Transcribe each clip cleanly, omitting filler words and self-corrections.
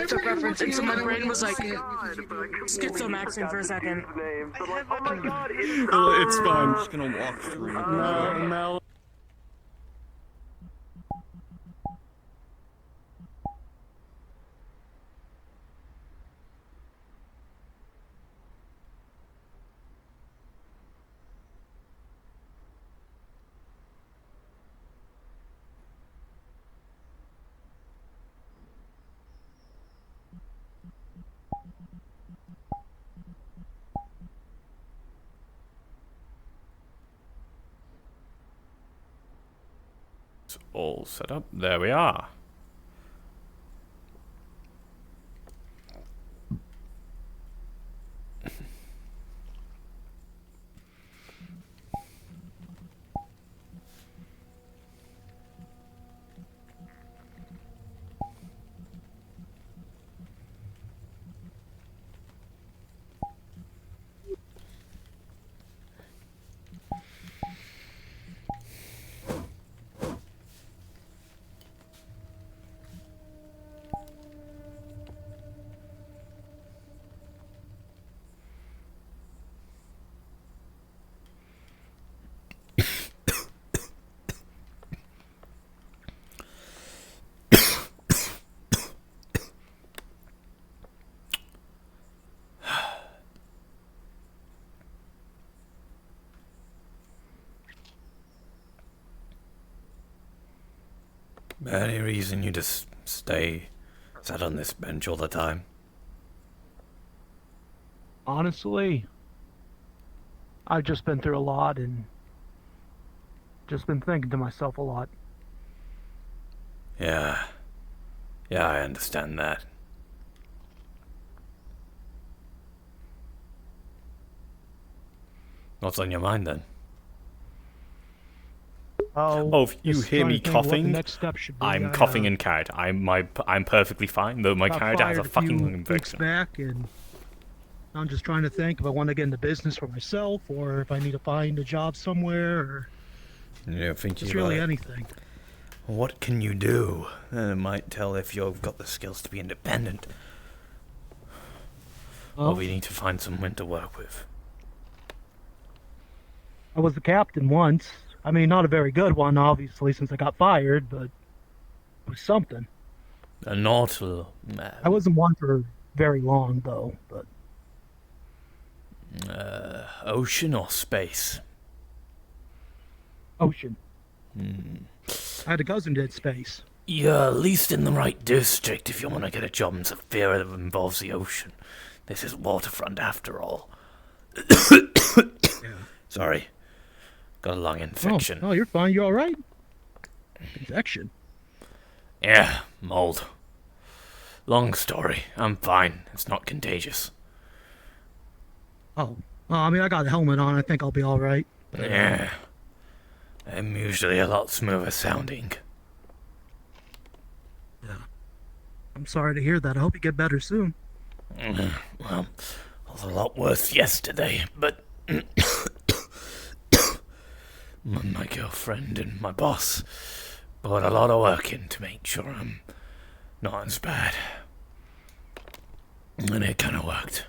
took reference, and so my brain was like schizomaxing for a second. It's fine. I'm just gonna walk through. No. It's all set up. There we are. Any reason you just stay sat on this bench all the time? Honestly, I've just been through a lot and just been thinking to myself a lot. Yeah. Yeah, I understand that. What's on your mind then? Oh, if you just hear trying me to think of what the coughing, next step should be. I'm I, coughing in character. I'm perfectly fine, though my got character has a fired fucking few lung weeks infection. back, and I'm just trying to think if I want to get into business for myself, or if I need to find a job somewhere, or You think just you really anything. What can you do? It might tell if you've got the skills to be independent. Or Well, we need to find someone to work with. I was the captain once. I mean, not a very good one, obviously, since I got fired, but it was something. A nautical I wasn't one for very long, though, but ocean or space? ocean. I had a cousin who did space. You're at least in the right district if you want to get a job in Zafira that involves the ocean. This is waterfront after all. Sorry. Got a lung infection. Oh, you're fine. You all right? Infection? Yeah, mold. Long story. I'm fine. It's not contagious. Oh, I mean, I got a helmet on. I think I'll be all right. Yeah. I'm usually a lot smoother sounding. Yeah. I'm sorry to hear that. I hope you get better soon. Well, I was a lot worse yesterday, but my girlfriend and my boss put a lot of work in to make sure I'm not as bad. And it kind of worked.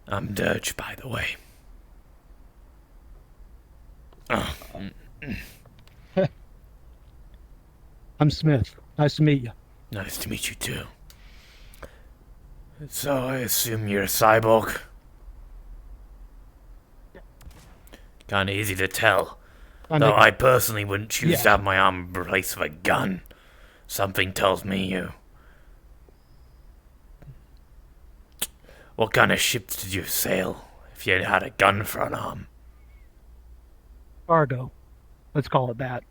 I'm Dirge, by the way. Oh. I'm Smith. Nice to meet you. Nice to meet you too. So I assume you're a cyborg? Kinda easy to tell. Though I personally wouldn't choose to have my arm replaced with a gun. Something tells me you. What kind of ships did you sail if you had a gun for an arm? Cargo. Let's call it that.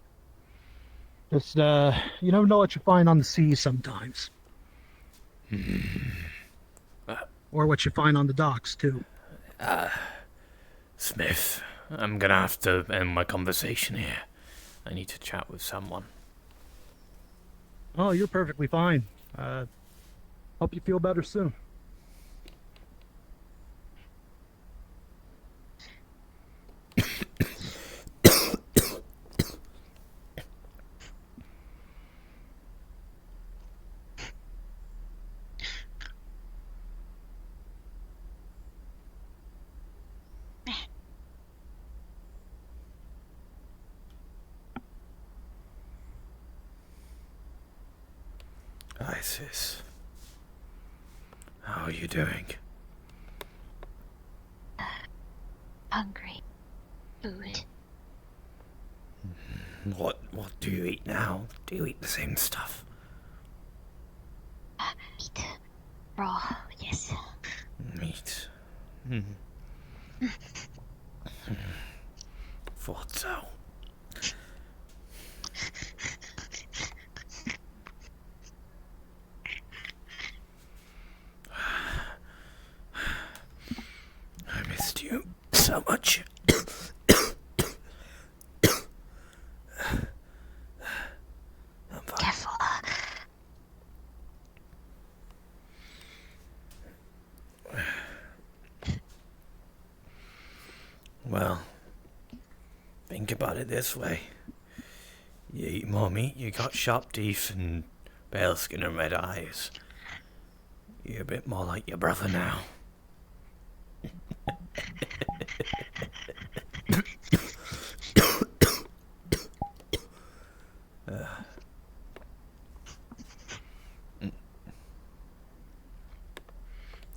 Just, you never know what you find on the sea sometimes. Or what you find on the docks, too. Smith, I'm gonna have to end my conversation here. I need to chat with someone. Oh, you're perfectly fine. Hope you feel better soon. Hi, sis. How are you doing? Hungry. Food. What do you eat now? Do you eat the same stuff? Meat. Raw, yes. Meat. Thought so. I missed you so much. I'm fine. Careful. Well, think about it this way. You eat more meat, you got sharp teeth and pale skin and red eyes. You're a bit more like your brother now.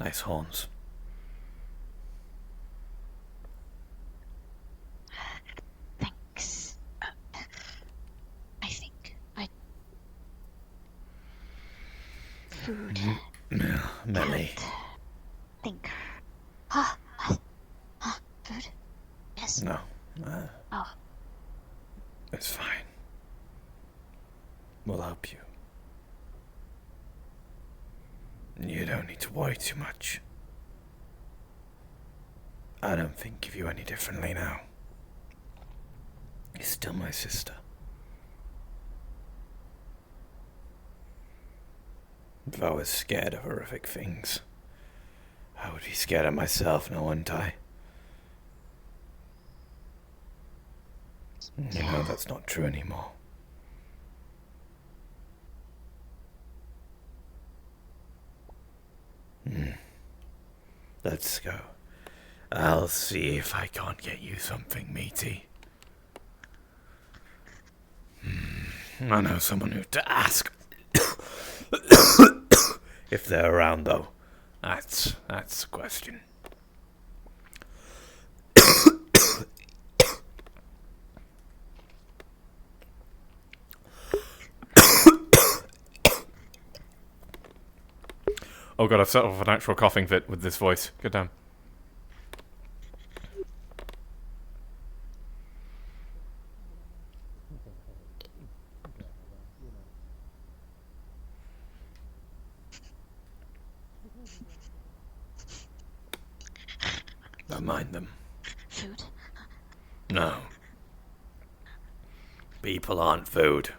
Nice horns. Thanks. I think I... Food. Melly. Think. Food? Yes. No. Oh. It's fine. We'll help you. You don't need to worry too much. I don't think of you any differently now. You're still my sister. If I was scared of horrific things, I would be scared of myself now, wouldn't I? You know that's not true anymore. Let's go. I'll see if I can't get you something meaty. I know someone who to ask. If they're around, though. That's the question. Oh god, I've set off an actual coughing fit with this voice. Good damn. Don't mind them. Food? No. People aren't food.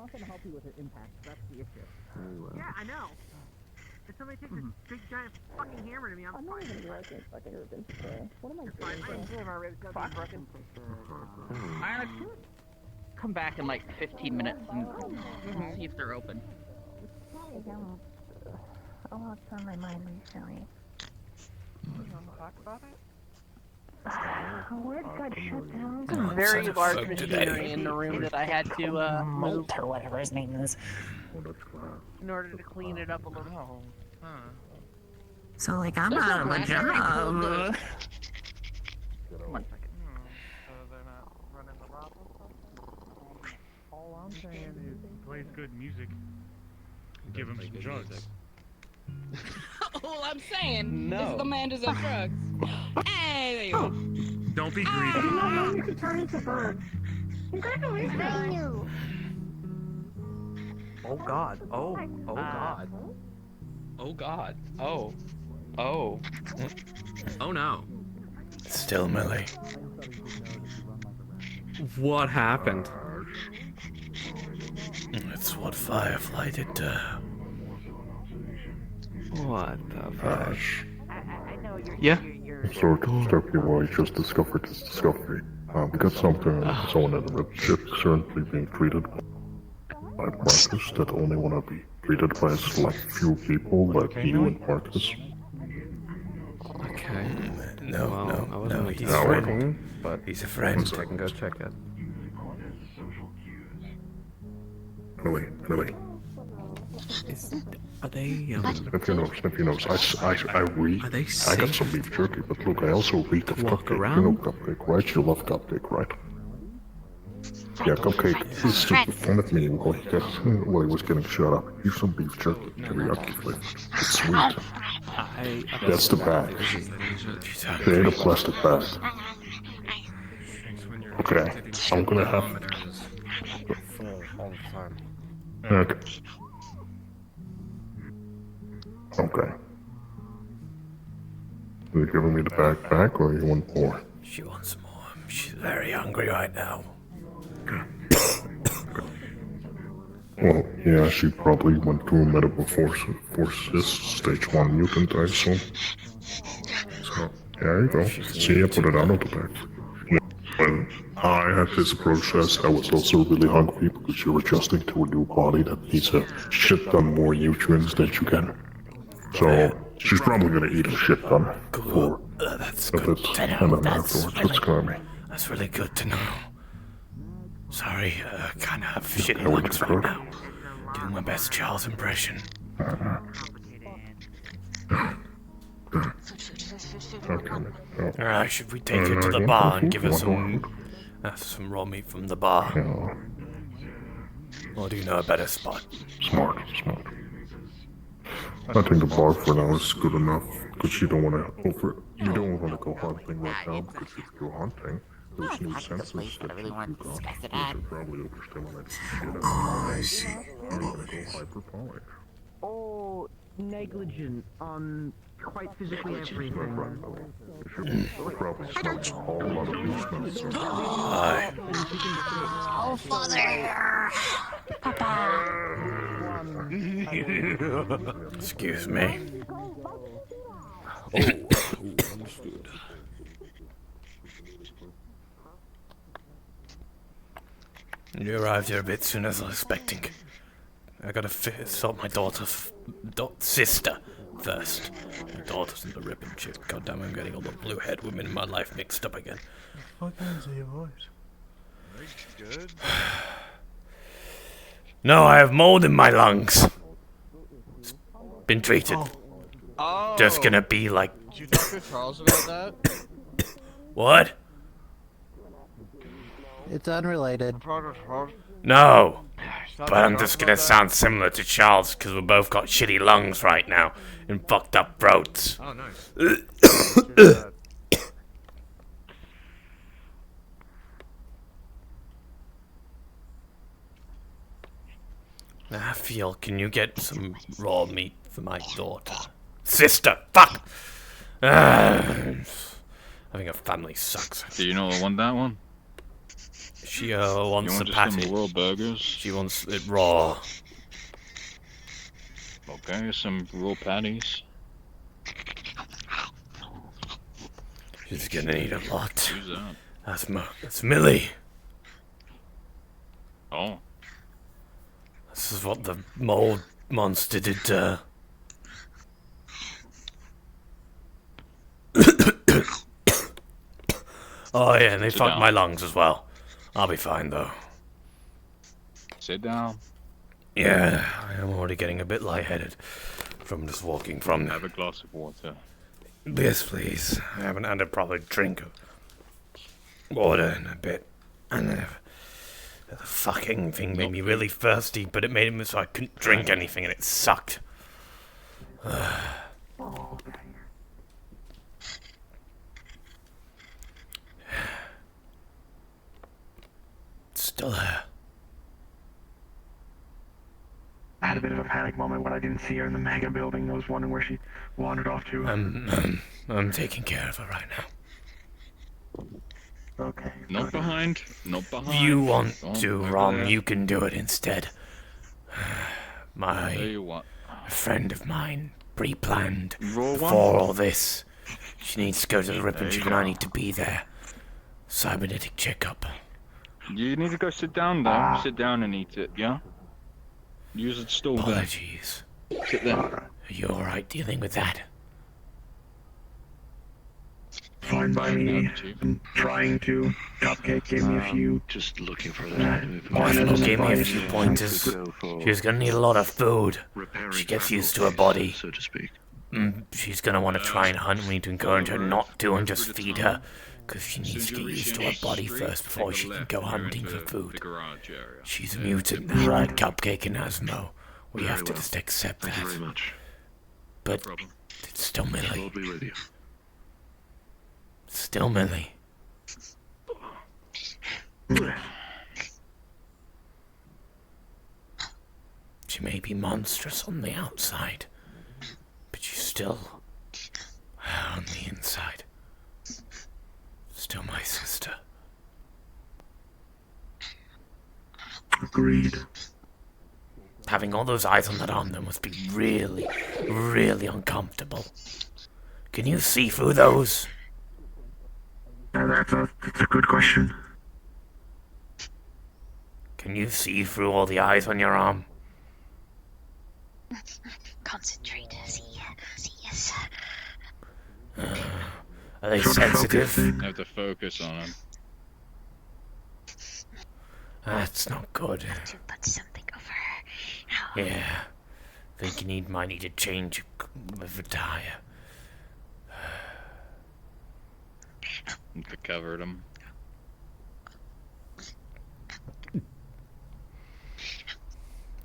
not going to help you with an impact. That's the issue. Yeah, I know. If somebody takes a big giant fucking hammer to me, I'm not fine. even working fucking ribs today. What am I It's fine. doing? I'm doing my ribs. Got Fuck. broken. I'm gonna come back in like 15 minutes and see if they're open. I don't. A lot's on my mind recently. Talk about it? Work got shut down. There's a very large machinery in the room that I had to move or whatever his name is. In order to clean it up a little. Oh. So like I'm There's out of no a black job. One second. So they're not running the brothel? All I'm saying is he plays good music. Give him some drugs. All I'm saying is the man deserves drugs. Hey, there you go. Don't be greedy. Oh God. Oh God. Oh God. Oh. Oh. Oh no. Still Millie. What happened? It's what Firefly did to her. What the fuck? I know Yeah. you're Sorry to disturb you while you just discovered this discovery. We got someone in the relationship currently being treated by Marcus that only want to be treated by a select few people like you and Marcus. Okay. No, Well, I no, wasn't no, with he's you. a friend. Working, but He's a friend. I can go check it. Anyway, Are they, if you notice, Are they I safe? got some beef jerky, but look, I also read the Walk cupcake. You know around? cupcake, right? You love cupcake, right? Yeah, cupcake. He's super fun of me while he was getting shut up. Here's some beef jerky, teriyaki flavored. It's sweet. That's the bag. They ain't a plastic bag. Okay, I'm gonna have. Okay. Okay. Are you giving me the bag back, or you want more? She wants more. She's very hungry right now. Well, yeah, she probably went through a metamorphosis, stage 1 mutant, I assume. So, there you go. See, I put it out of the bag. When I had this process, I was also really hungry because you're adjusting to a new body that needs a shit ton more nutrients than you can. So, she's probably gonna eat a shit ton for That's a good bit, to and know. then afterwards, it's gonna be. That's really good to know. Sorry, kind of have shitty Can we lungs just right go? now. Doing my best Charles impression. Alright, should we take her to the bar and give her some raw meat from the bar? Yeah, Or do you know a better spot? smart. I think the bar for now is good enough because you don't want to go hunting right now because if you go hunting, those new senses that you got, which are probably overstimulating the shit out of you, are gonna go hyperbolic. Or negligent on quite physically everything. You're probably smelling a whole lot of new smells. Aye. Oh, father! Papa! Excuse me. Understood. You arrived here a bit sooner than I was expecting. I gotta sort my sister first. My daughter's in the ribbon shit. Goddamn, I'm getting all the blue head women in my life mixed up again. I can't see your voice. Good. No, I have mold in my lungs. It's been treated. Oh. Just gonna be like. Did you talk to Charles about that? What? It's unrelated. No. But I'm just gonna sound similar to Charles because we both got shitty lungs right now and fucked up throats. Oh, nice. I feel, can you get some raw meat for my daughter? Sister! Fuck! Having a family sucks. Do you know I want that one? She wants you the want patty. some raw burgers? She wants it raw. Okay, some raw patties. She's gonna need a lot. Who's that? That's Millie. Oh. This is what the mold monster did to her. Oh yeah, and they fucked my lungs as well. I'll be fine though. Sit down. Yeah, I am already getting a bit lightheaded from just walking from there. Have a glass of water. Yes, please. I haven't had a proper drink of water in a bit. And the fucking thing made me really thirsty, but it made me so I couldn't drink anything and it sucked. Still there. I had a bit of a panic moment when I didn't see her in the mega building. I was wondering where she wandered off to. I'm taking care of her right now. Okay. Not behind. Not behind. If you want Don't to, go Rom, there. you can do it instead. Tell you what. A friend of mine pre-planned Raw one? before all this. She needs to go to the Rippenship and I need to be there. Cybernetic checkup. You need to go sit down though. Sit down and eat it, yeah? Use it still there. Apologies. Sit there. Are you alright dealing with that? Fine by me. I'm trying to. Cupcake gave me a few. Just looking for that. Massimo gave me a few pointers. She's gonna need a lot of food. She gets used to her body. So to speak. She's gonna want to try and hunt. We need to encourage her not to and just feed her. Because she needs to get used to her body first before she can go hunting for food. She's a mutant now, like Cupcake and Asmo. We have to just accept that. Very much. But it's still Millie. I'll be with you. Still Millie. She may be monstrous on the outside, but she's still on the inside. Still my sister. Agreed. Having all those eyes on that arm, though, must be really, really uncomfortable. Can you see through those? That's a good question. Can you see through all the eyes on your arm? Concentrate. See, yes. Are they sensitive? You have to focus on them. That's not good. To put something over her. Yeah. Think you might need to change of a tire. To cover them.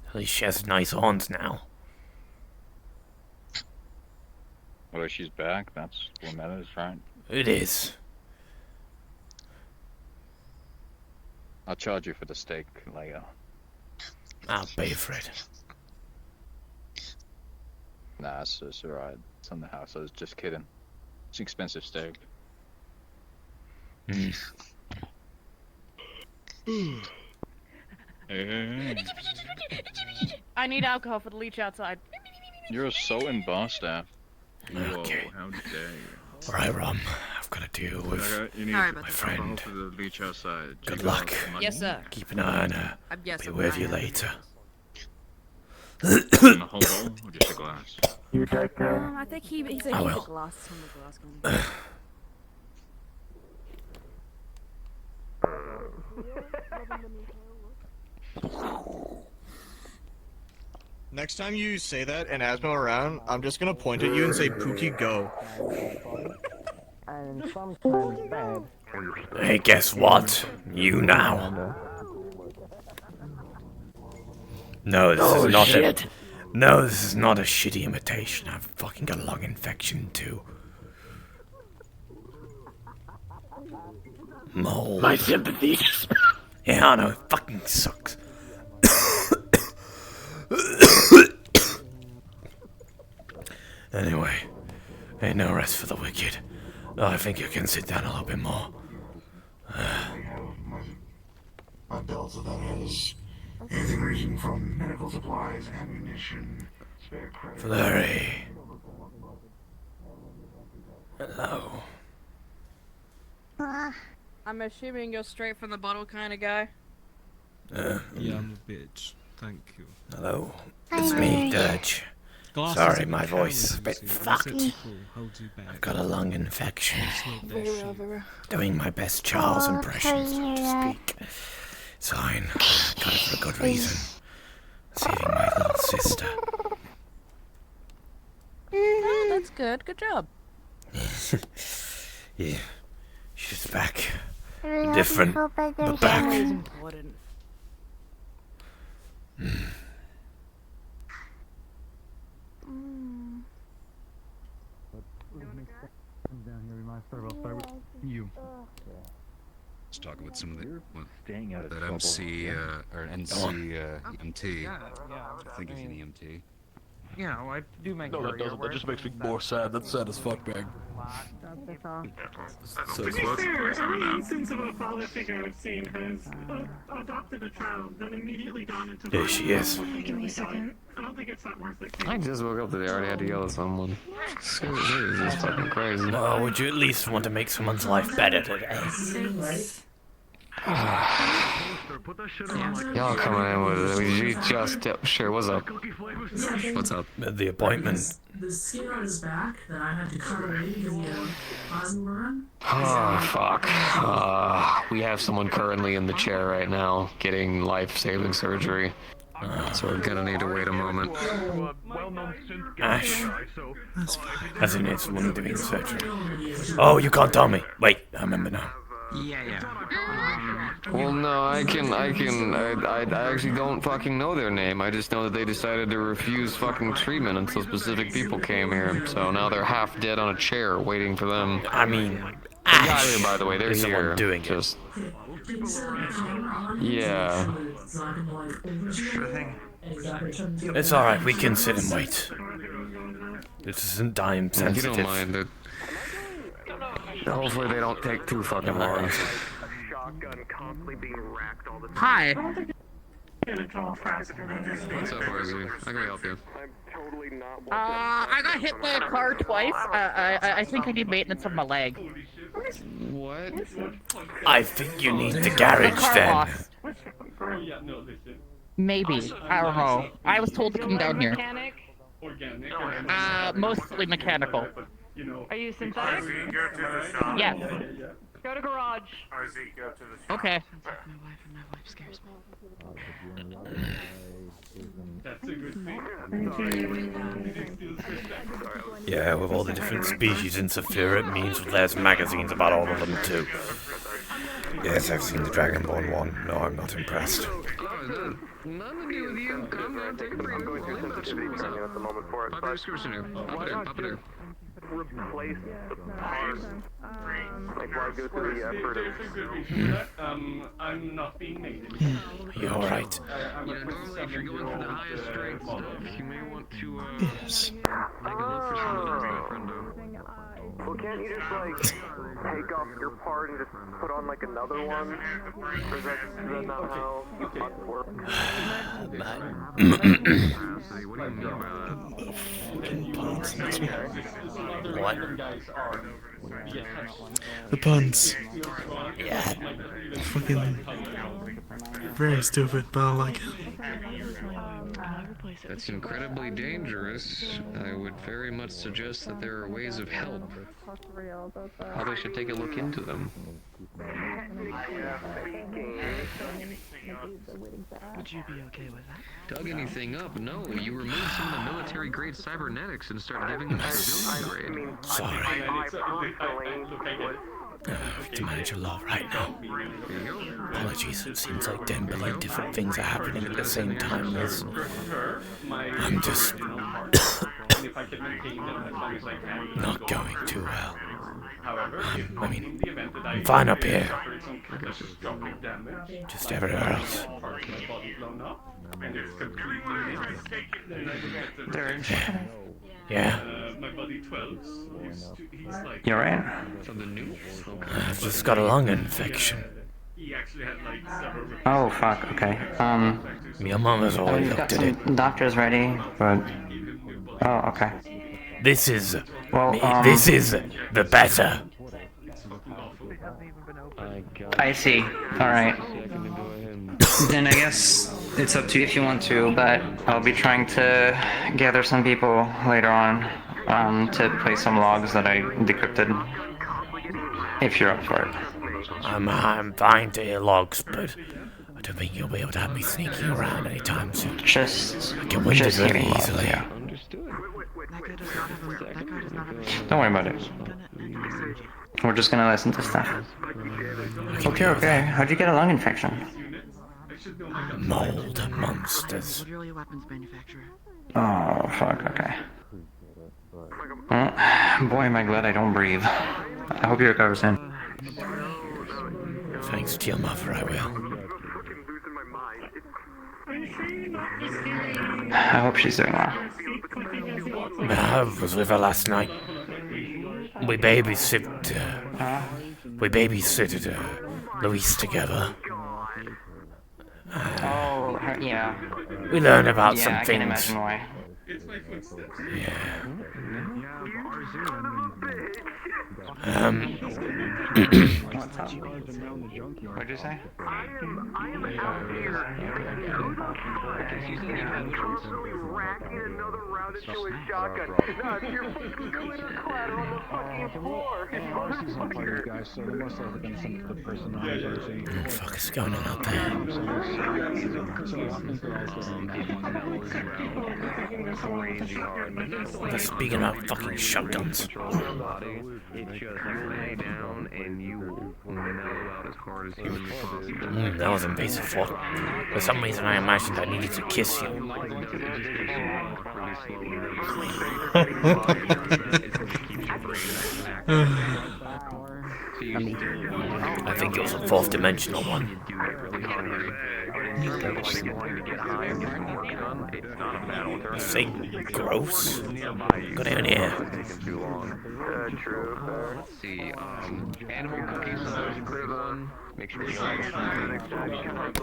At least she has nice horns now. Well, she's back. That's what matters, right? It is. I'll charge you for the steak later. I'll pay for it. Nah, it's alright. It's on the house. I was just kidding. It's an expensive steak. Hey. I need alcohol for the leech outside. You're assaulting bar staff. Okay. Whoa, how dare you. Alright, Rom. I've got to deal with You need Sorry my about friend. For the leech outside. Good luck. Yes, sir. Keep an eye on her. Yes, Be with you later. In a whole bowl or just a glass? You take care. I think he said I keep will. the glass on the glass. Next time you say that and Asmo around, I'm just gonna point at you and say, Pookie, go. And sometimes bad. Hey, guess what? You now. No, this is not shit. No, this is not a shitty imitation. I've fucking got a lung infection too. Mold. My sympathies. Yeah, I know, it fucking sucks. Anyway, ain't no rest for the wicked. I think you can sit down a little bit more. My belt that has anything ranging from medical supplies, ammunition, spare credit. Flurry. Hello. I'm assuming you're straight from the bottle kind of guy. Yeah, I'm a bitch. Thank you. Hello. It's me, Dirge. Glasses Sorry, and my voice is a bit currency. fucked. That's cool. Hold you back. I've got a lung infection. Very well. Doing my best Charles impression, so to speak. It's fine. Got it for a good reason. Saving my little sister. Oh, that's good. Good job. Yeah. She's back. Different, but Family's back. important. Down here, we might start. I'll start with you. was talking with some of the staying out of that trouble. MC or NC MT. Yeah, I think he's an EMT. you know, I do make No, sure that you're doesn't. That just wearing makes me more sad. That's sad as fuck, man. That's all. So To be what? fair, every instance of a father figure I've seen has adopted a child, then immediately gone into There she is. Give me a second. I don't think it's that worth the I just woke up today. I already had to yell at someone. This is fucking crazy. Well, would you at least want to make someone's life better today? Y'all coming in with it. You just sure. What's up? What's up? The appointment. The skin on his back that I had to cut away because he had a plasma burn. Oh, fuck. We have someone currently in the chair right now getting life-saving surgery. So we're gonna need to wait a moment. Ash. As in it's one doing surgery. Oh, you can't tell me. Wait, I remember now. Yeah. Well, no, I actually don't fucking know their name. I just know that they decided to refuse fucking treatment until specific people came here. So now they're half dead on a chair waiting for them. I mean, they got here, by the way. They're is the one here. doing Just. Yeah. It's alright, we can sit and wait. This isn't time sensitive. You don't mind it. Hopefully they don't take too fucking long. Hi. What's up, RZ? I can help you. I got hit by a car twice. I think I need maintenance of my leg. What? I think you need the garage then. Maybe. I don't know. I was told to come down here. Mostly mechanical. Are you synthetic? Yes. Go to garage. Okay. My wife scares me. That's a good thing. Yeah, with all the different species in Saphira, it means there's magazines about all of them too. Yes, I've seen the Dragonborn one. No, I'm not impressed. Nothing to do with you. Come on, take a breather. Pop your description here. Pop it here. Replace the parts. Like, why go through the effort of... I'm not being made. You're alright. Normally, if you're going for the highest strength stuff, you may want to, Yes. take a look for some of those, my friendo. Well, can't you just, like, take off your part and just put on, like, another one? Or is that not how it works? What do you mean by that? What? The puns. Yeah. Fucking very stupid, but I like it. That's incredibly dangerous. I would very much suggest that there are ways of help. Probably should take a look into them. Would you be okay with that? Dug anything up? No, you removed some of the military-grade cybernetics and started giving them civilian grade. Sorry. I have to manage a lot right now. Apologies, it seems like 10 billion different things are happening at the same time as... I'm just... not going too well. I'm fine up here. Just everywhere else. Yeah. You alright? Something new? I've just got a lung infection. Oh, fuck, okay. Your mom has already looked at it. Doctors ready, but... Oh, okay. This is... Well, this is the better. I see. Alright. Then I guess it's up to you if you want to, but I'll be trying to gather some people later on to play some logs that I decrypted. If you're up for it. I'm fine to hear logs, but I don't think you'll be able to have me sneaking around anytime soon. Just... I get winded very easily. Yeah. Don't worry about it. We're just gonna listen to stuff. Okay. How'd you get a lung infection? Mold monsters. Literally a weapons manufacturer. Oh, fuck, okay. Well, boy, am I glad I don't breathe. I hope you recover soon. Thanks to your mother, I will. I hope she's doing well. I was with her last night. We babysitted Louise together. Yeah. We learned about Yeah, some I things. can imagine why. Yeah. What'd you say? I am out here constantly racking another round into a shotgun. Nah, it's your fucking glitter clatter on the fucking floor. Motherfucker. What the fuck is going on out there? They're speaking about fucking shotguns. It's just you lay down and you mellow out as hard as humanly possible. That was invasive thought. For some reason I imagined I needed to kiss you. I think it was a fourth dimensional one. Say gross? Go down here. True. Let's see, animal cookies is a great one. Make sure you like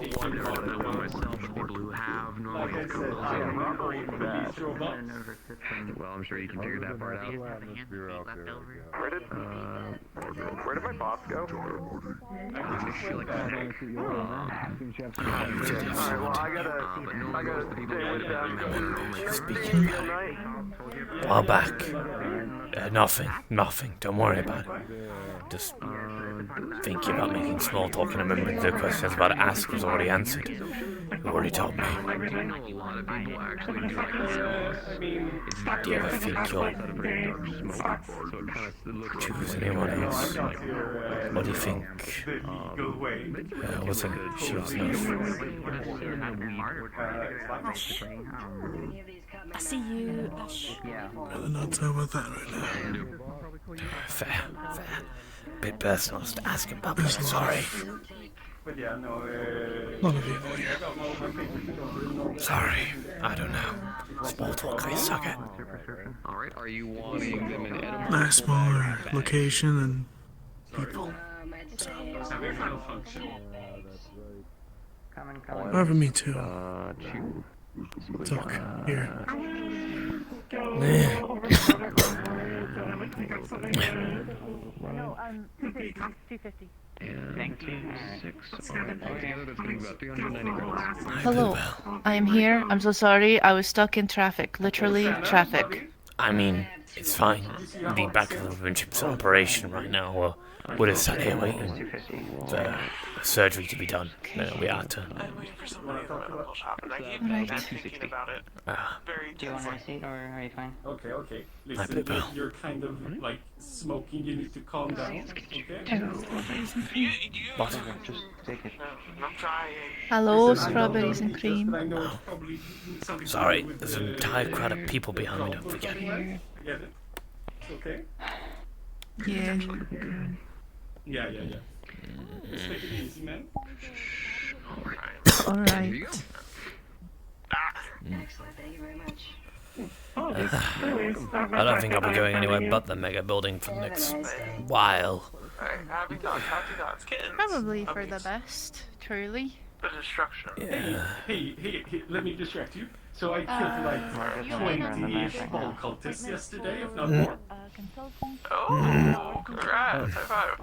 people who have normally well, I'm sure you can figure that part out. Where did my boss go? Alright, well, I gotta Speaking while back. Nothing. Don't worry about it. Just thinking about making small talk and remembering the questions about to ask was already answered. You already told me. Do you ever think you'll choose anyone else? What do you think? Wasn't she was enough? I see you, Ash. Rather not talk about that right now. Fair. Bit personal to ask him about, but I'm sorry. None of you know here. Sorry, I don't know. Small talk, I suck at. Alright, are you wanting them in edible? Nice smaller location and people. However, me too. Talk here. No, 250. Hello, I am here. I'm so sorry. I was stuck in traffic. Literally traffic. I mean, it's fine. The back of the ship's in operation right now. We're just sat here waiting for surgery to be done. Then we are to. Right. Do you want a receipt or are you fine? Okay. Listen, you're kind of like smoking. You need to calm down. Okay? What? Just take it. Hello, strawberries and cream. Oh. Sorry, there's an entire crowd of people behind me, don't forget. Get it? Okay? Yeah. Yeah. Let's take it easy, man. Alright. Excellent, thank you very much. I don't think I'll be going anywhere but the mega building for the next while. Happy dogs, kittens. Probably for the best, truly. The destruction. Yeah. Hey, let me distract you. So I killed like 20-ish ball cultists yesterday, if not more. Oh, congrats, high five.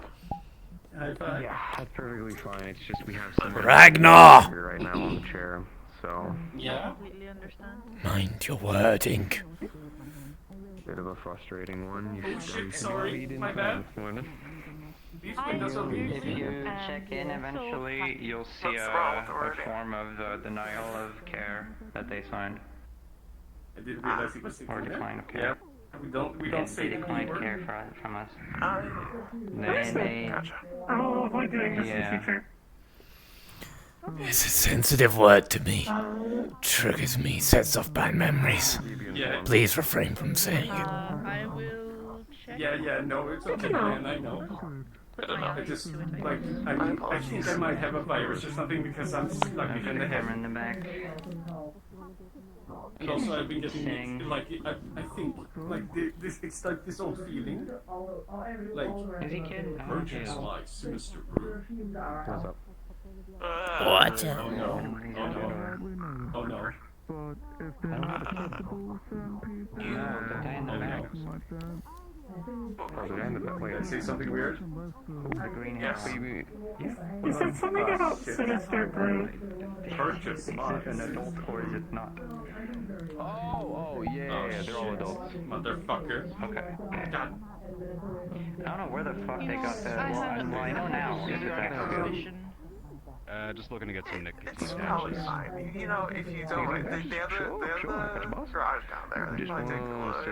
High five. Yeah, that's perfectly fine. It's just we have some Ragnar! right now on the chair, so Yeah. Completely understand. Mind your wording. bit of a frustrating one. You should Sorry, my bad. If you check in eventually, you'll see a form of the denial of care that they signed. I didn't realize it was Or decline of care. We don't say they declined anymore. care from us. Yeah. It's a sensitive word to me. Triggers me, sets off bad memories. Yeah. Please refrain from saying it. I will check. Yeah, no, it's okay, man, I know. I just, like, I think I might have a virus or something because I'm stuck behind the head. In the back. And also, I've been getting mixed, like, I think, like, this, it's like this old feeling, like, Is he kidding? purchase like Sinister Brew. What's up? What? Oh no, oh no, oh no. No, the guy in the back. Oh, the guy in the back. Wait, Did I say something weird? The greenhouse. You said something about Sinister Brew. Purchase like An adult or is it not? Oh, yeah, they're all adults. Motherfucker. Okay. God. I don't know where the fuck they got that. Well, I know now. Is it actually good? Just looking to get some nicotine It's probably patches. fine. You know, if you don't, they have the garage down there. They might take a look.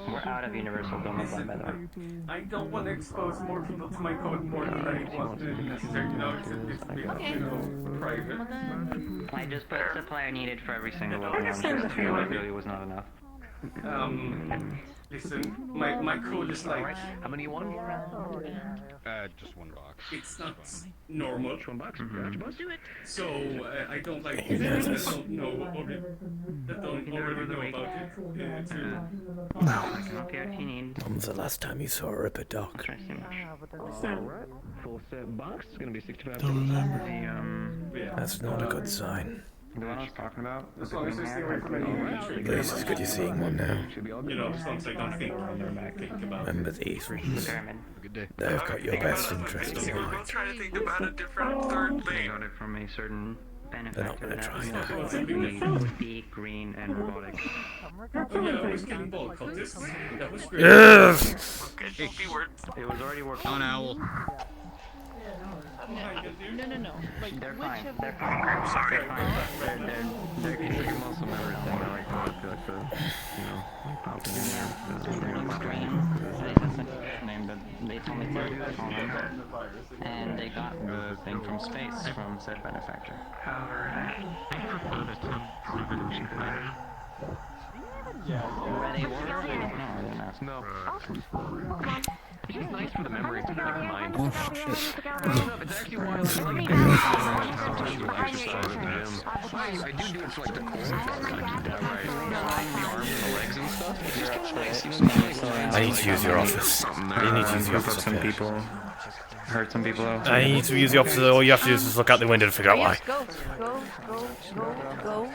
We're out of Universal Domain, by the way. I don't want to expose more people to my code more than I want to necessarily, you know, it's a bit, you know, private. I just put supply I needed for every single one. Just two, it really was not enough. Listen, my code is like... How many you want? Just one box. It's not normal. Just one box? Do it. So, I don't like people that don't know already, that don't already know about it. I can help you out if you need. When was the last time you saw a Ripper Doc? Alright. Full set box. It's gonna be 65. Don't remember. That's not a good sign. The one I was talking about? As long as I stay away from any At least it's good you're seeing one now. you know, as long as I don't think about Remember these rooms. Good day. They've got your best interests in I'm mind. trying to think about a different third They thing. got it from a certain They're not benefactor gonna that try was now. supposed to be green and robotic. Oh yeah, I was getting ball cultists. That was great. Yes! Okay, keyword. It was already working. On owl. No. Like, They're which fine. of They're the... fine. I'm sorry. They're fine. They're keeping most of everything. I like the, you know, popping in there. Green. Name that they told me to call them. And they got the thing from space from said benefactor. Where they were? No, I didn't ask. No. It's just nice for the memory to keep in mind. Oh, shit. It's actually why I like sometimes when I exercise at the gym. I do it for like the core, like that right. The arms and the legs and stuff. It's just kind of nice, you know. I need to use your office. I need to use your office. Some people. Hurt some people out. I need to use the office. All you have to do is just look out the window to figure out why. Go.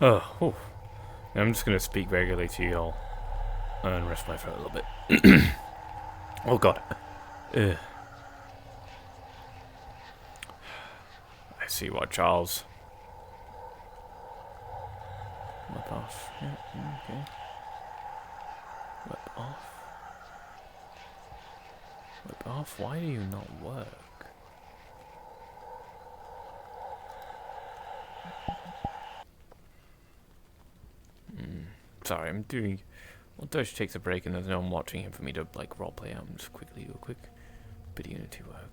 Oh, I'm just gonna speak regularly to y'all and rest my throat a little bit. Oh god. Ugh. I see what, Charles. Whip off. Yeah, okay. Whip off. Whip off? Why do you not work? Sorry, I'm doing... Well, Doge takes a break and there's no one watching him for me to, like, roleplay. I'm just quickly do a quick bit of Unity work.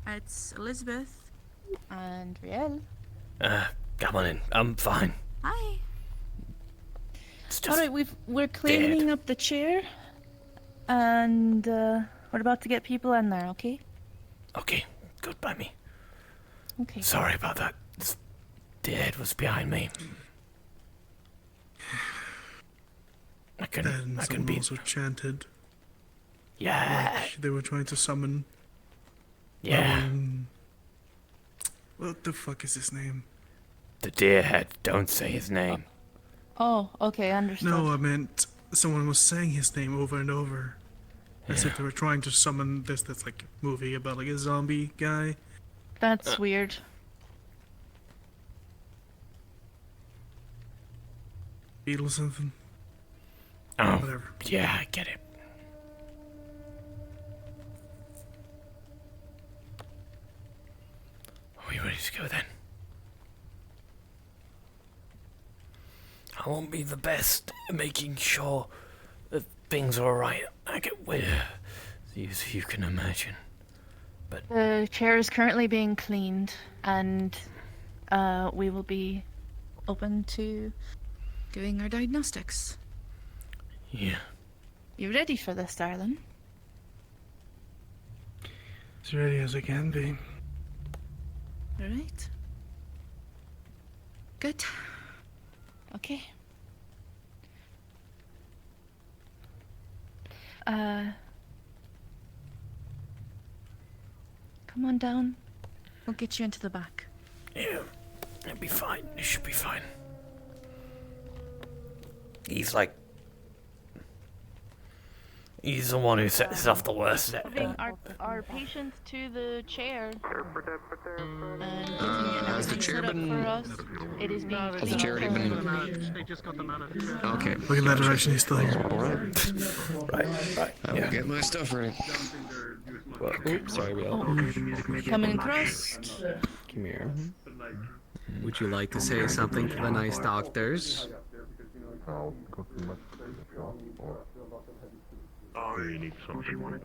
It's Elizabeth. And Riel. Come on in. I'm fine. Hi. It's just Alright, we're cleaning up the chair. And we're about to get people in there, okay? Okay, good by me. Okay. Sorry about that. The head was behind me. I And can someone be... also chanted. Yeah. Like they were trying to summon. Yeah. What the fuck is his name? The deer head. Don't say his name. Oh, okay, understood. No, I meant someone was saying his name over and over. As if they were trying to summon this like movie about like a zombie guy. That's weird. Beetle something. Oh, whatever. Yeah, I get it. Are we ready to go then? I won't be the best at making sure that things are alright. I get weird, as you can imagine. But The chair is currently being cleaned, and we will be open to doing our diagnostics. yeah. You ready for this, darling? As ready as I can be. Alright. Good. Okay. Come on down. We'll get you into the back. Yeah, it'll be fine. It should be fine. He's like... He's the one who sets off the worst. Moving our patient to the chair. Has the chair been... For us. It is being Has the chair already been... They just got them out of the chair. Okay. Look in that direction, he's still here. Right. I will get my stuff ready. Oops, sorry, Will. Coming across. Come here. Would you like to say something to the nice doctors? Or you need something.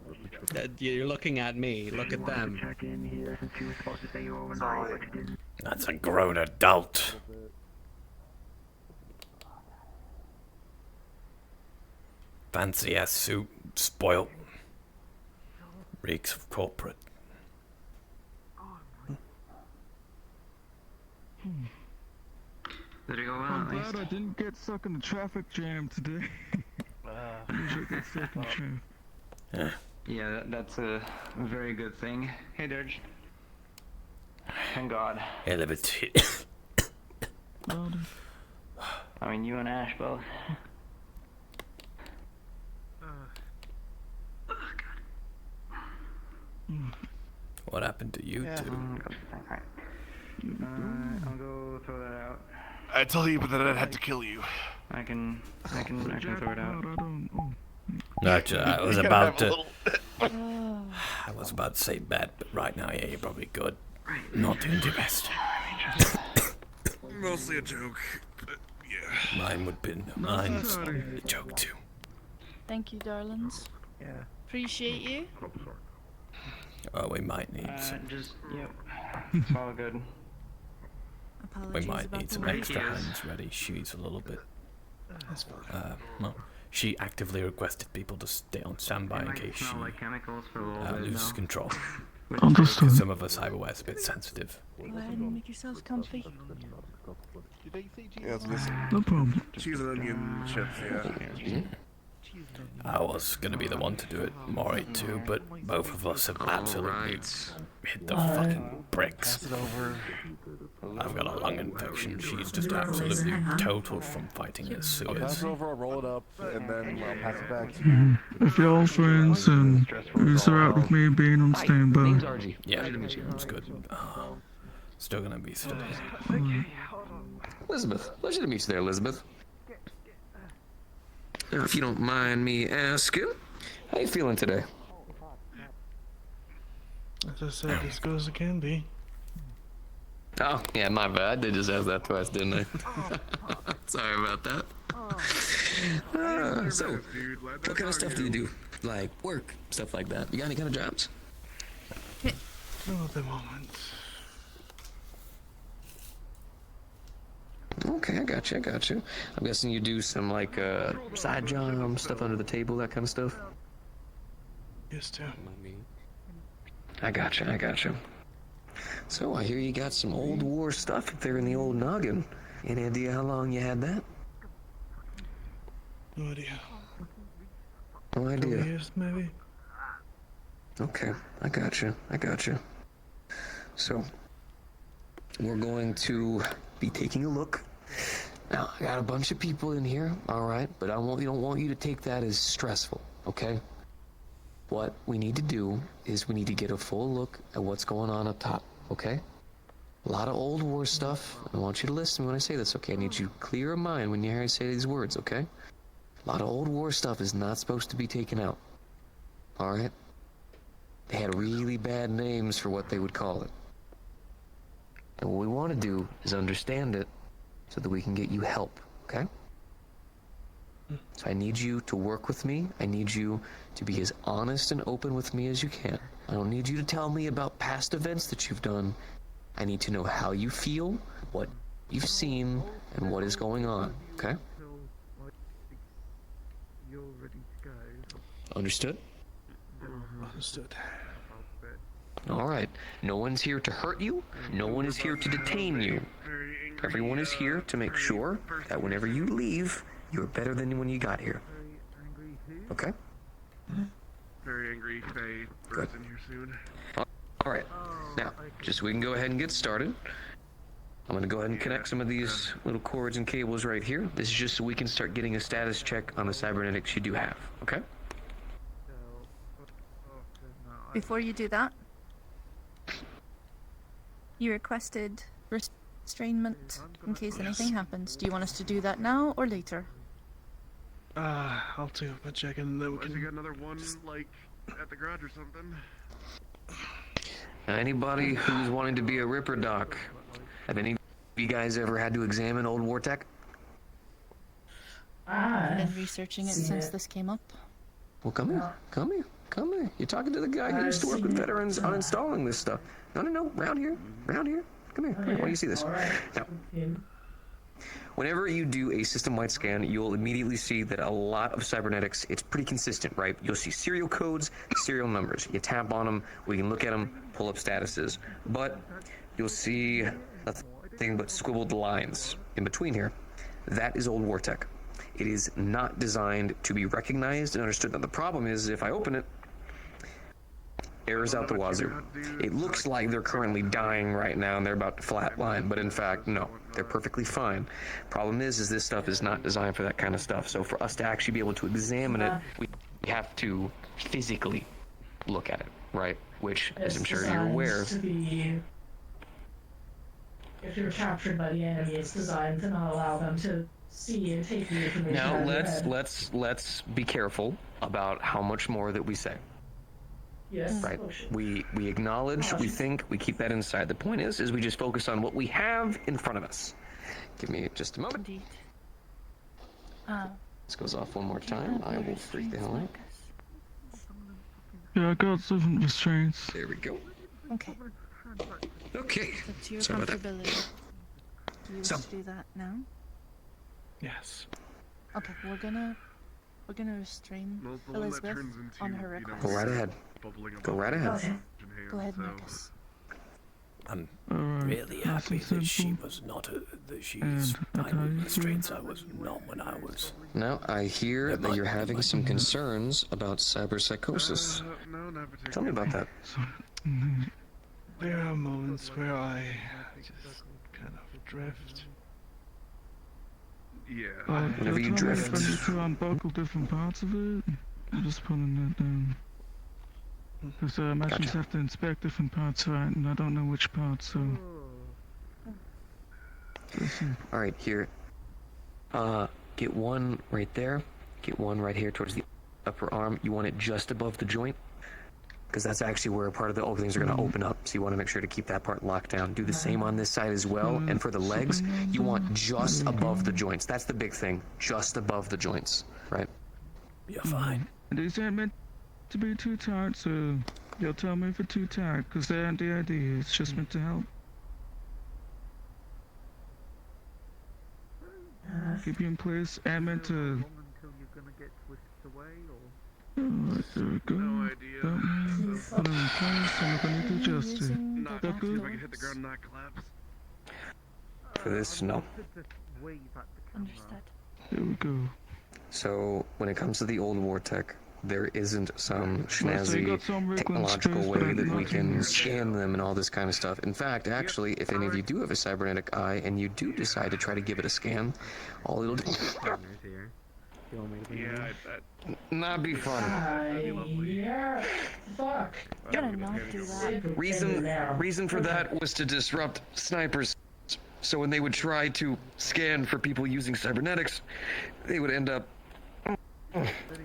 You're looking at me. Look at them. Check in here since you were supposed to say you were overnight, but you didn't. That's a grown adult. Fancy ass suit, spoiled. Reeks of corporate. Did it go well? I'm glad I didn't get stuck in the traffic jam today. Usually get stuck in traffic. Yeah. Yeah, that's a very good thing. Hey, Dirge. Thank God. Hell of a tit. I mean, you and Ash both. What happened to you two? Alright. I'll go throw that out. I tell you that I had to kill you. I can throw it out. Actually, I was about to. I was about to say bad, but right now, yeah, you're probably good. Not doing too best. Mostly a joke. But yeah. Mine would be mine's a joke too. Thank you, darlings. Yeah. Appreciate you. Oh, we might need some. Yep. It's all good. Apologies We might about need the some wait. extra hands ready. She's a little bit. Well, she actively requested people to stay on standby in case she chemicals for a little bit, loses though. control. Understood. Because some of us cyberware's a bit sensitive. Go ahead and make yourselves comfy. Yeah, listen. No problem. Cheese and onion chips, yeah. I was gonna be the one to do it, Maury too, but both of us have absolutely hit the fucking bricks. I've got a lung infection. She's just absolutely total from fighting his sewers. over, I'll roll it up, and then I'll pass it back to you. If you're all friends, and it's alright with me being on standby. Yeah, it's good. Still gonna be studied. Elizabeth, pleasure to meet you there, Elizabeth. Now, if you don't mind me asking, how you feeling today? As I said, as good as it can be. Oh, yeah, my bad. I did just ask that twice, didn't I? Sorry about that. So, what kind of stuff do you do? Like work, stuff like that. You got any kind of jobs? Not at the moment. Okay, I got you. I'm guessing you do some like side jobs, stuff under the table, that kind of stuff. Used to. I got you. So I hear you got some old war stuff up there in the old noggin. Any idea how long you had that? No idea. No idea. 2 years, maybe. Okay, I got you. So we're going to be taking a look. Now, I got a bunch of people in here, all right, but don't want you to take that as stressful, okay? What we need to do is we need to get a full look at what's going on up top, okay? A lot of old war stuff. I want you to listen when I say this, okay? I need you to clear your mind when you hear I say these words, okay? A lot of old war stuff is not supposed to be taken out, all right? They had really bad names for what they would call it. And what we want to do is understand it so that we can get you help, okay? So I need you to work with me. I need you to be as honest and open with me as you can. I don't need you to tell me about past events that you've done. I need to know how you feel, what you've seen, and what is going on, okay? Understood? Understood. All right. No one's here to hurt you. No one is here to detain you. Everyone is here to make sure that whenever you leave, you're better than when you got here. Okay? Very angry Faye person here soon. All right. Now, just so we can go ahead and get started, I'm going to go ahead and connect some of these little cords and cables right here. This is just so we can start getting a status check on the cybernetics you do have. Okay? Before you do that, you requested restrainment in case anything happens. Do you want us to do that now or later? I'll do a check and then we can. You got another one, like, at the garage or something? Now, anybody who's wanting to be a Ripper Doc, have any of you guys ever had to examine old war tech? I've been researching it since this came up. Well, come here. Come here. Come here. You're talking to the guy who used to work with veterans on installing this stuff. No. Round here. Round here. Come here. Come here. Why do you see this? Now, whenever you do a system-wide scan, you'll immediately see that a lot of cybernetics, it's pretty consistent, right? You'll see serial codes, serial numbers. You tap on them, we can look at them, pull up statuses. But you'll see nothing but scribbled lines in between here. That is old war tech. It is not designed to be recognized and understood. Now, the problem is, if I open it, errors out the wazoo. It looks like they're currently dying right now and they're about to flatline, but in fact, no. They're perfectly fine. Problem is this stuff is not designed for that kind of stuff. So for us to actually be able to examine it, we have to physically look at it, right? Which, as I'm sure you're aware... If you're captured by the enemy, it's designed to not allow them to see and take the information. Now let's be careful about how much more that we say. Yes. Right. We acknowledge, we think, we keep that inside. The point is we just focus on what we have in front of us. Give me just a moment. Indeed. This goes off one more time. I will freak the hell out. Yeah, I got different restraints. There we go. Okay. Okay. So to your Sorry about that. comfortability. Do you wish to do that now? Yes. Okay, we're gonna restrain Elizabeth on her request. Go right ahead. Go right ahead. Go ahead, Marcus. I'm really happy that she was not that she's fine with restraints. I was not when I was. Now, I hear that you're having some concerns about cyberpsychosis. Tell me about that. There are moments where I just kind of drift. Yeah. Whenever you drift. I need to unbuckle different parts of it. I'm just putting that down. Because machines have to inspect different parts, right? And I don't know which parts, so... Alright, here. Get one right there. Get one right here towards the upper arm. You want it just above the joint. Because that's actually where part of the openings are going to open up. So you want to make sure to keep that part locked down. Do the same on this side as well. And for the legs, you want just above the joints. That's the big thing. Just above the joints, right? You're fine. These aren't meant to be too tight, so you'll tell me if they're too tight, because they aren't the idea. It's just meant to help. Keep you in place and meant to... Alright, there we go. No idea. Put it in place, and if I need to adjust it. That good? Hit the ground and not collapse. For this, no. Understood. There we go. So, when it comes to the old war tech, there isn't some snazzy technological way that we can scan them and all this kind of stuff. In fact, actually, if any of you do have a cybernetic eye and you do decide to try to give it a scan, all it'll do... Yeah, I bet. Not be fun. Yeah. Fuck. Gonna not do that. Reason for that was to disrupt snipers. So when they would try to scan for people using cybernetics, they would end up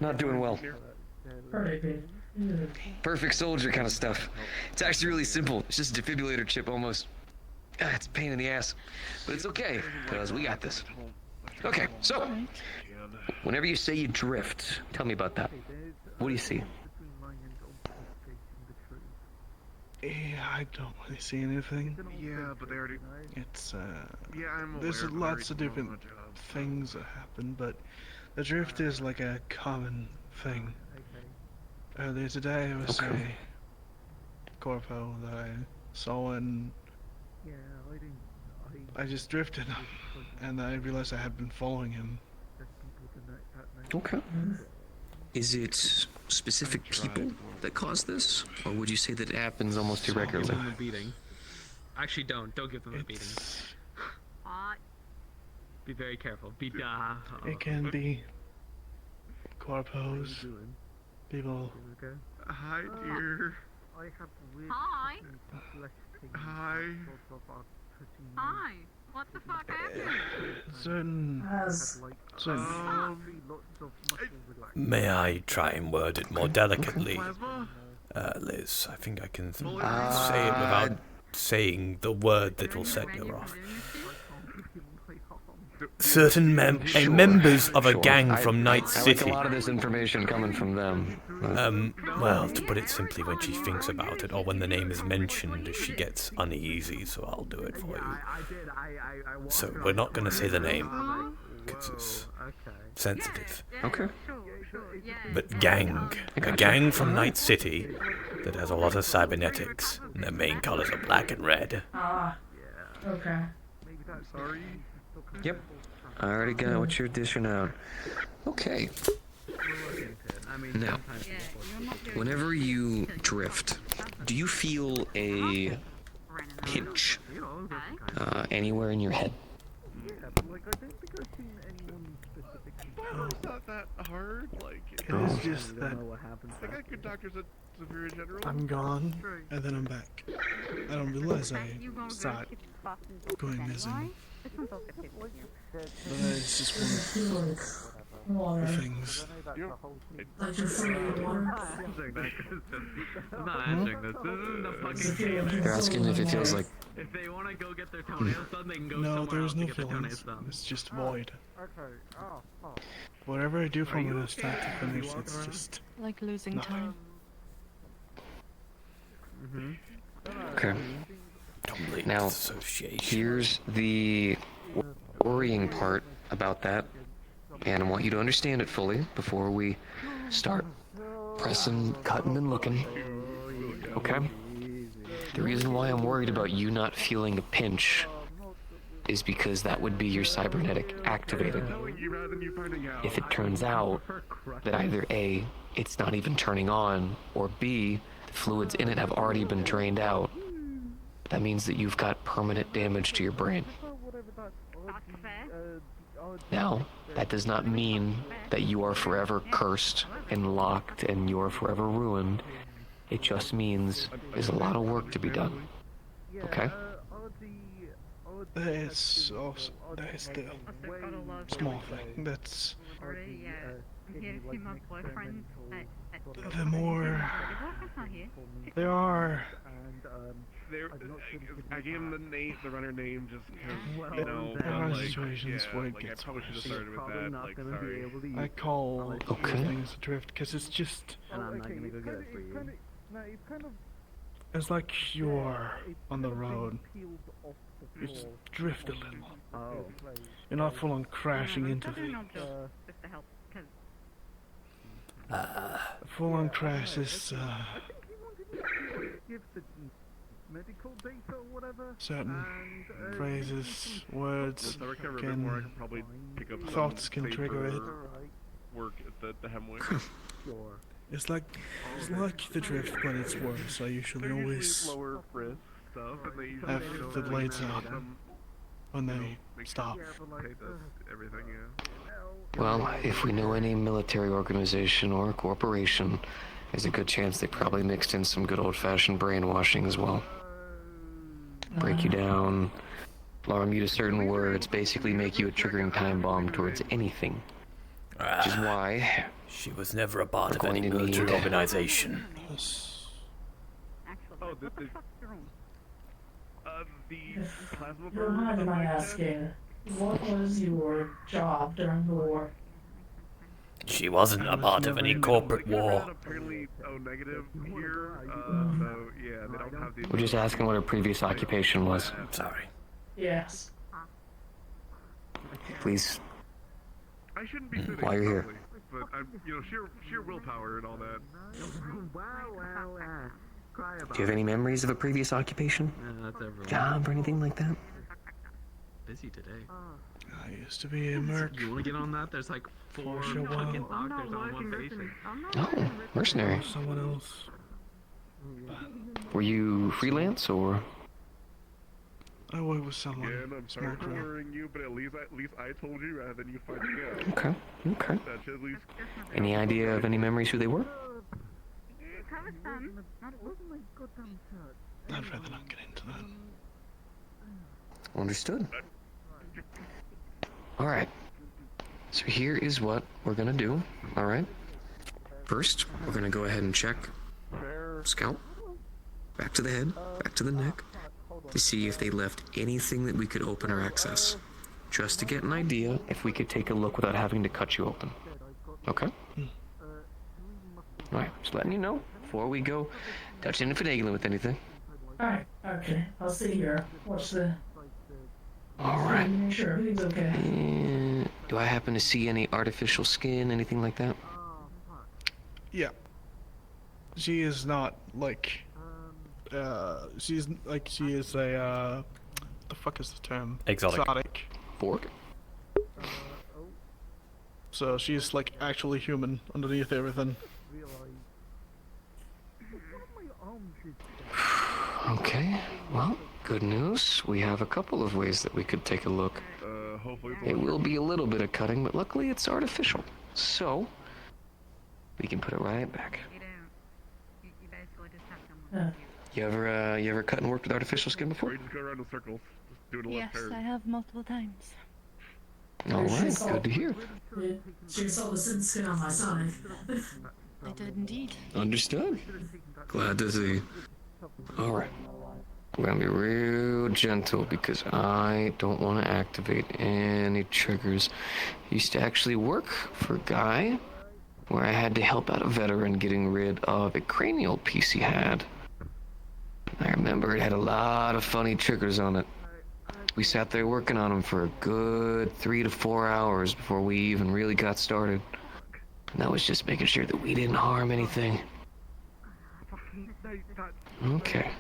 not doing well. Perfect soldier kind of stuff. It's actually really simple. It's just a defibrillator chip almost. It's a pain in the ass. But it's okay, because we got this. Okay, so, whenever you say you drift, tell me about that. What do you see? Yeah, I don't really see anything. Yeah, but they already... It's, Yeah, I'm aware. there's lots of different things that happen, but the drift is like a common thing. Earlier today, I was a corpo that I saw, and I just drifted, and I realized I had been following him. Okay. Is it specific people that cause this, or would you say that it happens almost irregularly? Give them a beating. Actually, don't give them a beating. Be very careful. It can be corpos, people. Hi, dear. Hi. Hi. Hi. What the fuck happened? May I try and word it more delicately? Liz, I think I can say it without saying the word that will set you off. certain members of a Sure. gang from Night I City. like a lot of this information coming from them. Well, to put it simply, when she thinks about it, or when the name is mentioned, she gets uneasy, so I'll do it for you. So, we're not going to say the name, because it's sensitive. Okay. But gang. A gang from Night City that has a lot of cybernetics, and their main colors are black and red. Ah. Okay. Sorry. Yep. I already got what you're dishing out. Okay. Now, whenever you drift, do you feel a pinch anywhere in your head? It's not that hard. Like, It's just that I got good doctors at Superior General. I'm gone, and then I'm back. I don't realize I start going missing. But it's just one of the things. Like your free water. I'm not answering this. This isn't the fucking game. They're asking if it feels like... If they want to go get their toenails done, they can go No, somewhere there's else no to get their toenails feelings. done. It's just void. Whatever I do from the start to finish, it's just... Like losing nothing. time. Okay. Now, here's the worrying part about that, and I want you to understand it fully before we start pressing, cutting, and looking. Okay? The reason why I'm worried about you not feeling a pinch is because that would be your cybernetic activating. If it turns out that either A, it's not even turning on, or B, the fluids in it have already been drained out, that means that you've got permanent damage to your brain. Now, that does not mean that you are forever cursed and locked and you are forever ruined. It just means there's a lot of work to be done. Okay? It's also, that is the small thing. That's the more there are. I gave him the runner name just because, you know, There are like, situations where it like, I gets probably should have started with that, like, sorry. I call things adrift because it's just. And I'm not gonna go get it for you. It's like you're on the road. You just drift a little. Oh. You're not full on crashing into things. Full on crash is certain phrases, words thoughts can trigger it. Work at the Hemwick. It's like the drift, but it's worse. I usually always have the blades on when they stop. Everything, yeah. Well, if we know any military organization or corporation, there's a good chance they probably mixed in some good old-fashioned brainwashing as well. Break you down, alarm you to certain words, basically make you a triggering time bomb towards anything. Which is why she was never a part of any military organization. Oh, the plasma If you don't mind my asking, what was your job during the war? She wasn't a part of any corporate war. Apparently, negative here. So yeah, they don't have the. we're just asking what her previous occupation was. Sorry. Yes. Please, I shouldn't be sitting while you're here. but I'm, you know, sheer willpower and all that. Do you have any memories of a previous occupation? That's everyone. Job or anything like that? Busy today. I used to be a merc. You want to get on that? There's like 4 Sure, fucking well. doctors on one patient. Oh, mercenary. Someone else. Were you freelance or? I work with someone. Yeah, and I'm sorry for worrying you, but at least I told you rather than you finding out. Okay, okay. That should at least. Any idea of any memories who they were? I'd rather not get into that. Understood. Alright. So here is what we're gonna do, alright? First, we're gonna go ahead and check scalp, back to the head, back to the neck, to see if they left anything that we could open or access. just to get an idea if we could take a look without having to cut you open. Okay? Alright, just letting you know before we go touching and finagling with anything. Alright, okay. I'll stay here. Watch the... Alright. Make sure everything's okay. And do I happen to see any artificial skin, anything like that? Yeah. She is not like she is a what the fuck is the term? Exotic. Fork? So she's like actually human underneath everything. Okay, well, good news. We have a couple of ways that we could take a look. Hopefully It will be a little bit of cutting, but luckily it's artificial. So, we can put it right back. You ever cut and worked with artificial skin before? Or you just go around in circles. Just do it a lot Yes, I have multiple times. Alright, good to hear. She saw the skin on my side. I did indeed. Understood. Glad to see. Alright. We're gonna be real gentle because I don't want to activate any triggers. Used to actually work for a guy where I had to help out a veteran getting rid of a cranial piece he had. I remember it had a lot of funny triggers on it. We sat there working on them for a good 3 to 4 hours before we even really got started. And that was just making sure that we didn't harm anything. Okay.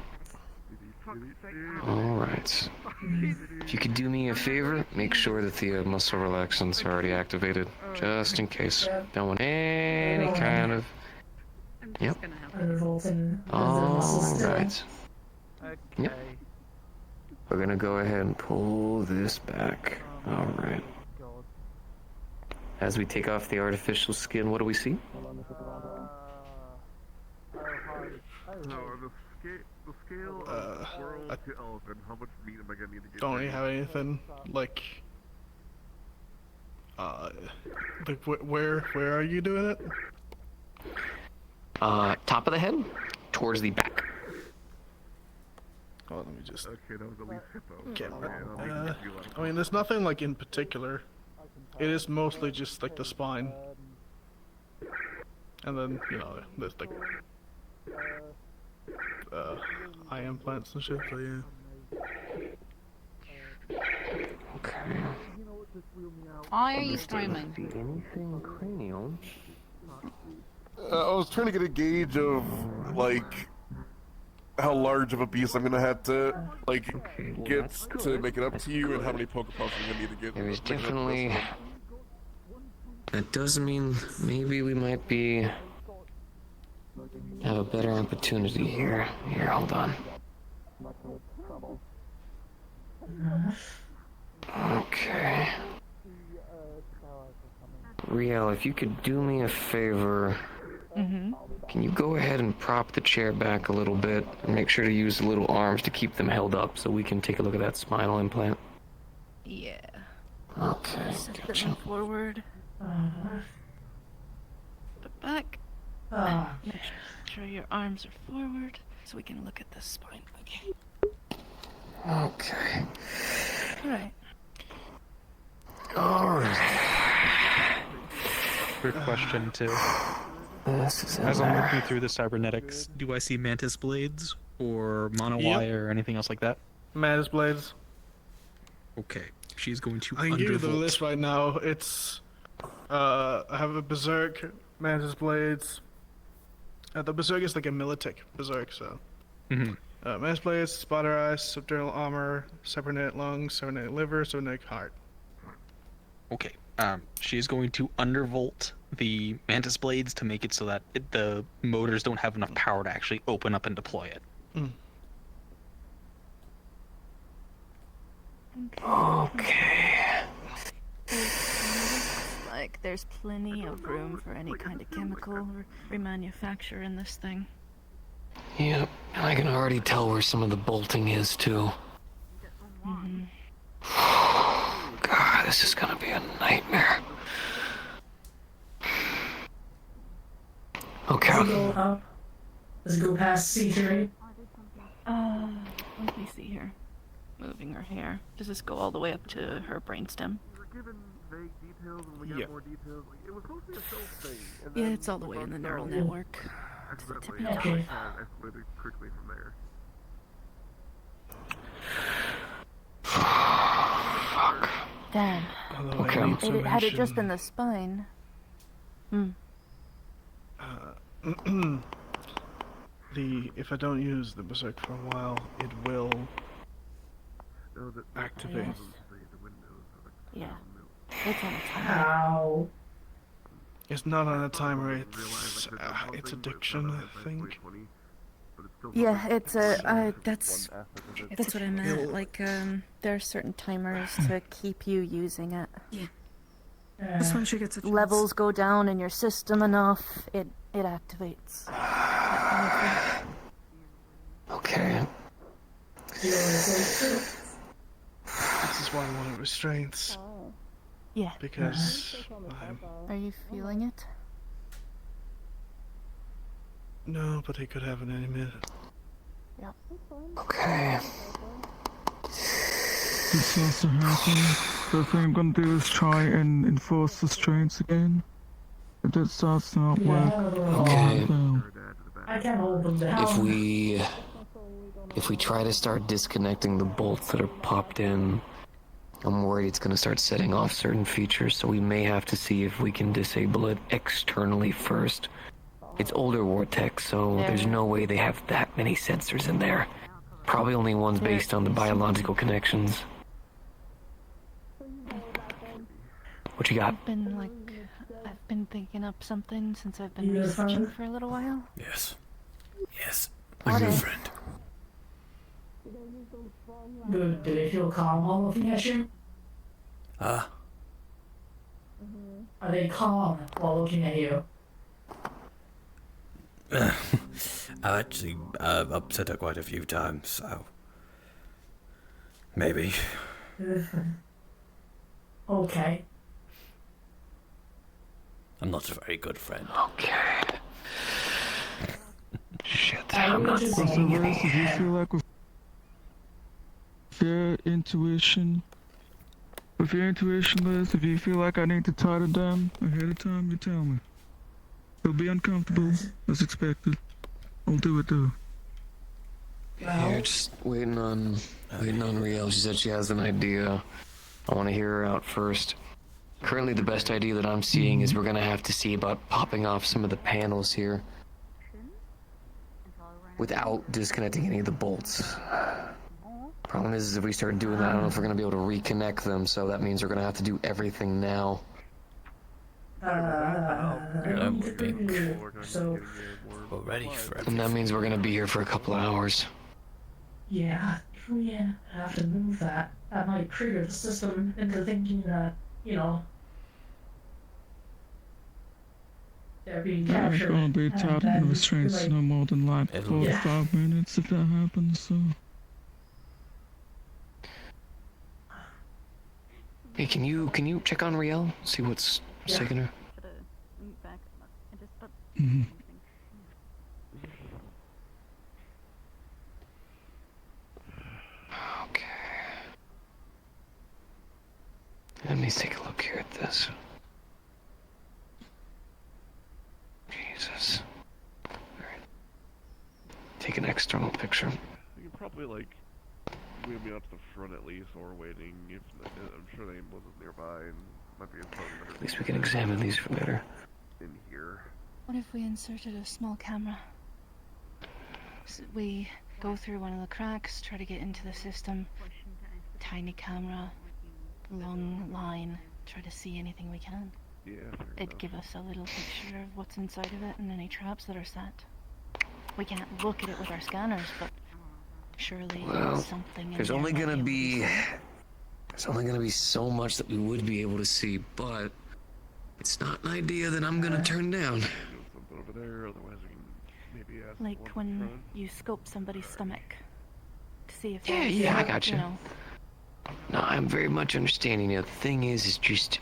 Alright. If you could do me a favor, make sure that the muscle relaxants are already activated. Just in case. Don't want any kind of... Yep. Alright. Yep. We're gonna go ahead and pull this back. Alright. As we take off the artificial skin, what do we see? The scale of squirrel to elephant, how much meat am I gonna need to get? Don't really have anything like where are you doing it? Top of the head, towards the back. Oh, let me just. Okay, that was at least hippo. Okay. I mean, there's nothing like in particular. It is mostly just like the spine, and then there's like eye implants and shit. So yeah. Okay. Why are you screaming? Anything cranial? I was trying to get a gauge of like how large of a piece I'm gonna have to like get to make it up to you, and how many Pokepops I'm gonna need to get. There is definitely. That does mean maybe we might have a better opportunity here. Here, hold on. Okay. Riel, if you could do me a favor, can you go ahead and prop the chair back a little bit and make sure to use the little arms to keep them held up so we can take a look at that spinal implant? Yeah. Okay, Set gotcha. them forward. Put back. Make sure your arms are forward so we can look at the spine. Okay. Okay. Alright. Alright. Quick question too. As I'm looking through the cybernetics, do I see mantis blades or monowire or anything else like that? Mantis blades. Okay. She's going to I can give you the undervolt. list right now. It's I have a berserk, mantis blades. The berserk is like a Meatrack berserk, so. Mantis blades, spotter eyes, subdermal armor, cybernetic lungs, cybernetic liver, cybernetic heart. Okay. She's going to undervolt the mantis blades to make it so that the motors don't have enough power to actually open up and deploy it. Okay. Like there's plenty of room for any kind of chemical remanufacture in this thing. Yep, and I can already tell where some of the bolting is too. God, this is gonna be a nightmare. Okay. Does it go past C3? Let me see here. moving her hair. Does this go all the way up to her brainstem? Given vague details and we got more details. Like, it was supposed to be a self thing. And Yeah, then it's all the way in the neural started network. accidentally, Okay. and it kind of escalated quickly from there. Damn. Okay. Had it just been the spine. If I don't use the berserk for a while, it will activate. Yeah. It's on a timer. How? It's not on a timer. It's addiction, I think. Yeah, it's a that's what I meant. Like there are certain timers to keep you using it. Yeah. Just when she gets levels go down in your system enough, it activates. Okay. This is why I wanted restraints. Yeah. Because Are you feeling it? no, but he could have it any minute. Yeah. Okay. This also happened. The thing I'm gonna do is try and enforce the restraints again. If that starts to not work, Okay. I can't open the house. If we try to start disconnecting the bolts that are popped in, I'm worried it's going to start setting off certain features, so we may have to see if we can disable it externally first. It's older Vortex, so there's no way they have that many sensors in there. Probably only ones based on the biological connections. What you got? I've been thinking up something since I've been researching for a little while. Yes. Yes. My My new new What? friend. Do they feel calm while looking at you? Ah. Are they calm while looking at you? I've actually upset her quite a few times, so maybe. Okay. I'm not a very good friend. Okay. Shit. I'm not So, Liz, if you feel like with your intuition, Liz, if you feel like I need to tie it down ahead of time, you tell me. It'll be uncomfortable, as expected. I'll do it though. Here, just waiting on Riel. She said she has an idea. I want to hear her out first. Currently, the best idea that I'm seeing is we're gonna have to see about popping off some of the panels here without disconnecting any of the bolts. Problem is if we start doing that, I don't know if we're gonna be able to reconnect them, so that means we're gonna have to do everything now. I would think So, we're ready for And that means we're gonna be here for a couple of hours. yeah, I have to move that. That might trigger the system into thinking that, they're being I'm captured. gonna be and tied in then, the restraints like, no more than like 4 to 5 minutes if that happens, so. Hey, can you check on Riel? See what's taking her? Mhm. Okay. Let me take a look here at this. Jesus. Alright. Take an external picture. You can probably like move me out to the front at least, or waiting. If I'm sure the ambulance is nearby and might be a phone. At least we can examine these for better. In here. What if we inserted a small camera? So we go through one of the cracks, try to get into the system. Tiny camera, long line, try to see anything we can. Yeah. It'd give us a little picture of what's inside of it and any traps that are set. We can't look at it with our scanners, but surely Well, something in there's there only might gonna able to be see. there's only gonna be so much that we would be able to see, but it's not an idea that I'm gonna turn down. Something over there, otherwise we can maybe ask. Like when you scope somebody's stomach to see if Yeah, there's, yeah, I gotcha. you know, No, I'm very much understanding you. The thing is just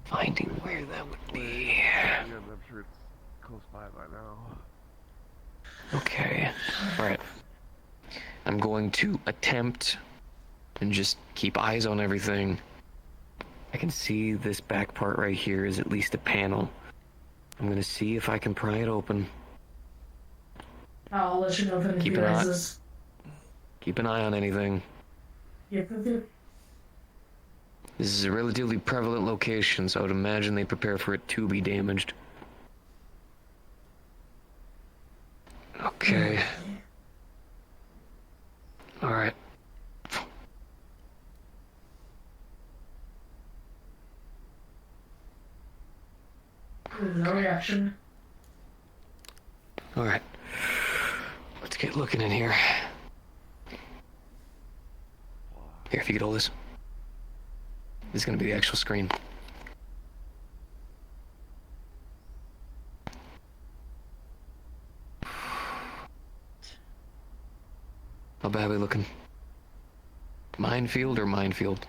finding where that would be. Yeah, I'm sure it's close by now. Okay. Alright. I'm going to attempt and just keep eyes on everything. I can see this back part right here is at least a panel. I'm gonna see if I can pry it open. I'll let you know if anything rises. Keep an eye on anything. Yep. This is a relatively prevalent location, so I would imagine they prepare for it to be damaged. Okay. Alright. No reaction. Alright. Let's get looking in here. Here, if you could hold this. This is gonna be the actual screen. How bad are we looking? Minefield or minefield?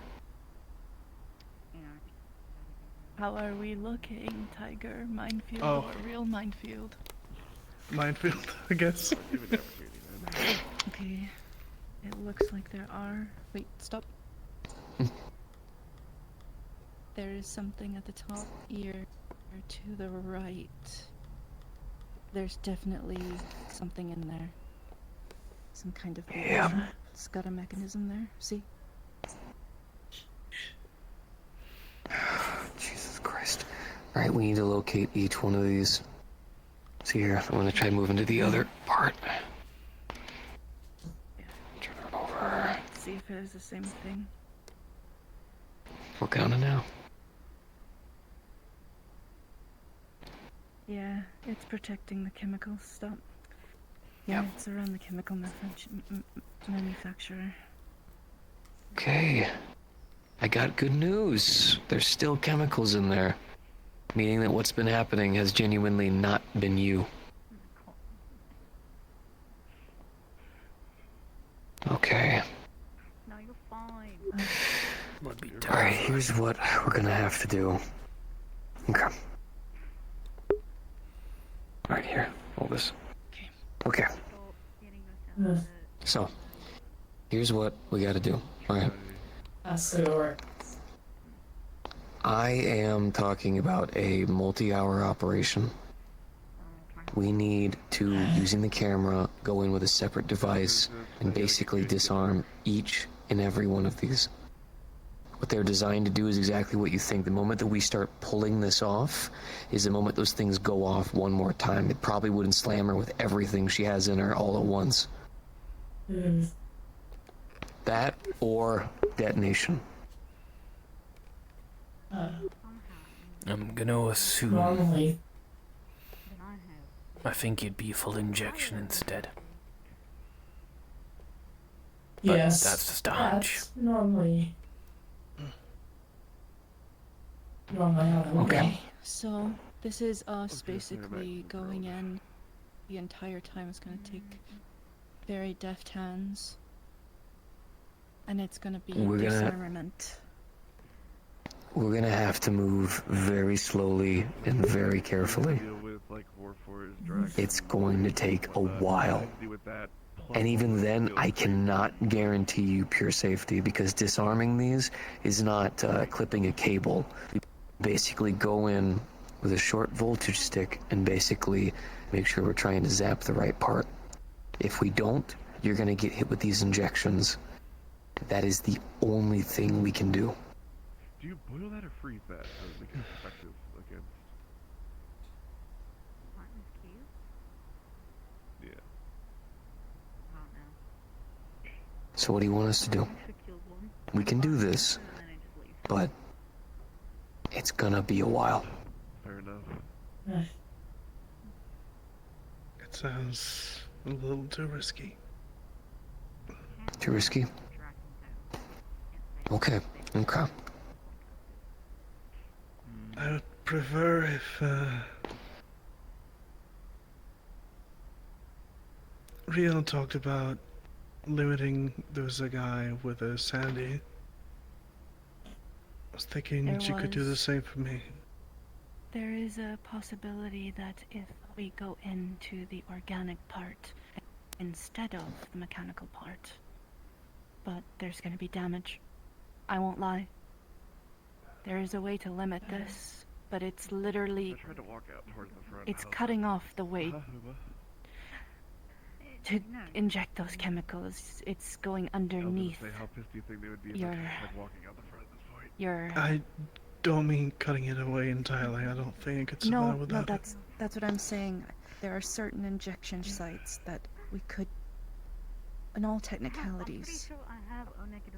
How are we looking, Tiger? Minefield Oh. or real minefield? Minefield, I guess. Okay. It looks like there are. Wait, stop. There is something at the top here to the right. There's definitely something in there. Some kind of It's got a mechanism there. See? Jesus Christ. Alright, we need to locate each one of these. See here, I'm gonna try moving to the other part. Turn it over. See if it is the same thing. We're counting now. Yeah, it's protecting the chemicals. Stop. Yeah, it's around the chemical manufacturer. Okay. I got good news. There's still chemicals in there. Meaning that what's been happening has genuinely not been you. Okay. No, you're fine. Alright, here's what we're gonna have to do. Okay. Right here. Hold this. Okay. So, here's what we gotta do. Alright. That's the door. I am talking about a multi-hour operation. We need to, using the camera, go in with a separate device and basically disarm each and every one of these. What they're designed to do is exactly what you think. The moment that we start pulling this off is the moment those things go off one more time. It probably wouldn't slam her with everything she has in her all at once. That or detonation. I'm gonna assume. Normally. I think you'd be full injection instead. But Yes. that's just a hunch. That's normally how it would be. Okay. So, this is us basically going in. The entire time it's gonna take very deft hands. And it's gonna be disarmament. We're gonna have to move very slowly and very carefully. It's going to take a while. And even then, I cannot guarantee you pure safety because disarming these is not clipping a cable. We basically go in with a short voltage stick and basically make sure we're trying to zap the right part. If we don't, you're gonna get hit with these injections. That is the only thing we can do. Do you boil that or freeze that to make it effective against? Yeah. So what do you want us to do? We can do this, but it's gonna be a while. Fair enough. It sounds a little too risky. Too risky? Okay. I would prefer if Riel talked about limiting. There was a guy with a Sandy. I was thinking she could do the same for me. There is a possibility that if we go into the organic part, instead of the mechanical part. But there's going to be damage. I won't lie. There is a way to limit this, but it's literally... It's cutting off the way to inject those chemicals. It's going underneath How pissed do you think they would be your... walking out the front at this point? Your... I don't mean cutting it away entirely. I don't think it could survive without it. That's what I'm saying. There are certain injection sites that we could, in all technicalities,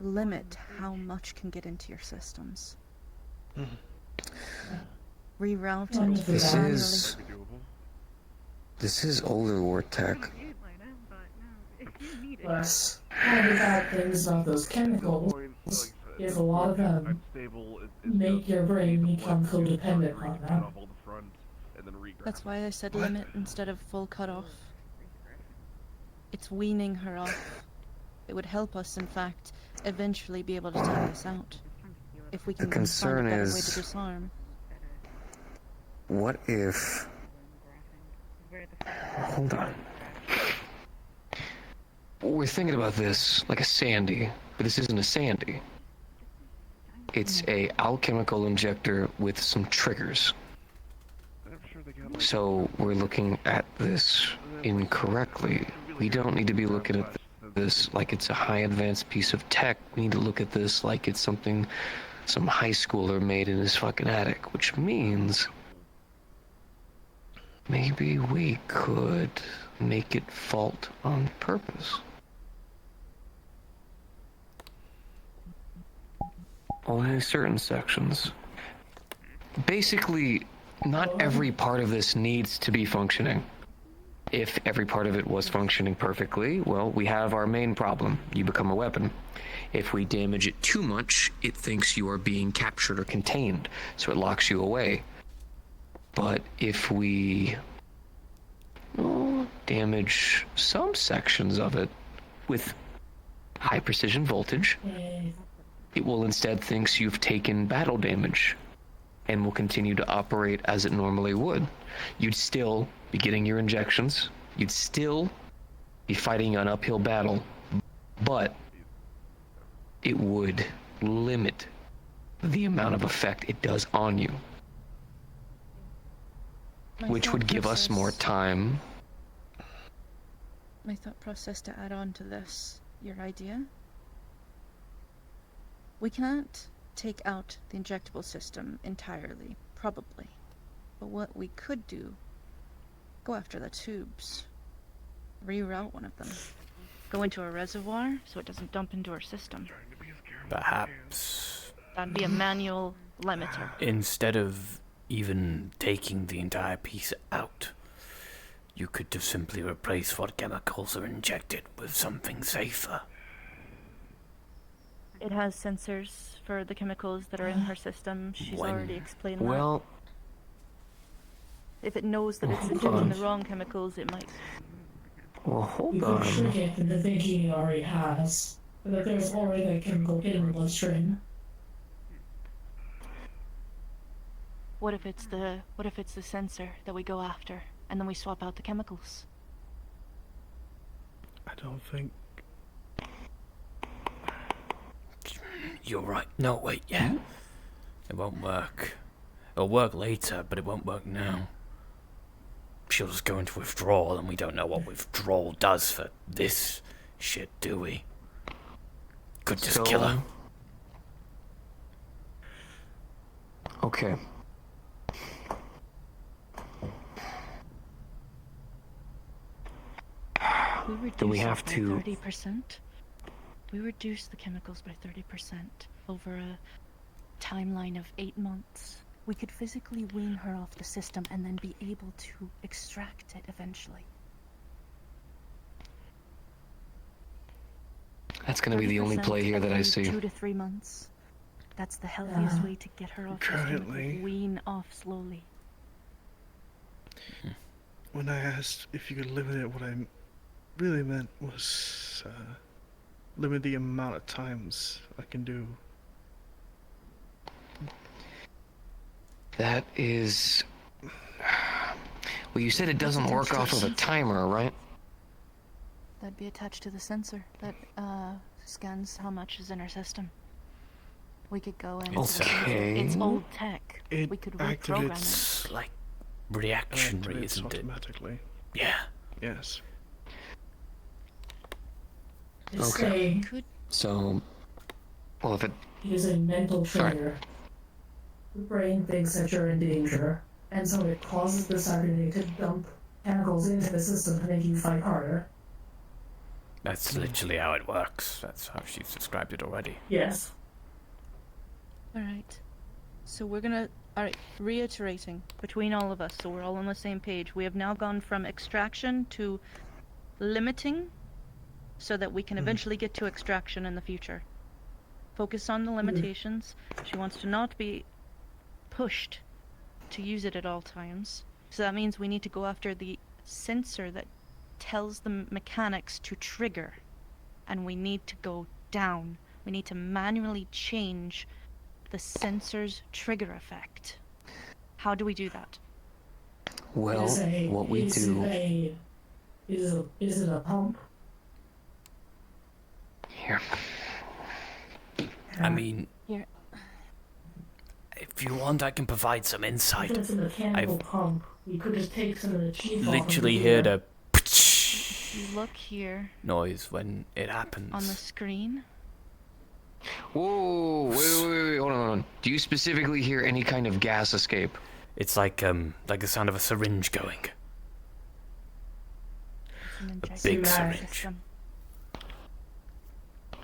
limit how much can get into your systems. Reroute it manually. This is older war tech. Plus, one of the bad things about those chemicals is a lot of them make your brain become codependent on them. That's why I said limit instead of full cutoff. It's weaning her off. It would help us, in fact, eventually be able to take this out. If we can The concern find a better way is- to disarm. What if... Hold on. We're thinking about this like a Sandy, but this isn't a Sandy. It's a alchemical injector with some triggers. So we're looking at this incorrectly. We don't need to be looking at this like it's a high advanced piece of tech. We need to look at this like it's something some high schooler made in his fucking attic, which means maybe we could make it fault on purpose. Only certain sections. Basically, not every part of this needs to be functioning. If every part of it was functioning perfectly, well, we have our main problem. You become a weapon. If we damage it too much, it thinks you are being captured or contained, so it locks you away. But if we damage some sections of it with high precision voltage, it will instead thinks you've taken battle damage and will continue to operate as it normally would. You'd still be getting your injections, you'd still be fighting an uphill battle, but it would limit the amount of effect it does on you, which would give us more time. My thought process to add on to this, your idea? We can't take out the injectable system entirely, probably. But what we could do, go after the tubes. Reroute one of them. Go into a reservoir so it doesn't dump into our system. Perhaps That'd be a manual limiter. instead of even taking the entire piece out, you could just simply replace what chemicals are injected with something safer. It has sensors for the chemicals that are in her system. She's When- already explained Well, that. If it knows that it's hold injecting on. the wrong chemicals, it might. well, hold You could on. trick it into thinking he already has, that there's already a chemical in the bloodstream. What if it's the sensor that we go after, and then we swap out the chemicals? I don't think. You're right. No, wait, yeah. It won't work. It'll work later, but it won't work now. She'll just go into withdrawal, and we don't know what withdrawal does for this shit, do we? Could just kill her. Okay. We reduce Do we it have by to- 30%. We reduce the chemicals by 30% over a timeline of 8 months. We could physically wean her off the system and then be able to extract it eventually. That's gonna be the only 30% play here that I every see. 2 to 3 months. That's the healthiest way to get her off the system. Currently- Wean off slowly. When I asked if you could limit it, what I really meant was limit the amount of times I can do. That is... Well, you said it doesn't work off of a timer, right? That'd be attached to the sensor that scans how much is in our system. We could go into the sensor. It's old tech. We could reprogram it. It's like reactionary, isn't it? Automatically. Yeah. Yes. Okay. So, well, if it is a mental trigger. The brain thinks that you're in danger, and so it causes the cybernetic to dump chemicals into the system to make you fight harder. That's literally how it works. That's how she's described it already. Yes. Alright. So we're gonna... Alright, reiterating between all of us, so we're all on the same page. We have now gone from extraction to limiting, so that we can eventually get to extraction in the future. Focus on the limitations. She wants to not be pushed to use it at all times. So that means we need to go after the sensor that tells the mechanics to trigger. And we need to go down. We need to manually change the sensor's trigger effect. How do we do that? Well, what we do... Is it a pump? Here. I mean, Here. if you want, I can provide some insight. If it's a mechanical pump, you could just take some of the chief off Literally and heard a If you look here noise when it happens. on the screen. Whoa, wait, hold on. Do you specifically hear any kind of gas escape? It's like the sound of a syringe going. A big syringe.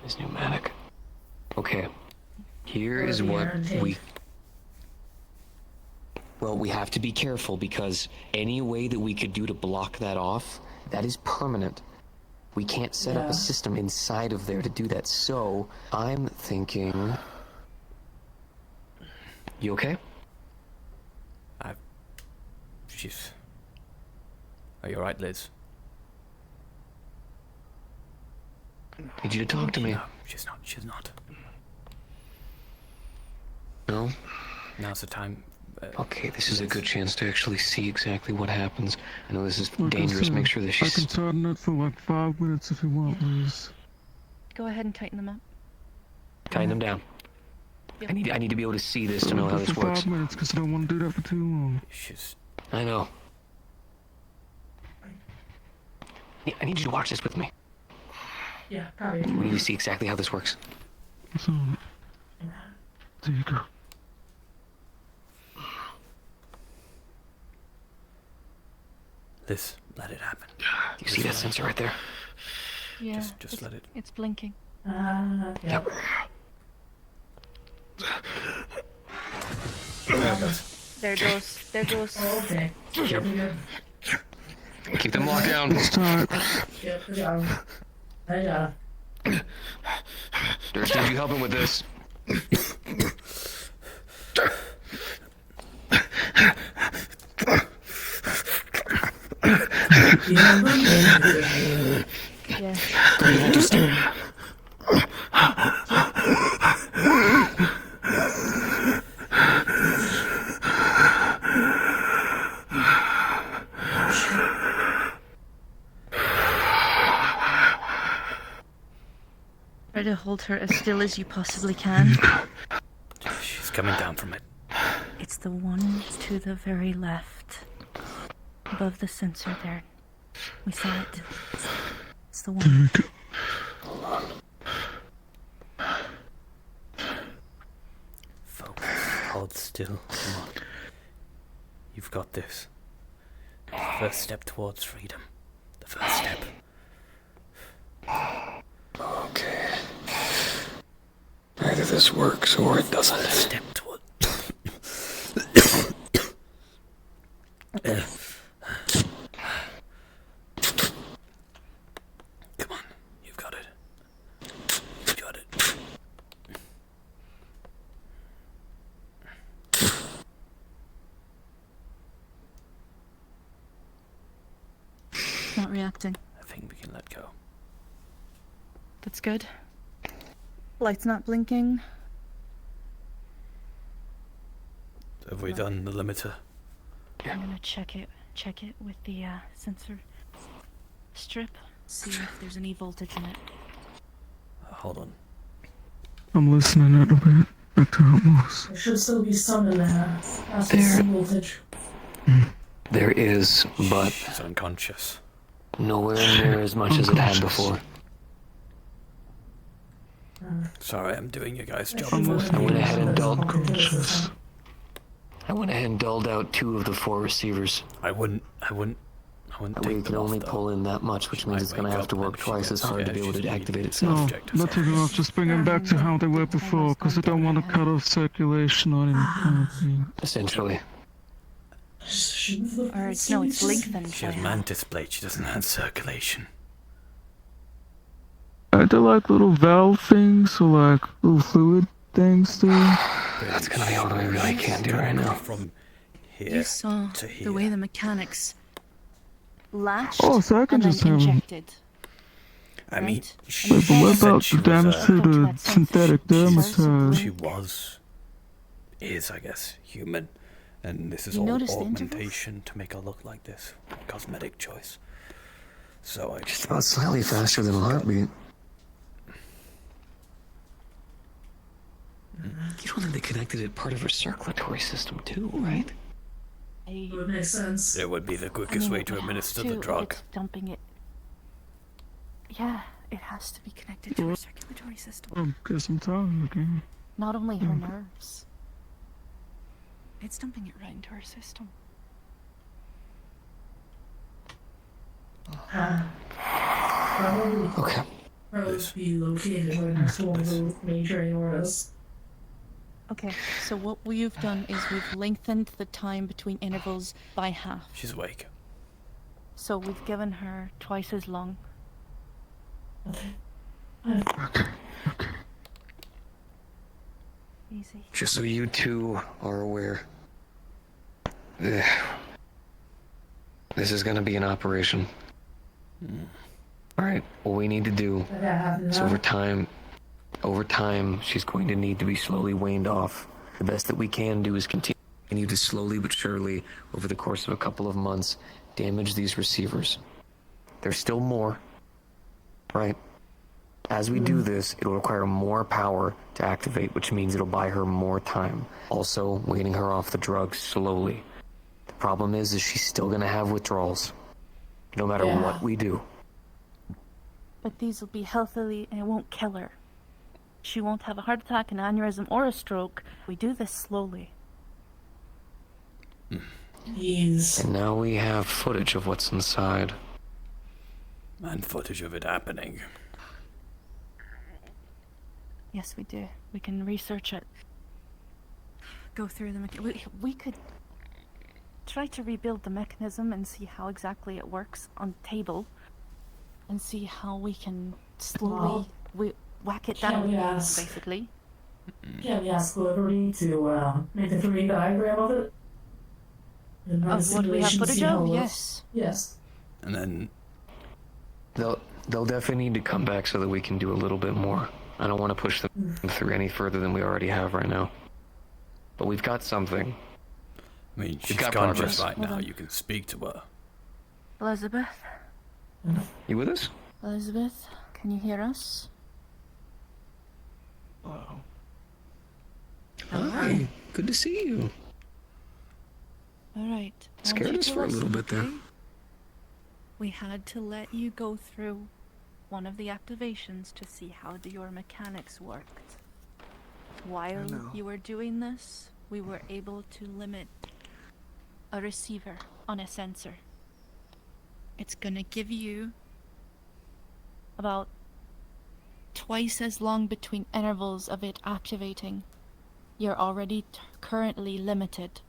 It's pneumatic. Okay. Here is what we... Well, we have to be careful because any way that we could do to block that off, that is permanent. We can't set up a system inside of there to do that, so I'm thinking... You okay? She's... Are you alright, Liz? Need you to talk to me. No, she's not. No? Now's the time. Okay, this is a good chance to actually see exactly what happens. I know this is Like I dangerous. said, Make sure that I she's... can tighten it for like 5 minutes if you want, Liz. Go ahead and tighten them up. Tighten them down. Yep. I need to be able to see this to know how this for works. 5 minutes, because I don't want to do that for too long. I know. I need you to watch this with me. Yeah, probably. We need to see exactly how this works. So, there you go. Liz, let it happen. Do you see that sensor right there? Yeah. Just let it. It's blinking. Yep. There it goes. There it goes. Okay. Yep. Keep them locked down. Yep, good job. Good job. Dirk, need you helping with this? Yeah. Try to hold her as still as you possibly can. She's coming down from it. It's the one to the very left. Above the sensor there. We saw it. It's the one. Focus. Hold still. Come on. You've got this. It's the first step towards freedom. The first step. Okay. Either this works or it doesn't. Step toward. Come on, you've got it. You've got it. Not reacting. I think we can let go. That's good. Light's not blinking. Have we done the limiter? I'm gonna check it with the sensor strip. See if there's any voltage in it. Hold on. I'm listening a little bit. Back to how it was. There should still be some in there. That's the some voltage. There is, but She's unconscious. nowhere near as much as it had before. Sorry, I'm doing your guys' job. I went ahead and dulled. Unconscious. I went ahead and dulled out 2 of the 4 receivers. I wouldn't That way take you can them only off, though. pull in that much, which means it's going to have to work twice as hard to be able to activate itself. No, not take them off. Just bring them back to how they were before, because I don't want to cut off circulation or any kind of thing. Essentially. Or it's lengthened. She has mantis blade. She doesn't have circulation. Are there like little valve things or like little fluid things there? That's going to be all we really can do right now. From here You saw to here. the way the mechanics latched Oh, so I can and then just have 'em. injected. I mean, Right? she But what said about she the was, damage to the synthetic dermatome? She is, I guess, human. And this is You all notice the augmentation to make her look like this. Cosmetic choice. So I Just about slightly faster than a heartbeat. You don't think they connected it part of her circulatory system too, right? It would make sense. It would be the quickest way to administer the drug. It's dumping it. Yeah, it has to be connected to her circulatory system. I guess I'm tired again. Not only her nerves. It's dumping it right into her system. Okay. Probably be located where next one of those major areas. Okay, so what we've done is we've lengthened the time between intervals by half. She's awake. So we've given her twice as long. Easy. Just so you 2 are aware. This is going to be an operation. Alright, what we need to do is over time, she's going to need to be slowly weaned off. The best that we can do is continue to slowly but surely, over the course of a couple of months, damage these receivers. There's still more, right? As we do this, it'll require more power to activate, which means it'll buy her more time. Also, weaning her off the drug slowly. The problem is she's still gonna have withdrawals, no matter what we do. But these will be healthily and it won't kill her. She won't have a heart attack, an aneurysm, or a stroke. We do this slowly. And now we have footage of what's inside. And footage of it happening. Yes, we do. We can research it. Go through the we could try to rebuild the mechanism and see how exactly it works on table, and see how we can slowly whack it down, basically. Can we ask Liberty to make a 3D diagram of it? Of what we have footage of? Yes. Yes. And then They'll definitely need to come back so that we can do a little bit more. I don't want to push them through any further than we already have right now. But we've got something. I mean, We've she's got conscious progress. right now. You can speak to her. Elizabeth? You with us? Elizabeth, can you hear us? Hello. Hi. Good to see you. Alright. Scared us for a little bit there. We had to let you go through one of the activations to see how your mechanics worked. While you were doing this, we were able to limit a receiver on a sensor. It's gonna give you about twice as long between intervals of it activating. You're already currently limited.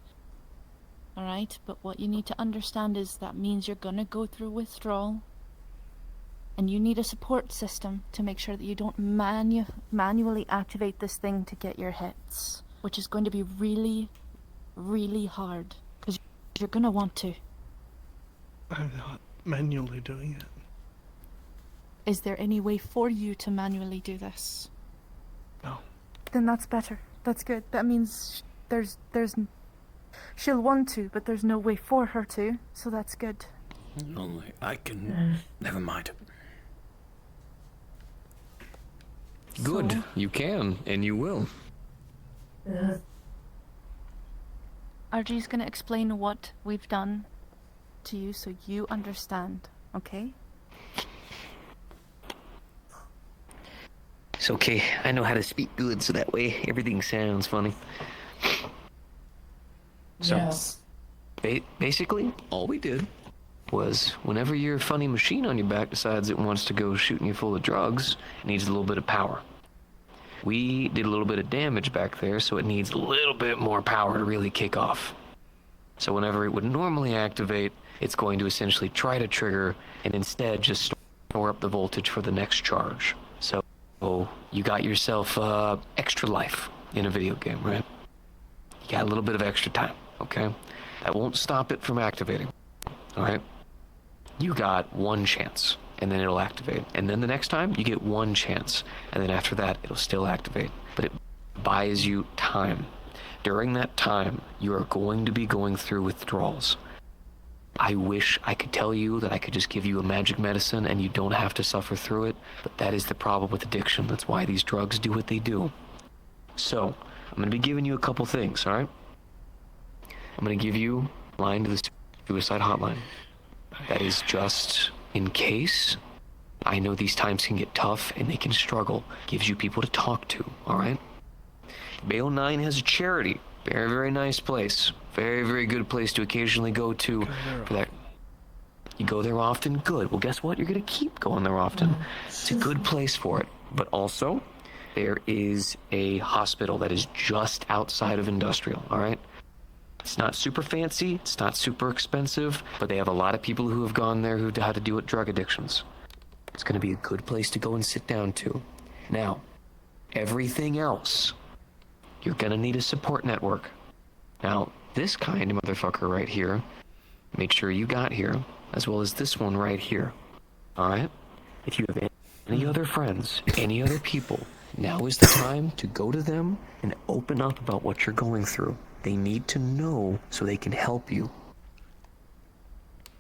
Alright, but what you need to understand is that means you're gonna go through withdrawal, and you need a support system to make sure that you don't manually activate this thing to get your hits, which is going to be really, really hard, because you're gonna want to. I'm not manually doing it. Is there any way for you to manually do this? No. Then that's better. That's good. That means she'll want to, but there's no way for her to, so that's good. Only I can... Never mind. Good. So- You can, and you will. RG's gonna explain what we've done to you so you understand, okay? It's okay. I know how to speak good, so that way everything sounds funny. So, Yes. basically, all we did was whenever your funny machine on your back decides it wants to go shooting you full of drugs, it needs a little bit of power. We did a little bit of damage back there, so it needs a little bit more power to really kick off. So whenever it would normally activate, it's going to essentially try to trigger and instead just store up the voltage for the next charge. So you got yourself extra life in a video game, right? You got a little bit of extra time, okay? That won't stop it from activating, all right? You got one chance, and then it'll activate. And then the next time, you get one chance, and then after that, it'll still activate. But it buys you time. During that time, you are going to be going through withdrawals. I wish I could tell you that I could just give you a magic medicine and you don't have to suffer through it, but that is the problem with addiction. That's why these drugs do what they do. So, I'm going to be giving you a couple things, all right? I'm going to give you a line to the suicide hotline. That is just in case. I know these times can get tough and they can struggle. Gives you people to talk to, all right? Bail 9 has a charity. Very, very nice place. Very, very good place to occasionally go to for that. You go there often? Good. Well, guess what? You're going to keep going there often. It's a good place for it. But also, there is a hospital that is just outside of Industrial, all right? It's not super fancy. It's not super expensive. But they have a lot of people who have gone there who know how to deal with drug addictions. It's going to be a good place to go and sit down to. Now, everything else, you're going to need a support network. Now, this kind of motherfucker right here, make sure you got here, as well as this one right here. Alright? If you have any other friends, any other people, now is the time to go to them and open up about what you're going through. They need to know so they can help you.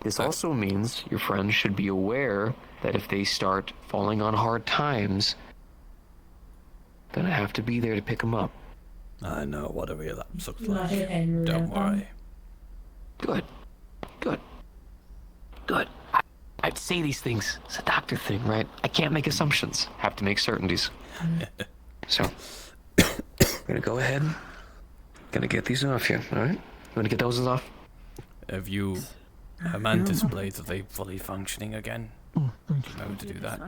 This also means your friends should be aware that if they start falling on hard times, they're gonna have to be there to pick them up. I know what a relapse looks Not like. hit Henry. Don't worry. Good. Good. Good. I'd say these things. It's a doctor thing, right? I can't make assumptions. Have to make certainties. So, gonna go ahead. Gonna get these off here, alright? You wanna get those off? Have you... Mantis blades, are they fully functioning again? Oh, thank you. Know to do that.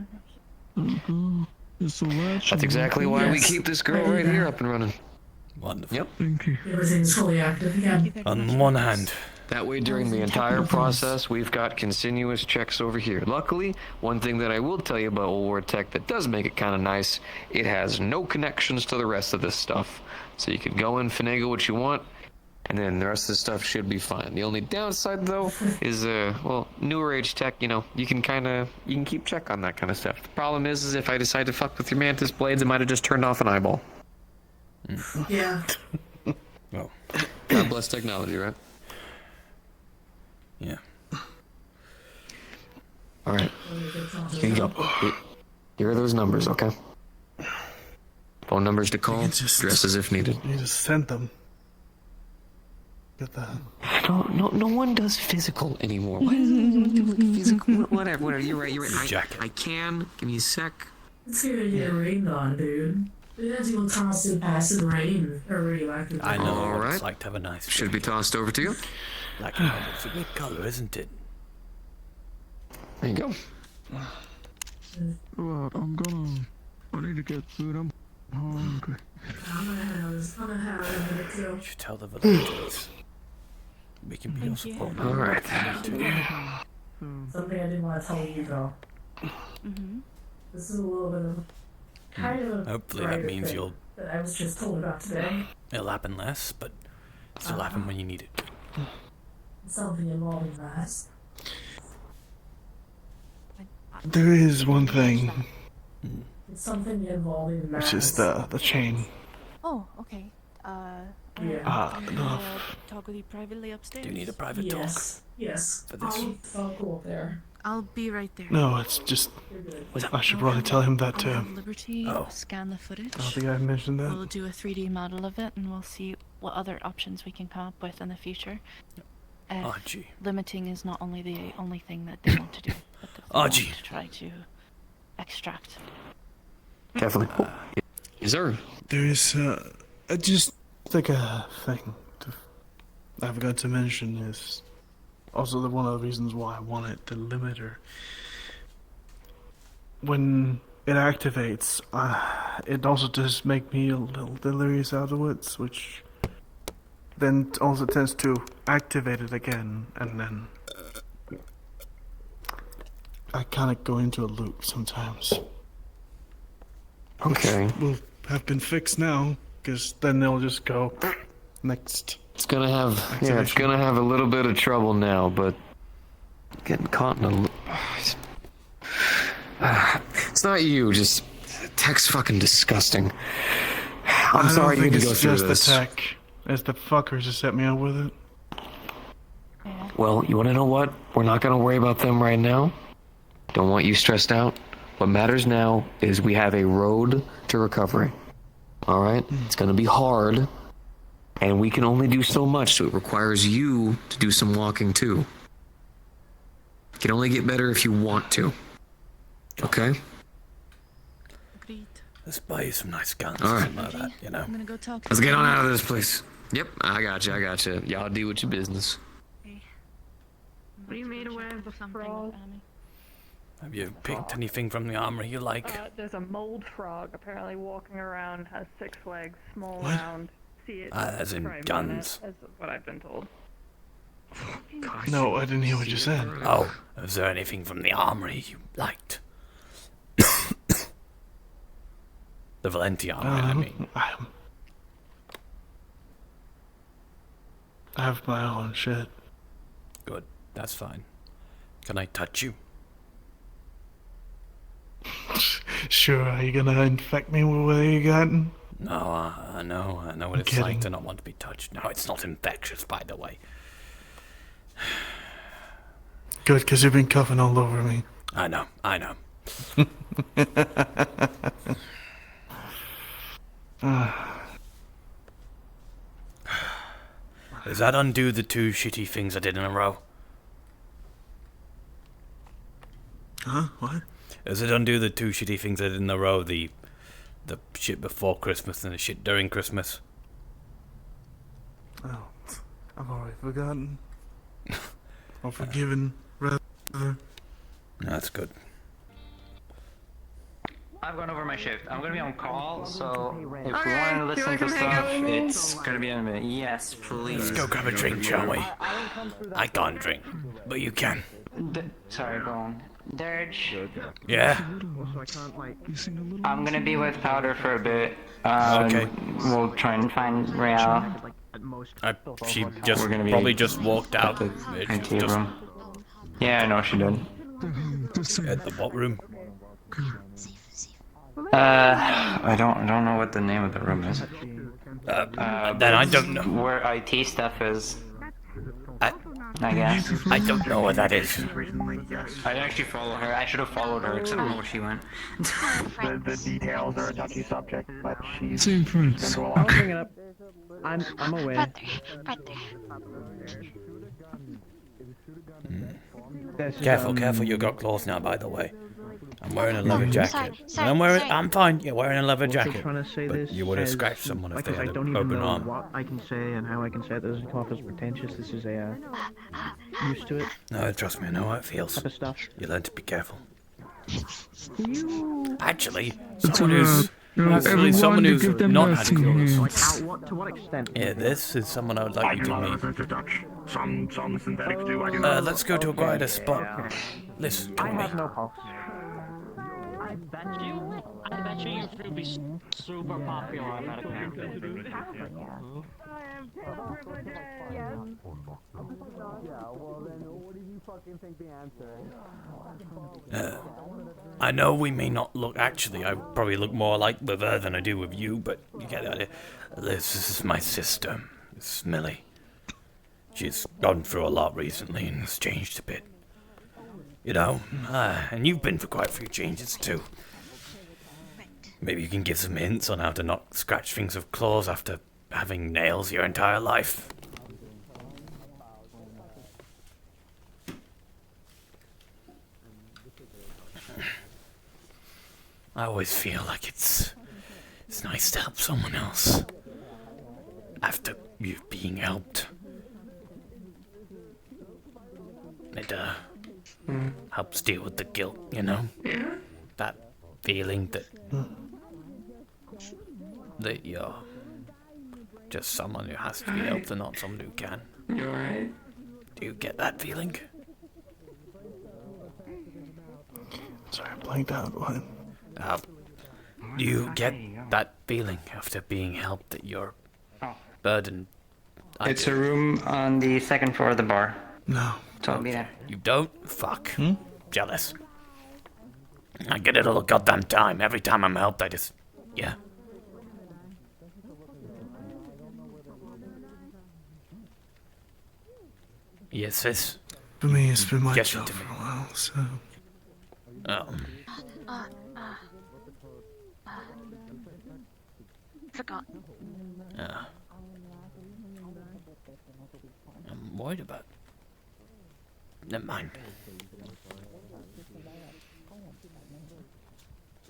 That's exactly why we keep this girl right here up and running. Wonderful. Yep. Thank you. Everything's fully active again. On one hand, that way, during the entire process, we've got continuous checks over here. Luckily, one thing that I will tell you about Old War Tech that does make it kind of nice, it has no connections to the rest of this stuff. So you can go in, finagle what you want, and then the rest of the stuff should be fine. The only downside, though, is, well, newer age tech, you know, you can keep check on that kind of stuff. The problem is if I decide to fuck with your Mantis blades, it might have just turned off an eyeball. Yeah. Well, God bless technology, right? Yeah. All right. Here you go. Here are those numbers, okay? Phone numbers to call, dress as if needed. You just sent them. Get that. No one does physical anymore. Why does anyone do like physical? Whatever, you're right. I can. Give me a sec. It's gonna get rained on, dude. That's even constant acid rain or radioactive. I know All what right. it's like to have a nice... Should be tossed over to you. Like, it's a good colour, isn't it? There you go. Right, I need to get food. I'm hungry. I'm gonna have a minute too. You should tell the villagers. We can be your support. All right. Something I didn't want to tell you though. This is a little bit of kind of a Hopefully that brighter means thing you'll... that I was just told about today. It'll happen less, but still happen when you need it. Something involving that. There is one thing, It's something involving that. which is the chain. Oh, okay. Talk with you privately upstairs. Do you need a private Yes. Yes. For this? I'll go up there. I'll be right there. No, it's just. I should probably tell him that I'll have Liberty scan the footage. I don't think I mentioned that. We'll do a 3D model of it, and we'll see what other options we can come up with in the future. Limiting is not only the only thing that they want to do, but that they want to try to extract. Carefully. Yes, sir. There is just like a thing I forgot to mention is also one of the reasons why I wanted the limiter. When it activates, it also does make me a little delirious afterwards, which then also tends to activate it again, and then I kind of go into a loop sometimes. Okay. Which will have been fixed now, because then they'll just go next. It's gonna have a little bit of trouble now, but getting caught in a it's not you, just tech's fucking disgusting. I'm sorry you had to go through this. It's just the tech. It's the fuckers that set me up with it. Well, you wanna know what? We're not gonna worry about them right now. Don't want you stressed out. What matters now is we have a road to recovery. Alright? It's gonna be hard. And we can only do so much, so it requires you to do some walking too. It can only get better if you want to. Okay? Let's buy you some nice guns. All right. Something like that, you know. I'm gonna go talk to Let's get on out of this place. Yep, I got you. Y'all deal with your business. What do you mean with the frog? Have you picked anything from the armory you like? There's a mold frog apparently walking around, has 6 legs, small, round. See it? As in guns. That's what I've been told. No, I didn't hear what you said. Oh, is there anything from the armory you liked? The Valenti armory, I mean. I have my own shit. Good, that's fine. Can I touch you? Sure, are you gonna infect me with what you got? No, I know what it's like to not want to be touched. No, it's not infectious, by the way. Good, because you've been coughing all over me. I know. Does that undo the 2 shitty things I did in a row? Huh? What? Does it undo the 2 shitty things I did in a row? The shit before Christmas and the shit during Christmas? Oh, I've already forgotten. Or forgiven, rather. That's good. I've gone over my shift. I'm gonna be on call, so if you want to listen to stuff, it's gonna be in a minute. Yes, please. Let's go grab a drink, shall we? I can't drink, but you can. Sorry, go on. Dirge. Yeah? I'm gonna be with Powder for a bit. Okay. We'll try and find Real. She just probably just walked out. IT room. Yeah, I know she did. At the what room? I don't know what the name of the room is. Then I don't know where IT stuff is. I guess. I don't know what that is. I actually follow her. I should have followed her because I don't know where she went. The details are a touchy subject, but she's Same friends. I'll bring it up. I'm aware. Careful, you got claws now, by the way. I'm wearing a leather jacket. I'm fine. You're wearing a leather jacket. But you would have scratched someone if they had an open arm. What I can say and how I can say it doesn't come off as pretentious. This is used to it. No, trust me, I know how it feels. Type of stuff. You learn to be careful. Actually, someone who's not had claws. To what extent? Yeah, this is someone I would like you to meet. Some synthetics do. Let's go to a quieter spot. Listen to me. I bet you would be super popular at a camp. I know we may not look. Actually, I probably look more like with her than I do with you, but you get the idea. This is my sister, Miss Millie. She's gone through a lot recently and has changed a bit. You know, and you've been through quite a few changes too. Maybe you can give some hints on how to not scratch things with claws after having nails your entire life. I always feel like it's nice to help someone else after you've being helped. It helps deal with the guilt, you know? Yeah. That feeling that you're just someone who has to be helped and not someone who can. You alright? Do you get that feeling? Sorry, I blanked out. What? Do you get that feeling after being helped that you're burdened? It's a room on the second floor of the bar. No. So I'll be there. You don't? Fuck. Jealous. I get it all the goddamn time. Every time I'm helped, I just... Yeah. Yes, sis. For me, it's been my Get job it to for me. a while, so... Forgot. I'm worried about... Never mind.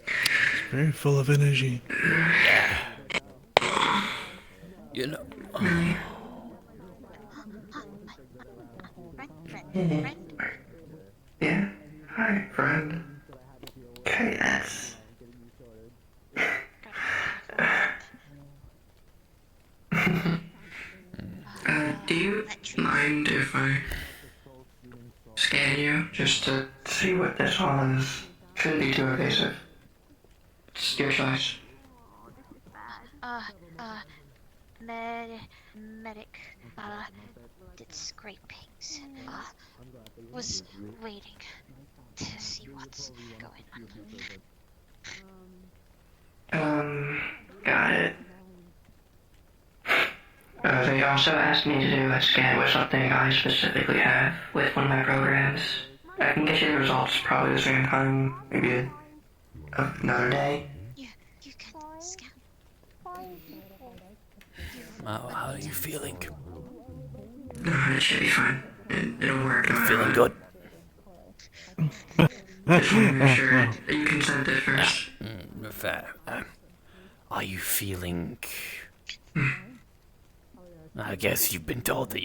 It's very full of energy. Yeah. You know... Yeah. Hi, friend. KS. Do you mind if I scan you just to see what this all is? Shouldn't be too invasive. It's your choice. Medic, did scrapings. Was waiting to see what's going on. Got it. They also asked me to do a scan with something I specifically have with one of my programs. I can get you the results probably the same time, maybe another day. You can scan. How are you feeling? It should be fine. It'll work. You feeling good? Just want to make sure you consented first. Fair. Are you feeling... I guess you've been told that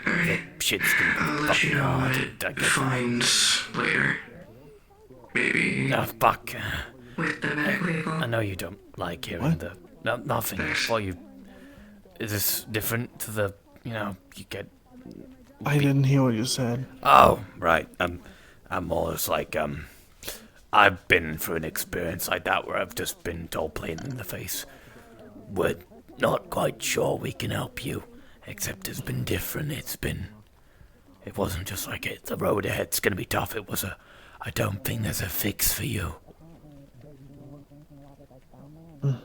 that shit's gonna be I'll let you know what it finds later. Maybe... fuck. With the medic label. I know you don't like hearing the... No, nothing. What you... Is this different to the... You know, you get... I didn't hear what you said. Oh, right. I'm more just like, I've been through an experience like that where I've just been told plain in the face. We're not quite sure we can help you, except it's been different. It wasn't just like the road ahead's gonna be tough. It was I don't think there's a fix for you. I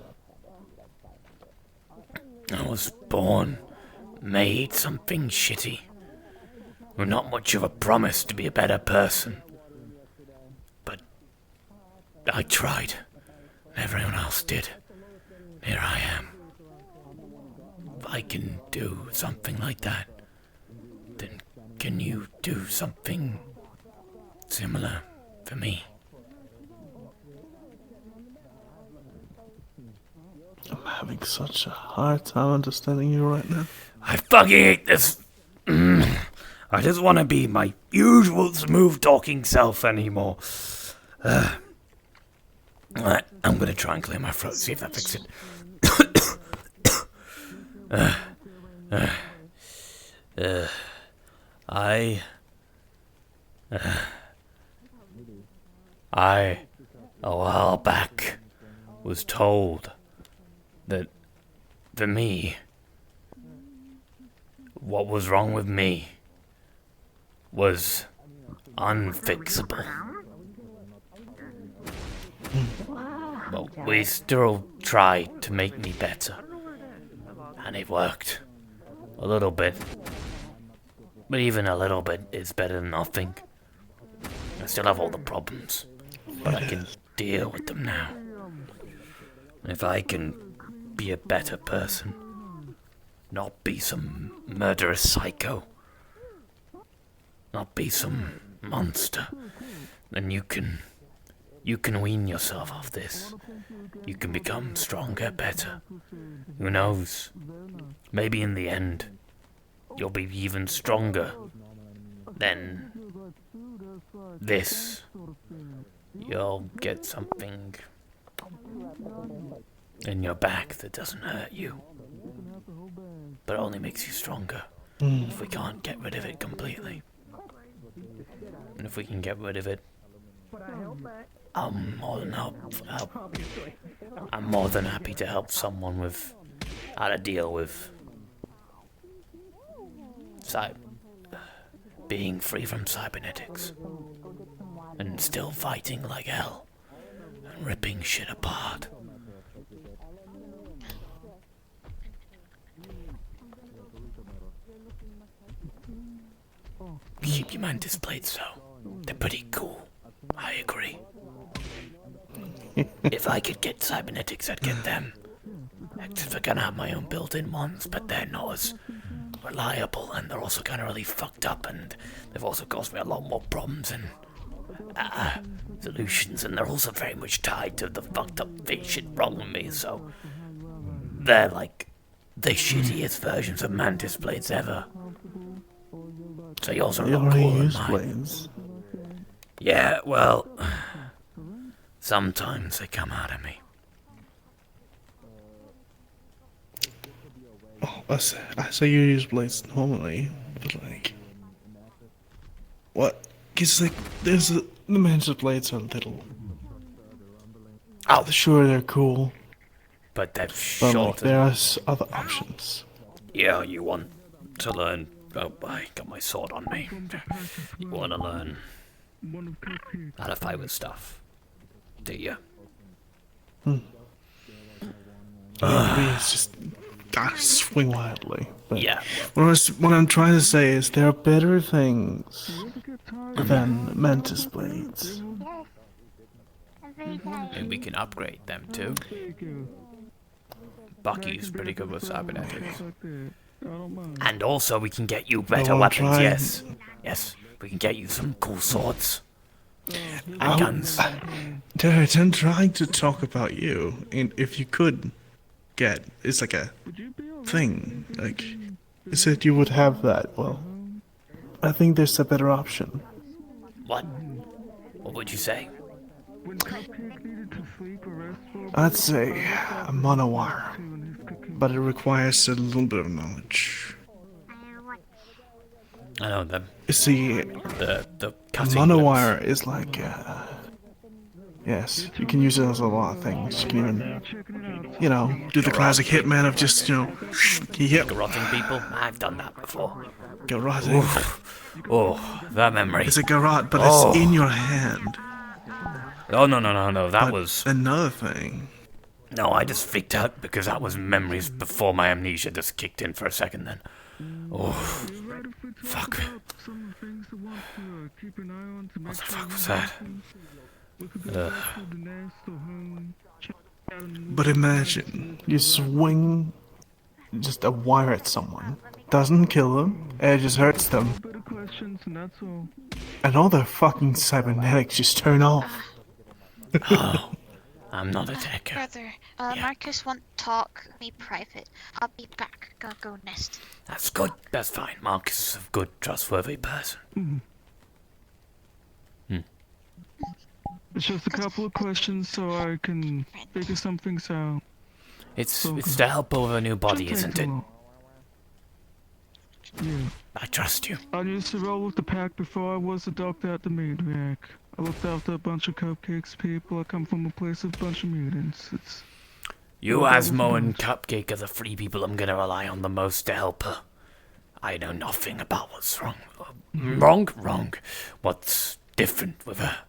was born, made something shitty. With not much of a promise to be a better person. But I tried. Everyone else did. Here I am. If I can do something like that, then can you do something similar for me? I'm having such a hard time understanding you right now. I fucking hate this. I just want to be my usual smooth talking self anymore. Alright, I'm gonna try and clear my throat, see if that fixes it. I, a while back, was told that for me, what was wrong with me was unfixable. But we still tried to make me better. And it worked. A little bit. But even a little bit is better than nothing. I still have all the problems. But I can deal with them now. If I can be a better person, not be some murderous psycho, not be some monster, then you can wean yourself off this. You can become stronger, better. Who knows? Maybe in the end, you'll be even stronger than this. You'll get something in your back that doesn't hurt you, but only makes you stronger. If we can't get rid of it completely. And if we can get rid of it, I'm more than I'm more than happy to help someone with how to deal with being free from cybernetics and still fighting like hell and ripping shit apart. Keep your mantis blades though. They're pretty cool. I agree. If I could get cybernetics, I'd get them. Except I can have my own built-in ones, but they're not as reliable, and they're also kind of really fucked up, and they've also caused me a lot more problems and solutions, and they're also very much tied to the fucked up shit wrong with me, so they're like the shittiest versions of mantis blades ever. So yours are a lot cooler than mine. Blades. Yeah, well, sometimes they come out of me. Oh, I say you use blades normally, but like, what? Cause like, the mantis blades are little. Oh, sure they're cool, but they're but short. like, there are other options. Yeah, you want to learn. Oh, I got my sword on me. You want to learn how to fight with stuff, do you? It's just swing wildly. But yeah. What I'm trying to say is there are better things than mantis blades. And we can upgrade them too. Bucky's pretty good with cybernetics. And also we can get you better weapons, yes. Yes, we can get you some cool swords. And guns. Derek, I'm trying to talk about you. And if you could get, it's like a thing. Like, you said you would have that. Well, I think there's a better option. What? What would you say? I'd say a monowire, but it requires a little bit of knowledge. I know them. You see, the cutting monowire is like, yes, you can use it as a lot of things. You can even, you know, do the classic hitman of just, garroting people. I've done that before. Garroting. Oh, that memory. It's a garrote, but it's in your hand. Oh, no, that was another thing. No, I just freaked out because that was memories before my amnesia just kicked in for a second then. Oh, fuck. What the fuck was that? But imagine, you swing just a wire at someone. Doesn't kill them, it just hurts them. And all their fucking cybernetics just turn off. Oh, I'm not a hacker. Brother, Marcus won't talk me private. I'll be back. Gotta go nest. That's good. That's fine. Marcus is a good, trustworthy person. It's just a couple of questions so I can figure some things out. It's to help over a new body, isn't it? Yeah. I trust you. I used to roll with the pack before I was a doctor at the Meatrack. I looked after a bunch of cupcakes people. I come from a place with a bunch of mutants. You, Asmo, and Cupcake are the three people I'm gonna rely on the most to help her. I know nothing about what's wrong. Wrong. What's different with her?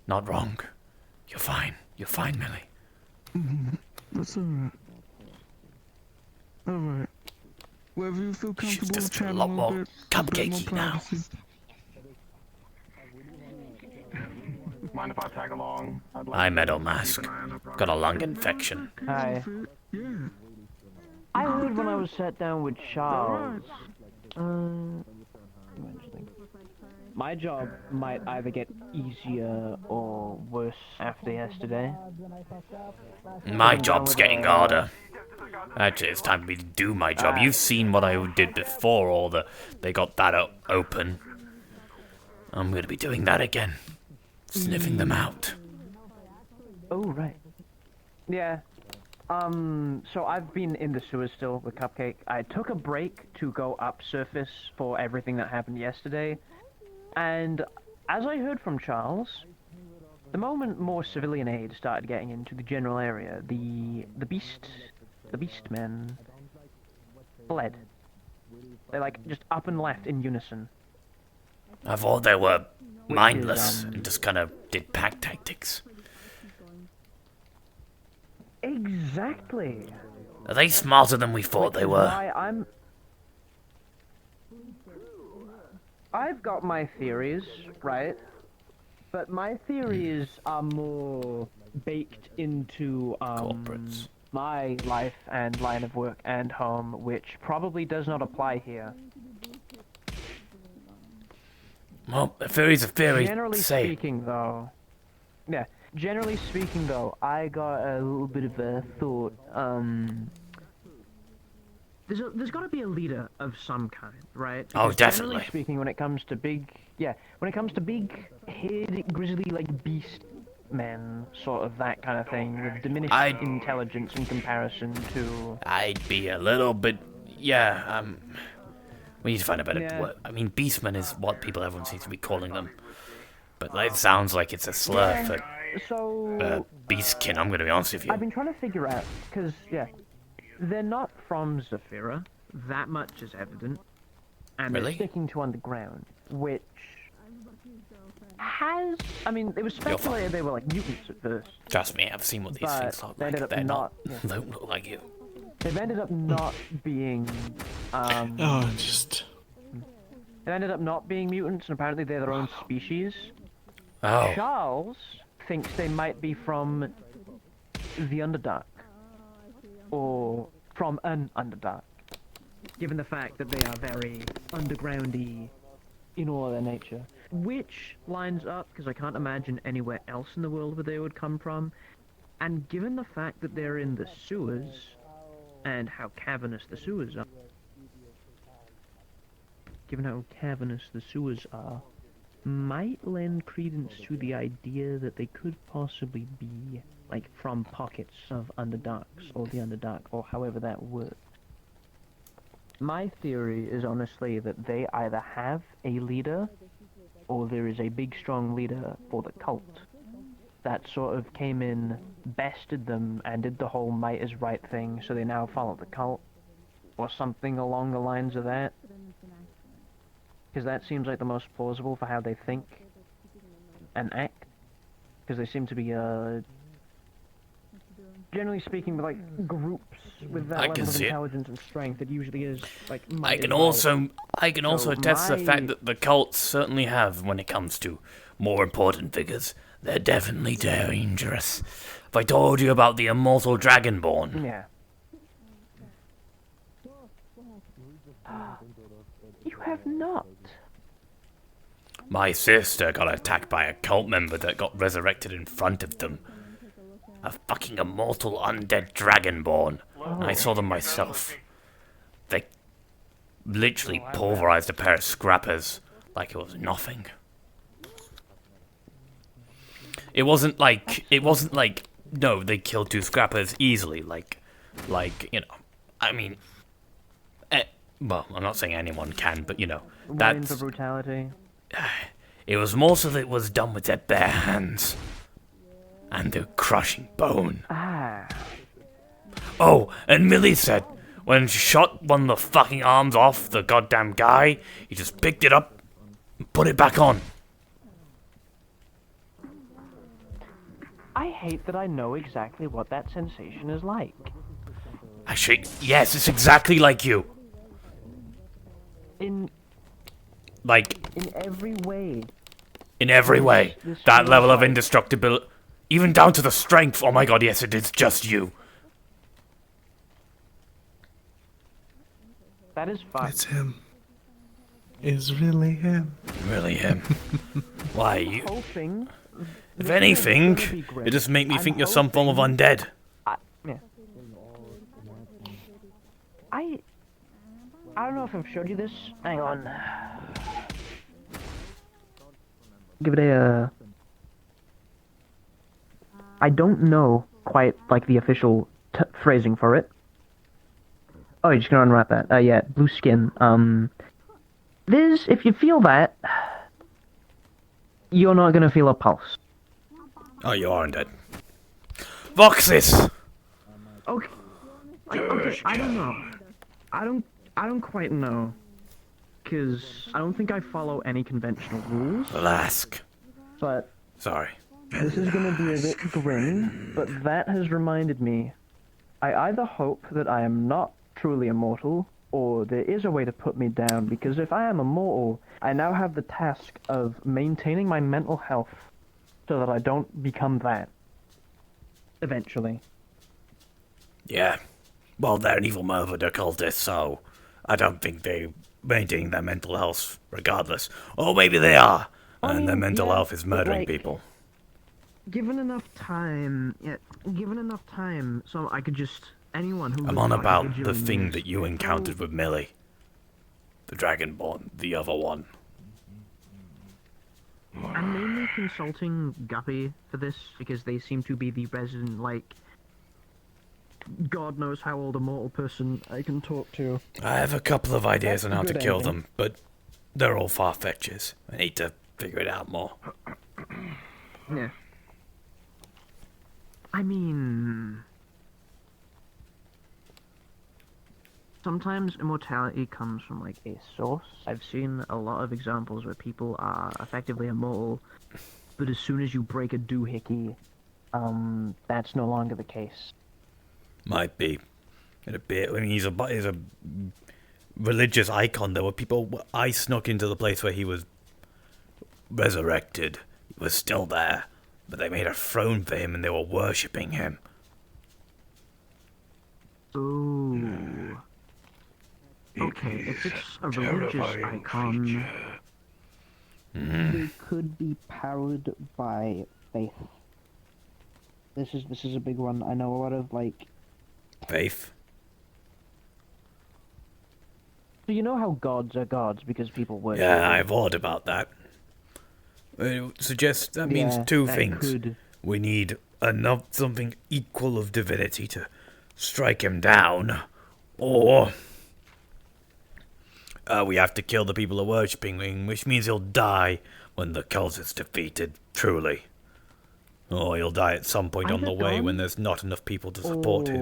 Not wrong. You're fine. You're fine, Millie. That's alright. Alright. Wherever you feel comfortable just a chatting lot a more little bit, a bit more cupcakey now. privacy. Mind if I tag along? I'd like Hi, to Meadow keep Mask. an eye on the progress. Got a lung infection. Hi. Yeah. I heard when I was sat down with Charles. My job might either get easier or worse after yesterday. My job's getting harder. Actually, it's time for me to do my job. You've seen what I did before, they got that open. I'm gonna be doing that again. Sniffing them out. Oh, right. Yeah. So I've been in the sewers still with Cupcake. I took a break to go up surface for everything that happened yesterday. And as I heard from Charles, the moment more civilian aid started getting into the general area, the beast men fled. They just up and left in unison. I thought they were mindless and just kind of did pack tactics. Exactly. Are they smarter than we thought they were? I've got my theories, right? But my theories are more baked into corporates. My life and line of work and home, which probably does not apply here. Well, a theory's a theory. Generally speaking, though, I got a little bit of a thought. There's got to be a leader of some kind, right? Oh, Because definitely. Generally speaking, when it comes to big hairy, grizzly, beast men, sort of that kind of thing, with diminished intelligence in comparison to. I'd be a little bit, we need to find a better word. I mean, beastman is what everyone seems to be calling them. But it sounds like it's a slur for beastkin, I'm gonna be honest with you. I've been trying to figure out, because, they're not from Zafira, that much is evident, and Really? they're sticking to underground, which has, it was speculated they were mutants at first. Trust me, I've seen what these things look like. They're not, they don't look like you. They've ended up not being, They ended up not being mutants, and apparently they're their own species. Oh. Charles thinks they might be from the Underdark. Or from an Underdark. Given the fact that they are very undergroundy in all of their nature. Which lines up, because I can't imagine anywhere else in the world where they would come from. And given the fact that they're in the sewers, and how cavernous the sewers are, might lend credence to the idea that they could possibly be, from pockets of Underdarks, or the Underdark, or however that works. My theory is honestly that they either have a leader, or there is a big strong leader for the cult that sort of came in, bested them, and did the whole might is right thing, so they now follow the cult, or something along the lines of that. Because that seems like the most plausible for how they think and act. Because they seem to be, generally speaking, groups with that level of intelligence and strength. It usually is, I can also attest to the fact that the cults certainly have, when it comes to more important figures, they're definitely dangerous. Have I told you about the immortal Dragonborn? Yeah. You have not. My sister got attacked by a cult member that got resurrected in front of them. A fucking immortal undead Dragonborn. I saw them myself. They literally pulverized a pair of scrappers like it was nothing. It wasn't like, no, they killed two scrappers easily, well, I'm not saying anyone can, but That's for brutality. It was more so that it was done with their bare hands. And their crushing bone. Oh, and Millie said, when she shot one of the fucking arms off the goddamn guy, he just picked it up and put it back on. I hate that I know exactly what that sensation is like. Actually, yes, it's exactly like you. In Like, every way. in every way. This That feels level of like- indestructibility. Even down to the strength. Oh my god, yes, it is just you. That is fun. It's him. It's really him. Really him. Why, you... Hoping. If anything, it just make me think you're some form of undead. Yeah. I don't know if I've showed you this. Hang on. Give it a. I don't know quite like the official phrasing for it. Oh, you're just gonna unwrap that. Yeah, blue skin. This, if you feel that, you're not gonna feel a pulse. Oh, you are undead. Voxes! Okay. Okay, I don't know. I don't quite know. Cause I don't think I follow any conventional rules. Velasque. But Sorry. this is gonna be a bit grim, but that has reminded me. I either hope that I am not truly immortal, or there is a way to put me down, because if I am immortal, I now have the task of maintaining my mental health so that I don't become that. Eventually. Yeah. Well, they're an evil murderer cultist, so I don't think they maintain their mental health regardless. Or maybe they are, and their mental health is murdering people. Given enough time, so I could just anyone who. I'm on about the thing that you encountered with Millie. The Dragonborn, the other one. I'm mainly consulting Guppy for this because they seem to be the resident, like, God knows how old immortal person I can talk to. I have a couple of ideas on how to Good kill ending. them, but they're all far-fetches. I need to figure it out more. Yeah. I mean, sometimes immortality comes from like a source. I've seen a lot of examples where people are effectively immortal, but as soon as you break a doohickey, that's no longer the case. Might be. In a bit. I mean, he's a religious icon. There were people. I snuck into the place where he was resurrected. He was still there, but they made a throne for him and they were worshipping him. Ooh. Okay, if it's a religious icon, they could be powered by faith. This is a big one. I know a lot of like faith. So you know how gods are gods because people worship Yeah, them. I've heard about that. It suggests that means Yeah, two that things. could- We need something equal of divinity to strike him down, or we have to kill the people who are worshipping him, which means he'll die when the cult is defeated, truly. Or he'll die at some point on Either the way when gone, there's not enough people to support him.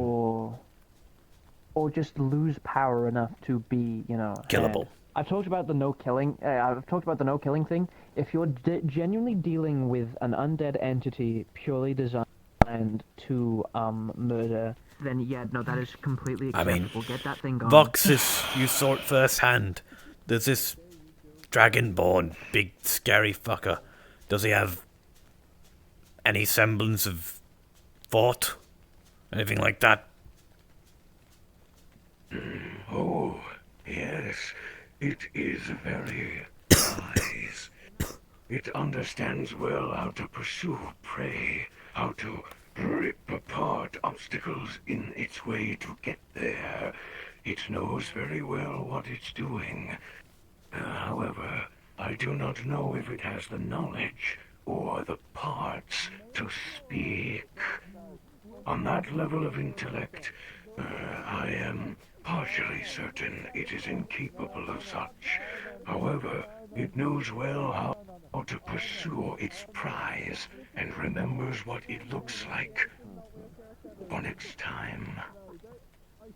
Or just lose power enough to be, you know, Killable. had. I've talked about the no killing. I've talked about the no killing thing. If you're genuinely dealing with an undead entity purely designed to murder, then yeah, no, that is completely I acceptable. mean, Get that thing gone. Voxus, you saw it firsthand. There's this Dragonborn, big scary fucker. Does he have any semblance of thought? Anything like that? Oh, yes. It is very wise. It understands well how to pursue prey, how to rip apart obstacles in its way to get there. It knows very well what it's doing. However, I do not know if it has the knowledge or the parts to speak. On that level of intellect, I am partially certain it is incapable of such. However, it knows well how to pursue its prize and remembers what it looks like for next time.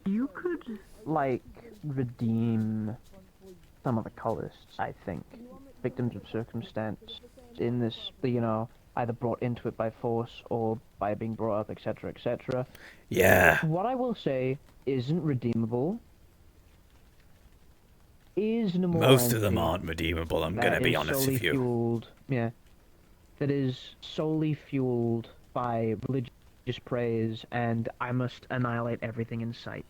You could, like, redeem some of the cultists, I think. Victims of circumstance in this, you know, either brought into it by force or by being brought up, etc., etc. Yeah. What I will say isn't redeemable is an immoral Most of them entity aren't redeemable, I'm that gonna be is honest solely with you. Fueled, yeah, that is solely fueled by religious praise, and I must annihilate everything in sight.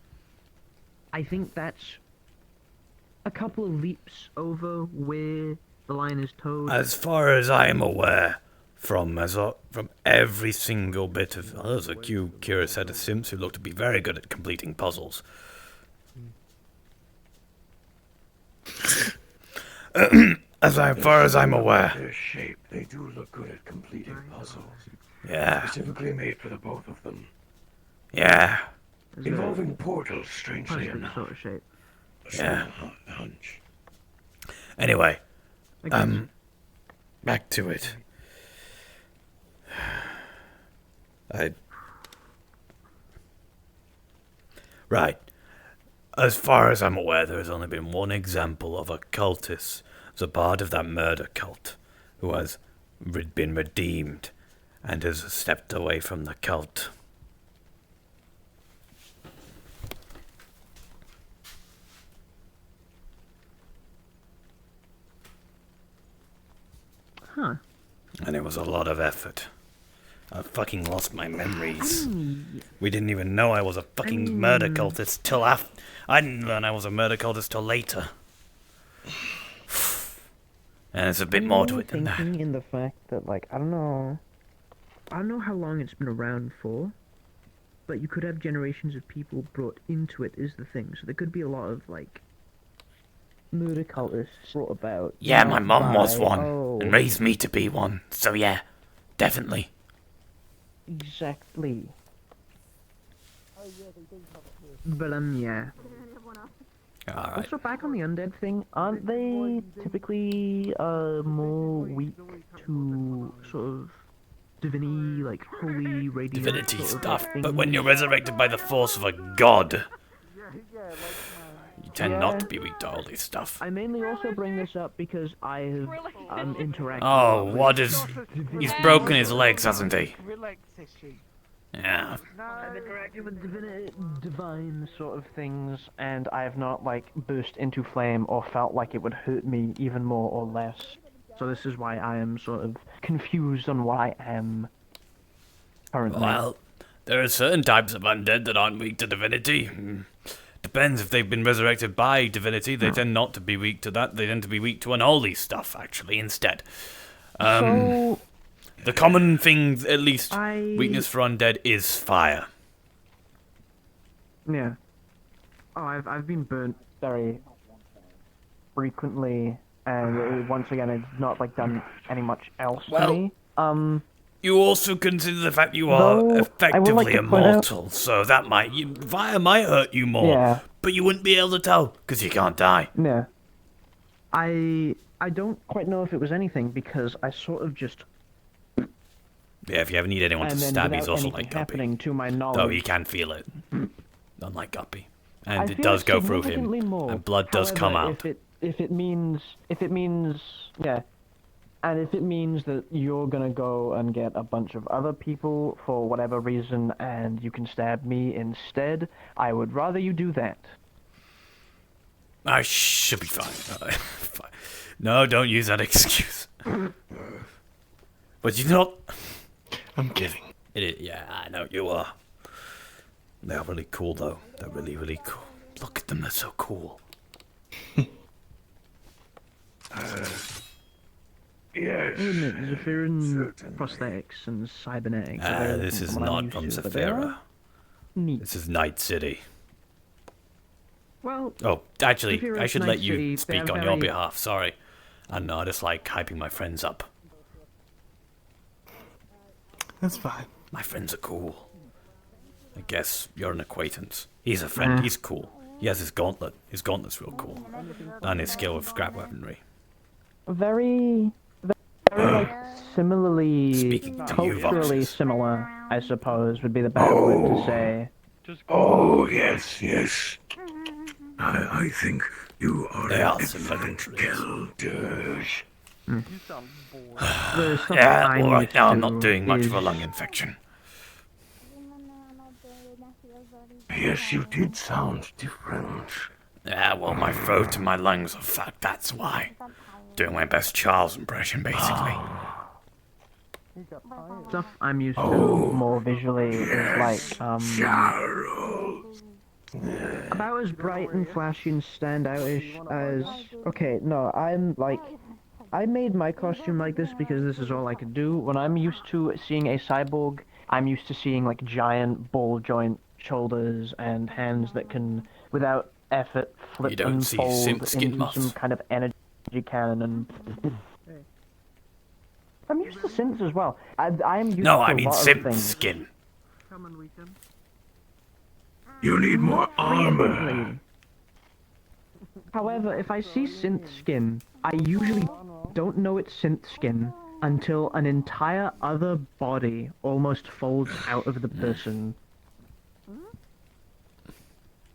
I think that's a couple of leaps over where the line is towed. As far as I'm aware, from every single bit of... Oh, there's a curious set of Sims who look to be very good at completing puzzles. As far as I'm aware. Their shape, they do look good at completing puzzles. Yeah. Specifically made for the both of them. Yeah. Involving portals, strangely Perfect enough. sort of shape. Yeah. Hunch. Anyway, I guess. back to it. Right. As far as I'm aware, there has only been one example of a cultist as a part of that murder cult who has been redeemed and has stepped away from the cult. Huh. And it was a lot of effort. I fucking lost my memories. We didn't even know I was a fucking murder cultist till after. I didn't learn I was a murder cultist till later. And there's a bit more to it than that. In the fact that, like, I don't know how long it's been around for, but you could have generations of people brought into it is the thing. So there could be a lot of, like, murder cultists brought about. Yeah, my mum was one, Oh, and raised me to be one. So yeah, definitely. exactly. But yeah. Alright. Also, back on the undead thing, aren't they typically more weak to sort of divinity, like holy radiant Divinity sort of stuff, things? but when you're resurrected by the force of a god, you tend not to be weak to all this stuff. I mainly also bring this up because I have interacted. Oh, with what is... He's broken his legs, hasn't he? Yeah. I've interacted with divine sort of things, and I have not, like, burst into flame or felt like it would hurt me even more or less. So this is why I am sort of confused on what I am currently. Well, there are certain types of undead that aren't weak to divinity. Depends if they've been resurrected by divinity. They tend not to be weak to that. They tend to be weak to unholy stuff, actually, instead. So... The common thing, at least, weakness for undead is fire. Yeah. Oh, I've been burnt very frequently, and once again, it's not like done any much else to me. You also consider the fact you are effectively immortal, so that fire might hurt you more, but you wouldn't be able to tell because you can't die. Yeah. I don't quite know if it was anything because I sort of just. Yeah, if you ever need anyone to And then stab, he's without also anything like Guppy. happening to my Though knowledge. he can feel it, unlike Guppy. I And it feel does go through him, significantly more. and blood does come However, out. If it means, yeah, and if it means that you're gonna go and get a bunch of other people for whatever reason, and you can stab me instead, I would rather you do that. I should be fine. Fine. No, don't use that excuse. But you know... I'm kidding. Yeah, I know you are. They're really cool, though. They're really, really cool. Look at them, they're so cool. Yes. Zephyrin prosthetics and cybernetics. This is not from Zephyra. This is Night City. Well, oh, actually, Zephyra I should Night let you City, speak they're on your very- behalf. Sorry. I know, I just like hyping my friends up. That's fine. My friends are cool. I guess you're an acquaintance. He's a friend. He's cool. He has his gauntlet. His gauntlet's real cool. And his skill with scrap weaponry. very like similarly Speaking to you, culturally Voxes. similar, I suppose would be the better word to say. Oh, yes, yes. I think you are They an are similar excellent Gelderge. There's something Yeah, I alright, need now I'm to not doing much of a is- lung infection. Yes, you did sound different. Yeah, well, my throat and my lungs are fucked, that's why. Doing my best Charles impression, basically. Stuff I'm used to more visually is like, about as bright and flashy and standoutish as... Okay, no, I made my costume like this because this is all I could do. When I'm used to seeing a cyborg, I'm used to seeing like giant ball joint shoulders and hands that can, without effort, flip You don't and see fold simp skin into muff. some kind of energy cannon and... I'm used to synths as well. I am used No, to I a mean lot of simp things. skin. You need more armor. Frequently. However, if I see synth skin, I usually don't know it's synth skin until an entire other body almost folds out of the person.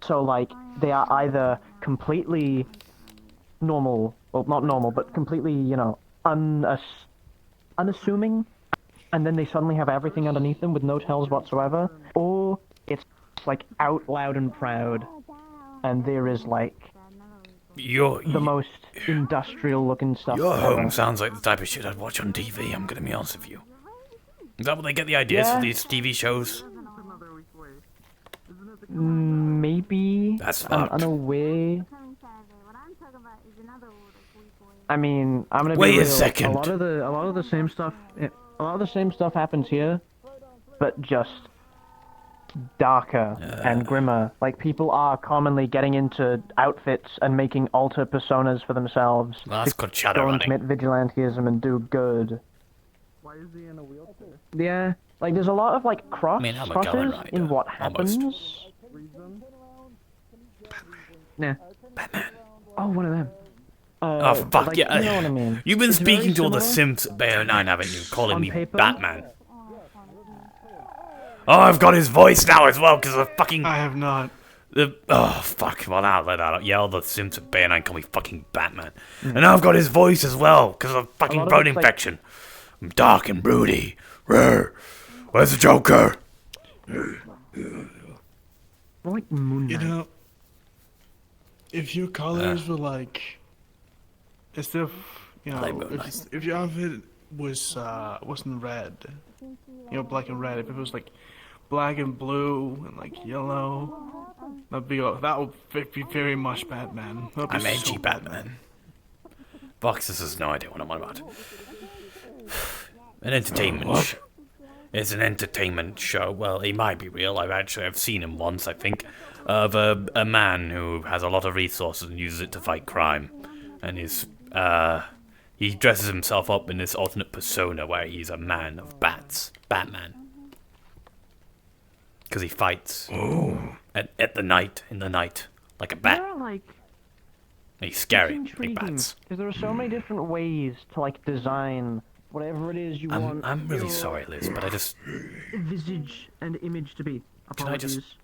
So, like, they are either completely normal, well, not normal, but completely, you know, unassuming, and then they suddenly have everything underneath them with no tells whatsoever, or it's, like, out loud and proud, and there is, like, the most industrial-looking stuff Your ever. home sounds like the type of shit I'd watch on TV, I'm gonna be honest with you. Is that where they get the ideas Yeah. for these TV shows? Maybe. That's I'm fucked. unaware. I mean, I'm gonna Wait be a real. second. A lot of the same stuff. A lot of the same stuff happens here, but just darker and grimmer. Like, people are commonly getting into outfits and making alter personas for themselves. Well, that's to called shadow go and running. commit vigilantism and do good. Why is he in a wheelchair? Yeah, like there's a lot of like I mean, I'm a Kamen crosses in what happens. Yeah. Batman. Oh, one of them. Oh, fuck, like, yeah. You know what I mean. You've been It's very speaking to all the similar. simps at Bayo 9, haven't you? Calling On me paper? Batman. Oh, I've got his voice now as well, because of fucking... I have not. Oh, fuck. Well, now let out. Yeah, all the simps at Bayo 9 call me fucking Batman. And now I've got his voice as well, because of fucking lot of bone it's like- infection. I'm dark and broody. Rrr. Where's the Joker? More like Moon You Knight. know, if your colors were like, instead of, you I like know, Moon Knight. if your outfit was wasn't red, you know, black and red. If it was like black and blue and like yellow, that would be very much Batman. That'd be I'm edgy so Batman. Boxes has no idea what I'm on about. An entertainment show. It's an entertainment show. Well, he might be real. I've seen him once, I think, of a man who has a lot of resources and uses it to fight crime, and he dresses himself up in this alternate persona where he's a man of bats, Batman, because he fights at the night, in the night, like a bat. They're like And he's scary, it's like intriguing, bats. because there are so many different ways to like design whatever it is you want. I'm really your sorry, Liz, but I just... visage and image to be. Can I just- Apologies.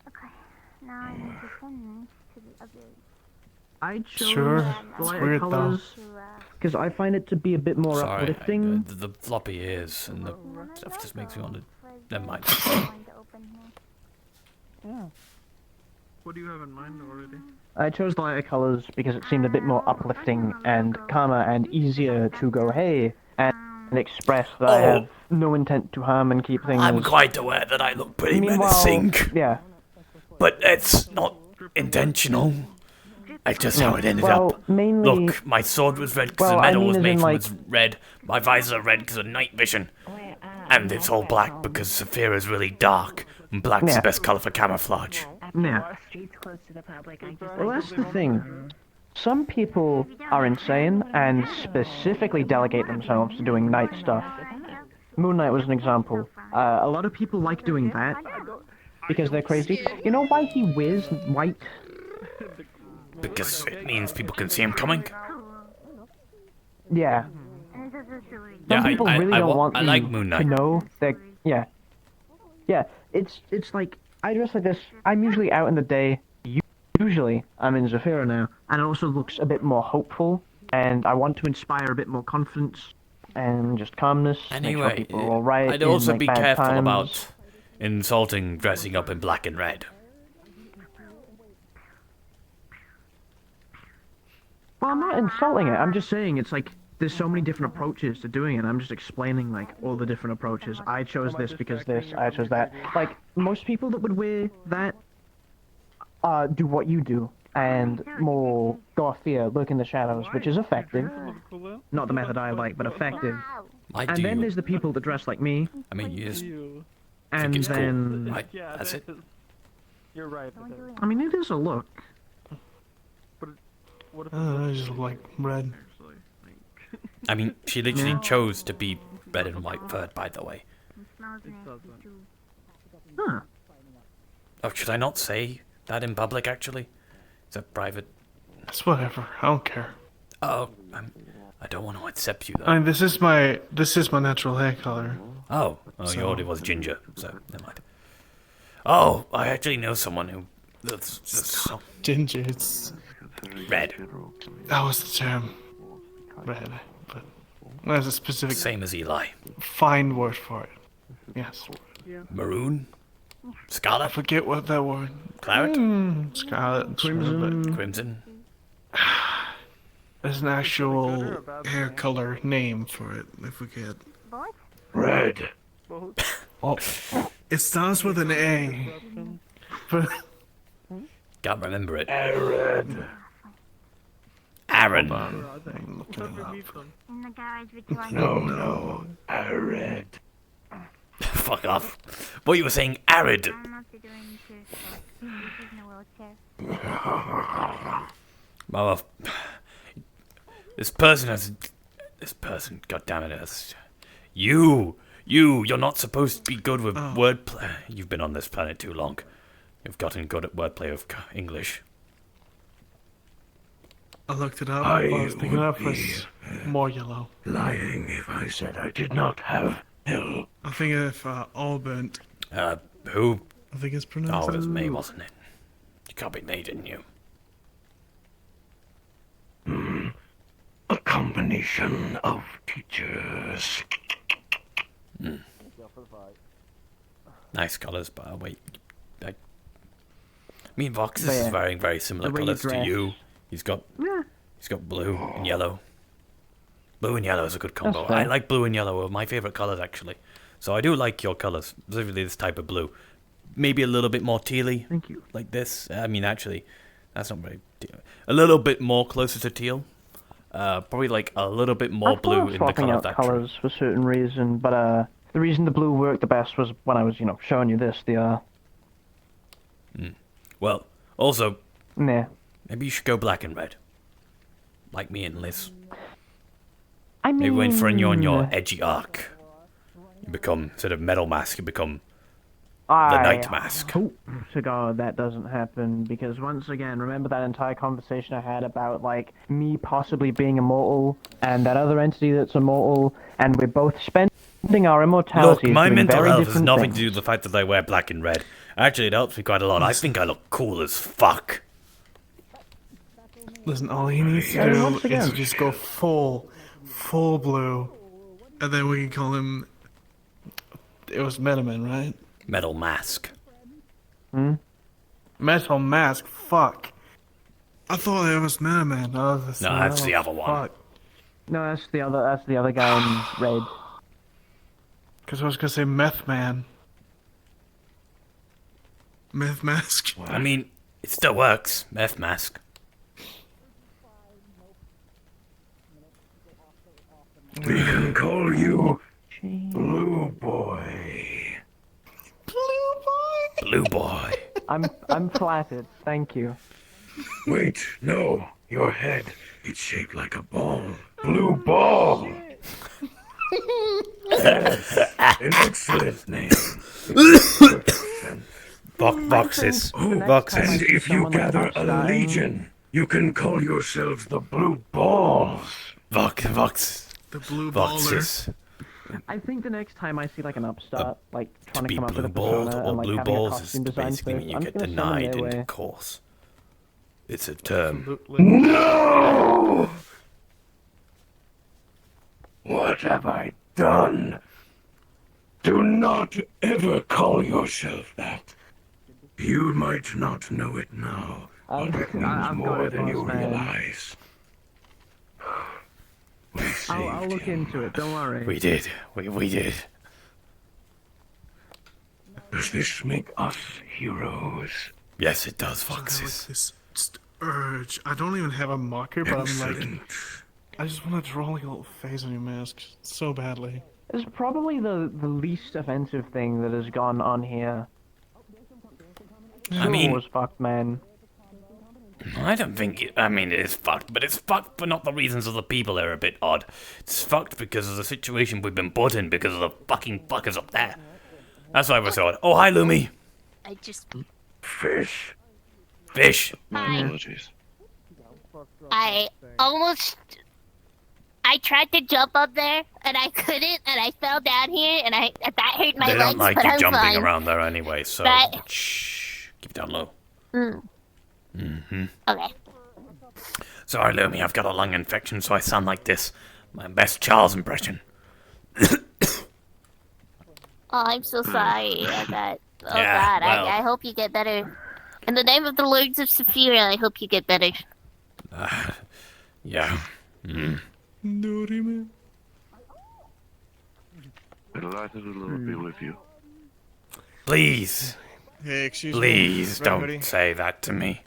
Now I need to send this to the other. I chose Sure, the it's lighter weird though. colors because I find it to be a bit more Sorry, uplifting. the floppy ears and the stuff just makes me want to... Never mind. Yeah. What do you have in mind already? I chose the lighter colors because it seemed a bit more uplifting and calmer and easier to go hey and express that I have no intent to harm and keep things. I'm quite aware that I look pretty Meanwhile, menacing, yeah. but it's not intentional. It's just how it ended Well, up. mainly- Look, my sword was red because Well, the I metal mean was as made in, from like- its red. My visor red because of night vision. And it's all black because Saphira is really dark, and black's Yeah. the best color for camouflage. Yeah. Well, that's the thing. Some people are insane and specifically delegate themselves to doing night stuff. Moon Knight was an example. A lot of people like doing that because they're crazy. You know why he wears white? Because it means people can see him coming. Yeah. Yeah, Some people really don't want I you like Moon to Knight. know that. Yeah. Yeah. It's like I dress like this. I'm usually out in the day. Usually I'm in Zafira now, and it also looks a bit more hopeful. And I want to inspire a bit more confidence and just calmness. Make sure Anyway, people are all right. I'd in, also like, be bad careful times. about insulting dressing up in black and red. Well, I'm not insulting it. I'm just saying it's like there's so many different approaches to doing it. I'm just explaining like all the different approaches. I chose this because this. I chose that. Like most people that would wear that do what you do and more go off fear, look in the shadows, which is effective. Not the method I like, but effective. I And do. then there's the people that dress like me. I mean, you just And think it's then cool. Right, that's it. You're right. I mean, it is a look. I just look like red. I mean, she literally chose to be red and white furred, by the way. Huh. Oh, should I not say that in public, actually? Is that private? It's whatever. I don't care. Oh, I don't want to accept you, though. I mean, this is my natural hair color. Oh, So- you already was ginger, so never mind. Oh, I actually know someone who... That's Ginger, it's... red. That was the term. Red. But there's a specific... Same as Eli. Fine word for it. Yes. Maroon? Scarlet? I forget what that word... Claret? Scarlet. Crimson. Crimson? There's an actual hair color name for it, if we could. Red. Oh, it starts with an A. But Can't remember it. Red. Aaron. I'm looking it up. In the garage with you on No, red. Fuck off. What you were saying, arid. I'm not doing this, so this is no wheelchair. Well, this person, goddammit, you're not supposed to be good with wordplay. You've been on this planet too long. You've gotten good at wordplay of English. I looked it up. I I was thinking would up was more yellow. Lying if I said I did not have hill. I think if all burnt. Who? I think it's Oh, pronounced. it was me, wasn't it? You copied me, didn't you? A combination of teachers. Nice colours, but wait. Me and Vox But is yeah, very, very similar the way you colours to dress. you. He's got blue and yellow. Blue and yellow is a good combo. fair. I like blue and yellow. Are my favourite colours, actually. So I do like your colours, specifically this type of blue. Maybe a little bit more tealy. Thank you. Like this. I mean, actually, that's not very... A little bit more closer to teal. Probably like a little bit more I thought blue of in the swapping colour of out that colors for certain reason, but the reason the blue worked the best was when I was, showing you this. Well, also, Nah. maybe you should go black and red. Like me and Liz. I mean, Maybe when on your edgy arc, you become, instead of Metal Mask, you become the Night Mask. Hope to God that doesn't happen, because once again, remember that entire conversation I had about, like, me possibly being immortal, and that other entity that's immortal, and we're both spending our immortality Look, my doing mental very health has different nothing things. to do with the fact that I wear black and red. Actually, it helps me quite a lot. I think I look cool as fuck. Listen, all he needs to And do once is again- to just go full blue, and then we can call him. It was Metaman, right? Metal Mask. Metal Mask. Fuck. I thought it was Metaman. Oh, that's the other one. Fuck. No, that's the other guy in red. Because I was gonna say Meth Man. Meth Mask. I mean, it still works. Meth Mask. We can call you Blue Boy. Blue Boy. I'm flattered. Thank you. Wait, no. Your head, it's shaped like a ball. Blue Ball. Yes, an excellent name. Boxes. Boxes. And if you gather a legion, you can call yourselves the Blue Balls. Vox. The Blue Boxes. I think the next time I see like an upstart, like To trying to be come up with blue a balled persona or and like blue having a balls is costume design basically for when it, you I'm get just gonna send them denied their in way. course. It's a term. No! What have I done? Do not ever call yourself that. You might not know it now, but it means I've got more it, than you boss man. realize. I'll look into it. Don't worry. We did. We did. Does this make us heroes? Yes, it does, I have, like, Foxes. this just urge. I don't even have a marker, but I'm like, I just want to draw like a little face on your mask so badly. It's probably the least offensive thing that has gone on here. I mean, was fucked, man. I don't think it, I mean, it is fucked, but it's fucked for not the reasons of the people that are a bit odd. It's fucked because of the situation we've been put in because of the fucking fuckers up there. That's why we're so odd. Oh, hi, Lumi. I just. Fish. Fish. Hi. Apologies. I tried to jump up there and I couldn't, and I fell down here, and that hurt my They legs. don't like but you I'm jumping fine. around there anyway, so But- shh, keep it down low. Mm. Okay. Sorry, Lumi, I've got a lung infection, so I sound like this. My best Charles impression. Oh, I'm so sorry about that. Oh Yeah, God, well. I hope you get better. In the name of the Lords of Saphira, I hope you get better. Yeah. Mm. Delighted to be with you. Please. Hey, excuse me. Please don't everybody. say that to me.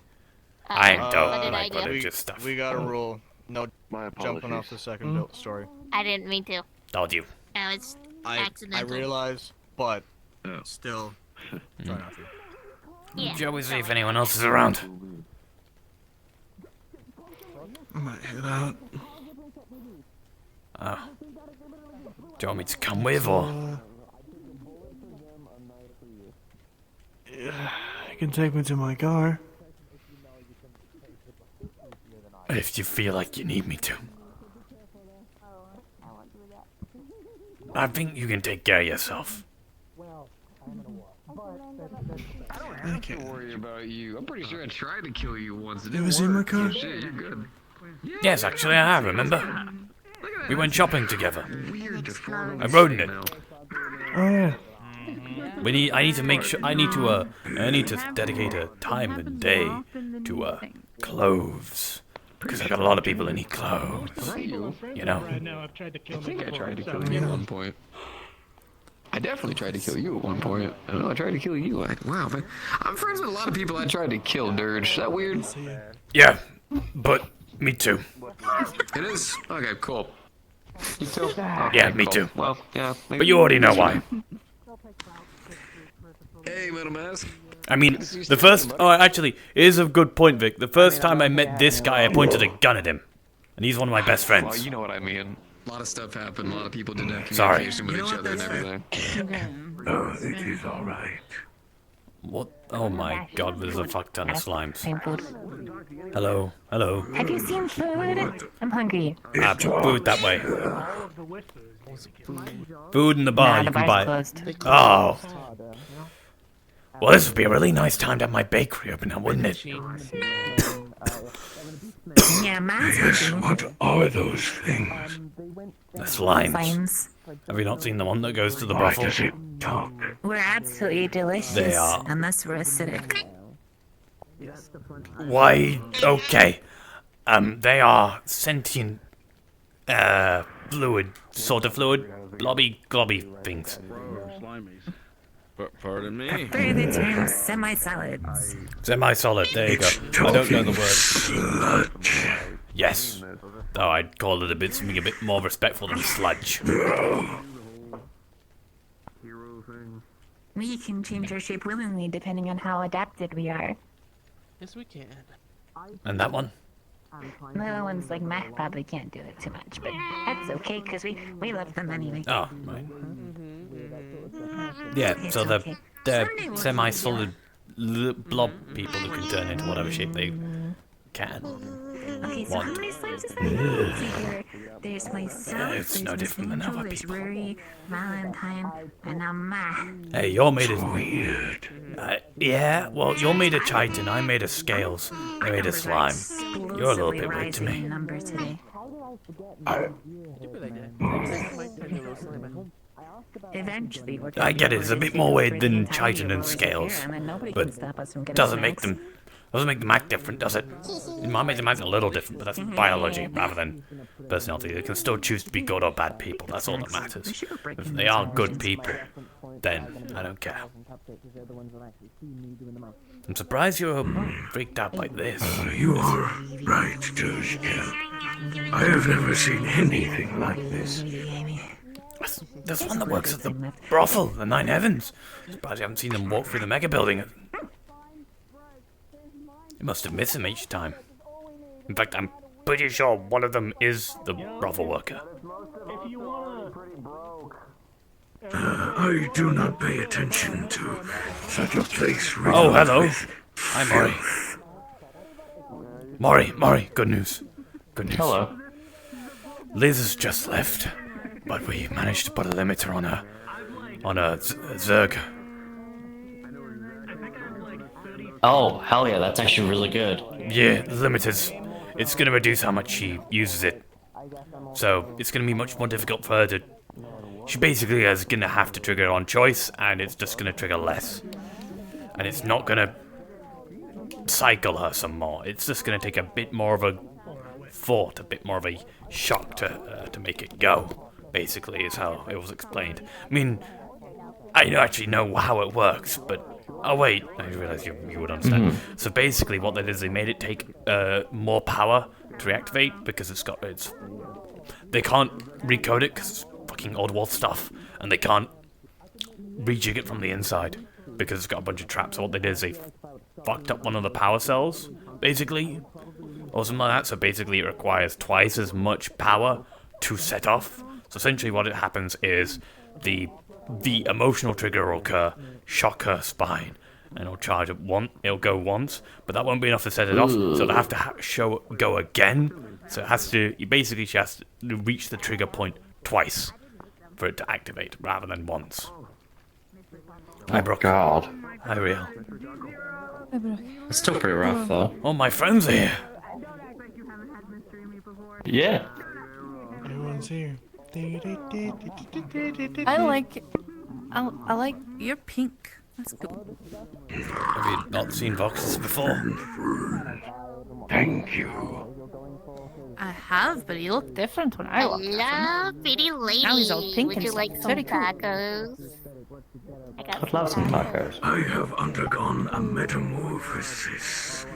I don't like we, religious stuff. We got a rule. No My jumping off the second built story. I didn't mean to. Told you. That was I accidental. realize, but still, try not to. Yeah. Joey, see if anyone else is around. I might head out. Oh. Do you want me to come with, or? Yeah, you can take me to my car. If you feel like you need me to. I think you can take care of yourself. I don't have to worry about you. I'm pretty sure I tried to kill you once. It You ever didn't seen my work. car? Shit, you're good. Yes, actually I have, remember? We went shopping together. Weird deformed I rode in it. smell. Oh yeah. I need to make sure, I need to dedicate a time and day to, clothes. Because I got a lot of people that need clothes. You know? I think I tried to kill you at one point. I definitely tried to kill you at one point. I know I tried to kill you. Wow, man. I'm friends with a lot of people I tried to kill, Dirge. Is that weird? Yeah, but me too. It is? Okay, cool. You too? Yeah, me cool. too. Well, yeah. But you already know why. Hey, Metal Mask. I mean, the first... Oh, actually, here's a good point, Vic. The first time I met this guy, I pointed a gun at him. And he's one of my best Well, friends. you know what I mean. A lot of stuff happened. A lot of people didn't have Sorry. communication with each other and everything. Oh, it is all right. What? Oh my god, there's a fuck ton of slimes. Same food. Hello, hello. Have you seen food? I'm hungry. Food that way. Food in the bar, Nah, you the can bar's buy. closed. Oh. Well, this would be a really nice time to have my bakery open now, wouldn't it? Yeah, mine's Yes, open. what are those things? The slimes. Slimes. Have you not seen the one that goes to the Why brothel? does it talk? We're absolutely delicious. They are. Unless we're acidic. Why? Okay. They are sentient, fluid, sort of fluid, globby things. Pardon me. Prefer the term semi-solids. Semi-solid, there you go. I don't know the word. Yes. Oh, I'd call it something a bit more respectful than sludge. We can change our shape willingly depending on how adapted we are. Yes, we can. And that one? The other ones like meh probably can't do it too much, but that's okay because we love them anyway. Oh, right. Yeah, so they're semi-solid blob people who can turn into whatever shape they can. Okay, so how many slimes is there? Let's see here. There's myself, It's there's no Miss different than Angel, other there's people. Rory, Valentine, and now Ma. Hey, you're made of... Weird. Yeah, well, you're made of chitin, I'm made of scales. They're made of slime. You're a little bit weird to me. Number today. Eventually, I get it, it's a bit more weird than chitin and scales, but doesn't make them Doesn't make the Mac different, does it? It might make the Mac a little different, but that's biology rather than personality. They can still choose to be good or bad people. That's all that matters. If they are good people, then I don't care. I'm surprised you're freaked out like this. You are right, Dozka. I have never seen anything like this. There's one that works at the brothel, the Nine Heavens. Surprised you haven't seen them walk through the mega building. You must have missed them each time. In fact, I'm pretty sure one of them is the brothel worker. I do not pay attention to such a place. Oh, hello. Hi, Maury. Maury, good news. Good news. Hello. Liz has just left, but we managed to put a limiter on a Zerg. Oh, hell yeah, that's actually really good. Yeah, the limiters. It's gonna reduce how much she uses it. So, it's gonna be much more difficult for her to... She basically is gonna have to trigger it on choice, and it's just gonna trigger less. And it's not gonna cycle her some more. It's just gonna take a bit more of a thought, a bit more of a shock to make it go. Basically, is how it was explained. I mean, I actually know how it works, but... Oh wait, I realised you would understand. So basically what they did is they made it take more power to reactivate because they can't recode it because it's fucking old world stuff, and they can't rejig it from the inside because it's got a bunch of traps. So what they did is they fucked up one of the power cells, basically, or something like that. So basically it requires twice as much power to set off. So essentially what it happens is the emotional trigger will occur, shock her spine, and it'll charge it it'll go once, but that won't be enough to set it off, so they'll have to go again. So she has to reach the trigger point twice for it to activate, rather than once. Hi, Brooke. God. Hi, Real. It's still pretty rough, though. Oh, my friends are here. Yeah. Everyone's here. I like you're pink. That's cool. Have you not seen Voxes before? Thank you. I have, but he looked different when I walked. Hello, pretty lady. Now he's all pink Would and you stuff. like It's some very cool. tacos? I'd love some tacos. I have undergone a metamorphosis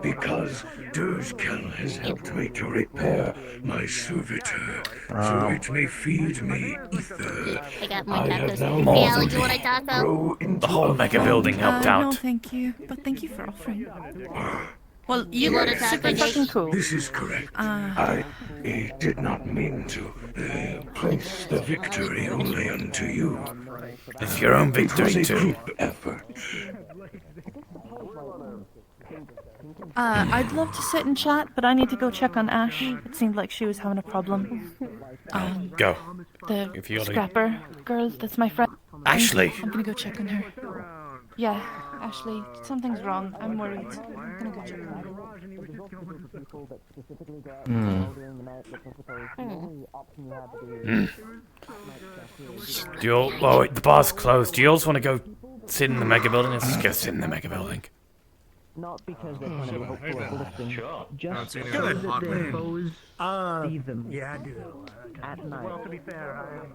because Dozkel has helped me to repair my servitor, so it may feed me ether. I got more have tacos. now Hey, more Alex, you want a taco? The whole mega building helped No, out. thank you. But thank you for offering. Well, you want a were taco, super Jake? fucking cool. This is correct. I did not mean to place the victory only unto you. It's your own victory, It was a too. group effort. I'd love to sit and chat, but I need to go check on Ash. It seemed like she was having a problem. Go. The If you gotta- scrapper girl, that's my friend. Ashley. I'm gonna go check on her. Yeah, Ashley, something's wrong. I'm worried. I'm gonna go check on her. Do you all... Oh, wait, the bar's closed. Do you also want to go sit in the mega building? Let's just go sit in the mega building. Not because they're trying to be hopeful or uplifting, just Good. so that Hot their man. foes see them Yeah, I do. at night. Well, to be fair,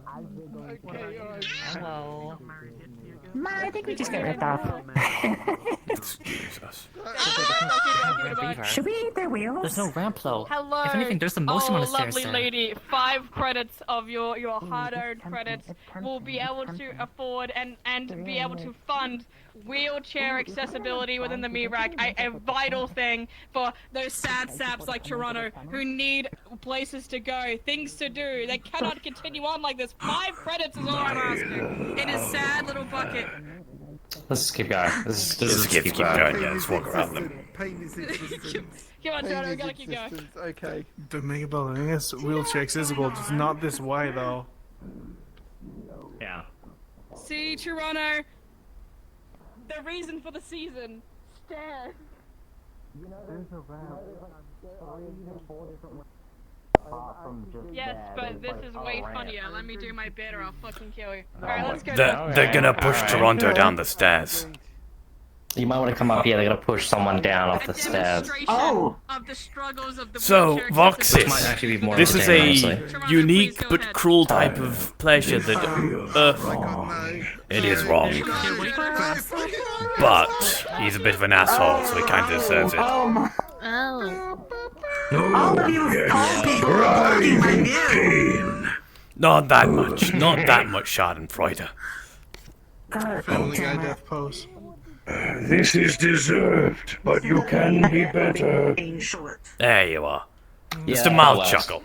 Hello. I think we just got ripped off. Jesus. Should we eat their wheels? There's no ramp, though. Hello. If anything, there's the most amount of stairs lovely there. lady. 5 credits of your hard-earned credits will be able to afford and be able to fund wheelchair accessibility within the Meatrack, a vital thing for those sad saps like Toronto who need places to go, things to do. They cannot continue on like this. 5 credits is all I'm asking in a sad little bucket. Let's just keep going. Let's just keep going. Yeah, let's walk around them. Come on, Toronto, we gotta keep going. Okay. The mega building is wheelchair accessible, just not this way though. Yeah. See, Toronto, the reason for the season. Stairs. Yes, but this is way funnier. Let me do my bit or I'll fucking kill you. Alright, let's go. They're gonna push Toronto down the stairs. You might want to come up here. They're gonna push someone down off the stairs. Oh. Of the struggles of the So, Which might actually Voxis, be more this is entertaining, a honestly. unique but cruel type of pleasure that, it is wrong. But, he's a bit of an asshole, so he kind of deserves it. Oh. All of you tall people are blocking my view. Not that much, not that much, Schadenfreude. Family Guy death pose. This is deserved, but you can be better. There you are. Yeah, Just a mild that chuckle.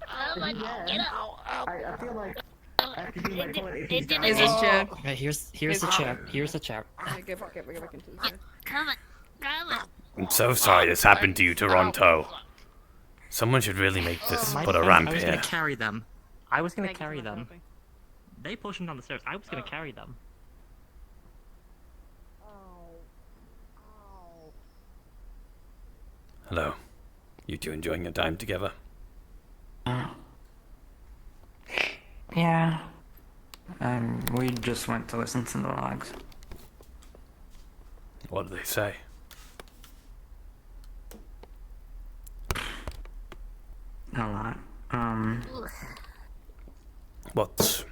I feel like after doing my toilet, if he's down Is this chair? Okay, here's the chair. Here's the chair. Get back into the chair. Come on. I'm so sorry this happened to you, Toronto. Someone should really make this put a ramp I was here. gonna carry them. I was gonna carry them. They pushed them down the stairs. I was gonna carry them. Hello. You two enjoying your time together? Yeah. We just went to listen to the logs. What did they say? A lot. What's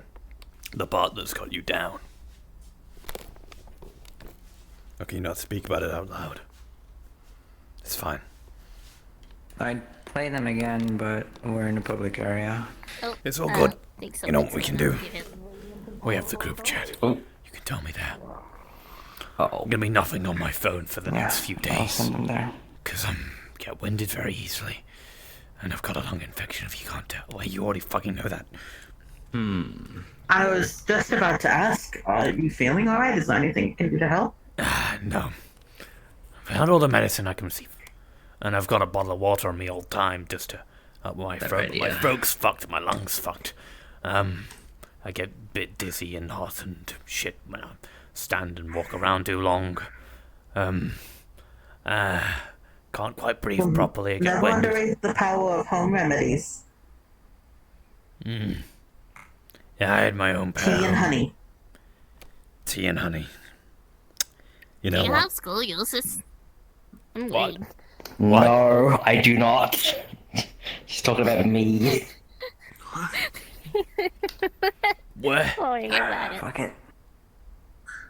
the part that's got you down? Or can you not speak about it out loud? It's fine. I'd play them again, but we're in a public area. It's all good. Think You know what we can do? something's We have the group chat. Oh. You can tell me that. Uh-oh. Gonna be nothing on my phone for the next few I'll days. send them there. Because get winded very easily. And I've got a lung infection if you can't tell. Well, you already fucking know that. I was just about to ask, are you feeling alright? Is there anything you can do to help? No. I've had all the medicine I can receive. And I've got a bottle of water on me all the time just to help my throat. My throat's fucked, my lungs fucked. I get a bit dizzy and hot and shit when I stand and walk around too long. Can't quite breathe properly. I get Never winded. underrate the power of home remedies. Yeah, I had my own Tea and honey. Tea and honey. You know Do you what? have scoliosis? I'm What? waiting. What? No, I do not. She's talking about me. What? Oh, you're about it. Fuck it.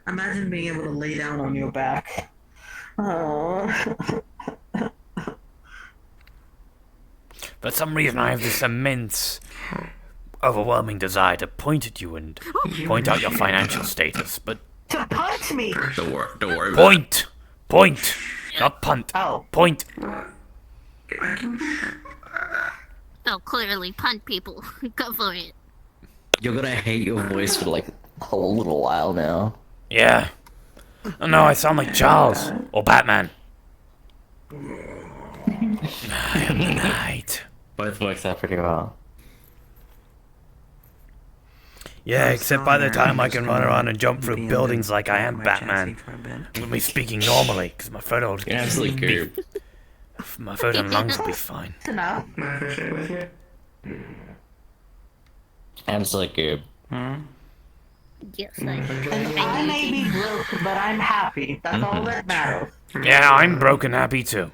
Imagine being able to lay down on your back. Oh. For some reason, I have this immense, overwhelming desire to point at you and point out your financial status, but To punch me! Don't worry. point! Point! Not punt. Oh. Point. Oh, clearly punt people. Go for it. You're gonna hate your voice for like a little while now. Yeah. Oh no, I sound like Charles. Or Batman. I am the night. Both works out pretty well. Yeah, except by the time I can run around and jump through buildings like I am Batman, I'm gonna be speaking normally, because my photo will You're absolutely good. My photo and lungs will be fine. Enough. Absolutely good. Yes, I may be broke, but I'm happy. That's all that matters. Yeah, I'm broken happy too.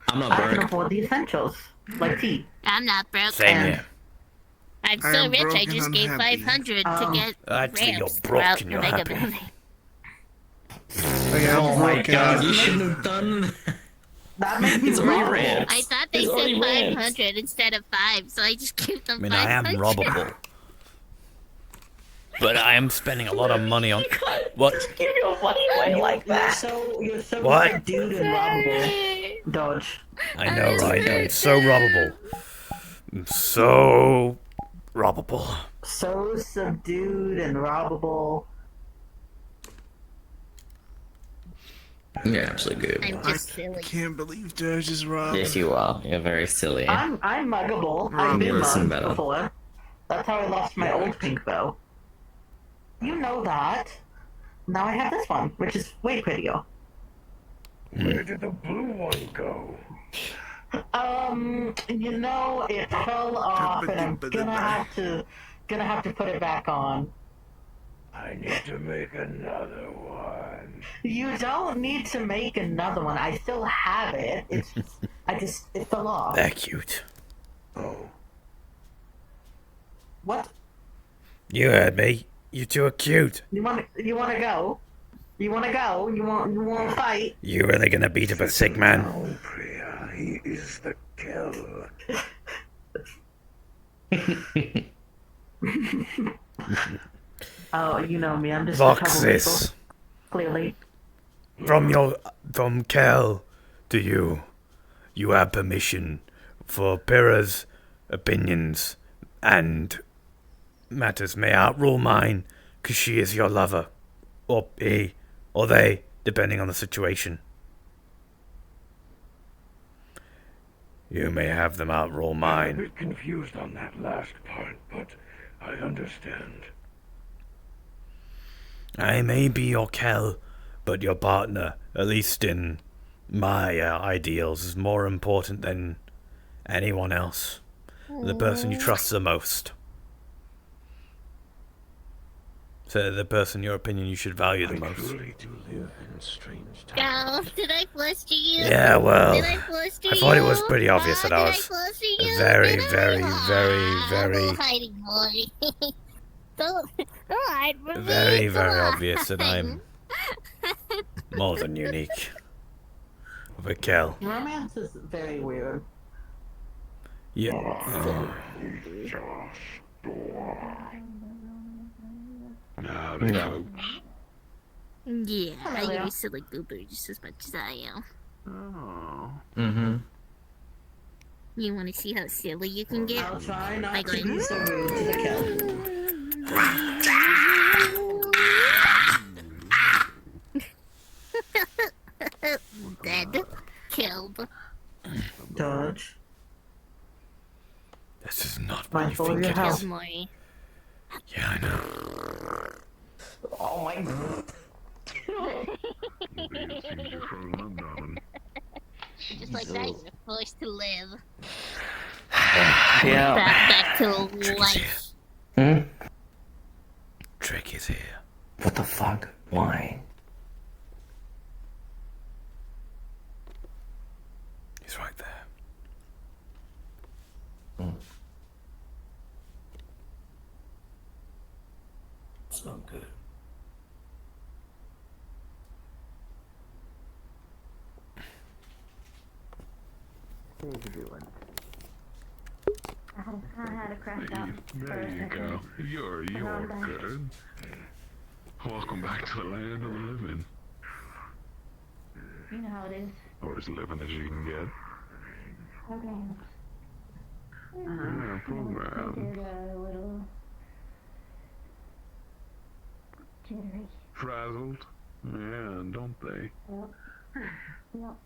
I'm not I can broke. afford the essentials, like tea. I'm not broke. Same here. I'm I so am rich, I broken, just I'm gave happy. 500 to get Actually, you're ramps broke throughout and the you're mega happy. building. Oh my god, you shouldn't have done That makes It's me already wrong. ran. I thought they There's already said ramps. 500 instead of 5, so I just gave them I mean, 500. I am robbable. But I am spending a lot of money on... What? Give your money away like that. You're so What? subdued and robbable. Dodge. I know, right? I'm so robbable. I'm so robbable. So subdued and robbable. You're absolutely good. I'm just silly. Can't believe Dirge is robbed. Yes, you are. You're very silly. I'm muggable. I've been Listen mugged better. before. That's how I lost my old pink bow. You know that. Now I have this one, which is way prettier. Where did the blue one go? You know, it fell off, and I'm gonna have to put it back on. I need to make another one. You don't need to make another one. I still have it. It's just, it fell off. They're cute. Oh. What? You heard me. You two are cute. You wanna go? You wanna go? You wanna fight? You really gonna beat up a sick man? No, Priya, he is the kill. Oh, you know me. I'm just a Voxis. Clearly. From Kel to you. You have permission for Pyrrha's opinions and matters may outrule mine, because she is your lover. Or he, or they, depending on the situation. You may have them outrule I'm mine. a bit confused on that last part, but I understand. I may be your Kel, but your partner, at least in my ideals, is more important than anyone else. The person you trust the most. So the person, your opinion, you should value the most. Truly do live in strange times. Oh, did I fluster you? Yeah, well, Did I fluster you? I thought it was pretty obvious that I Did was fluster you? very, Did I? very, very, No hiding, boy. don't hide from me. very, Come very on. obvious that I'm more than unique. But Kel, Romance is very weird. yeah. Now, Yeah, Hello. you're silly goober just as much as I am. Oh. Mm-hmm. You want to see how silly you can get? I'll try not By to going, be so rude to the Dead. Killed. Dodge. This is not what Mindful you of think your it health. is. Killed Maury. Yeah, I know. Oh my. Just like that, you're forced to live. Yeah. Back to life. Hmm? Trick is here. What the fuck? Why? He's right there. It's not good. I had a crash out. There you go. You're good. Welcome back to the land of the living. You know how it is. Or as living as you can get. Programs. Yeah, program. A little jittery. Frazzled. Yeah, don't they? Yep. Yep.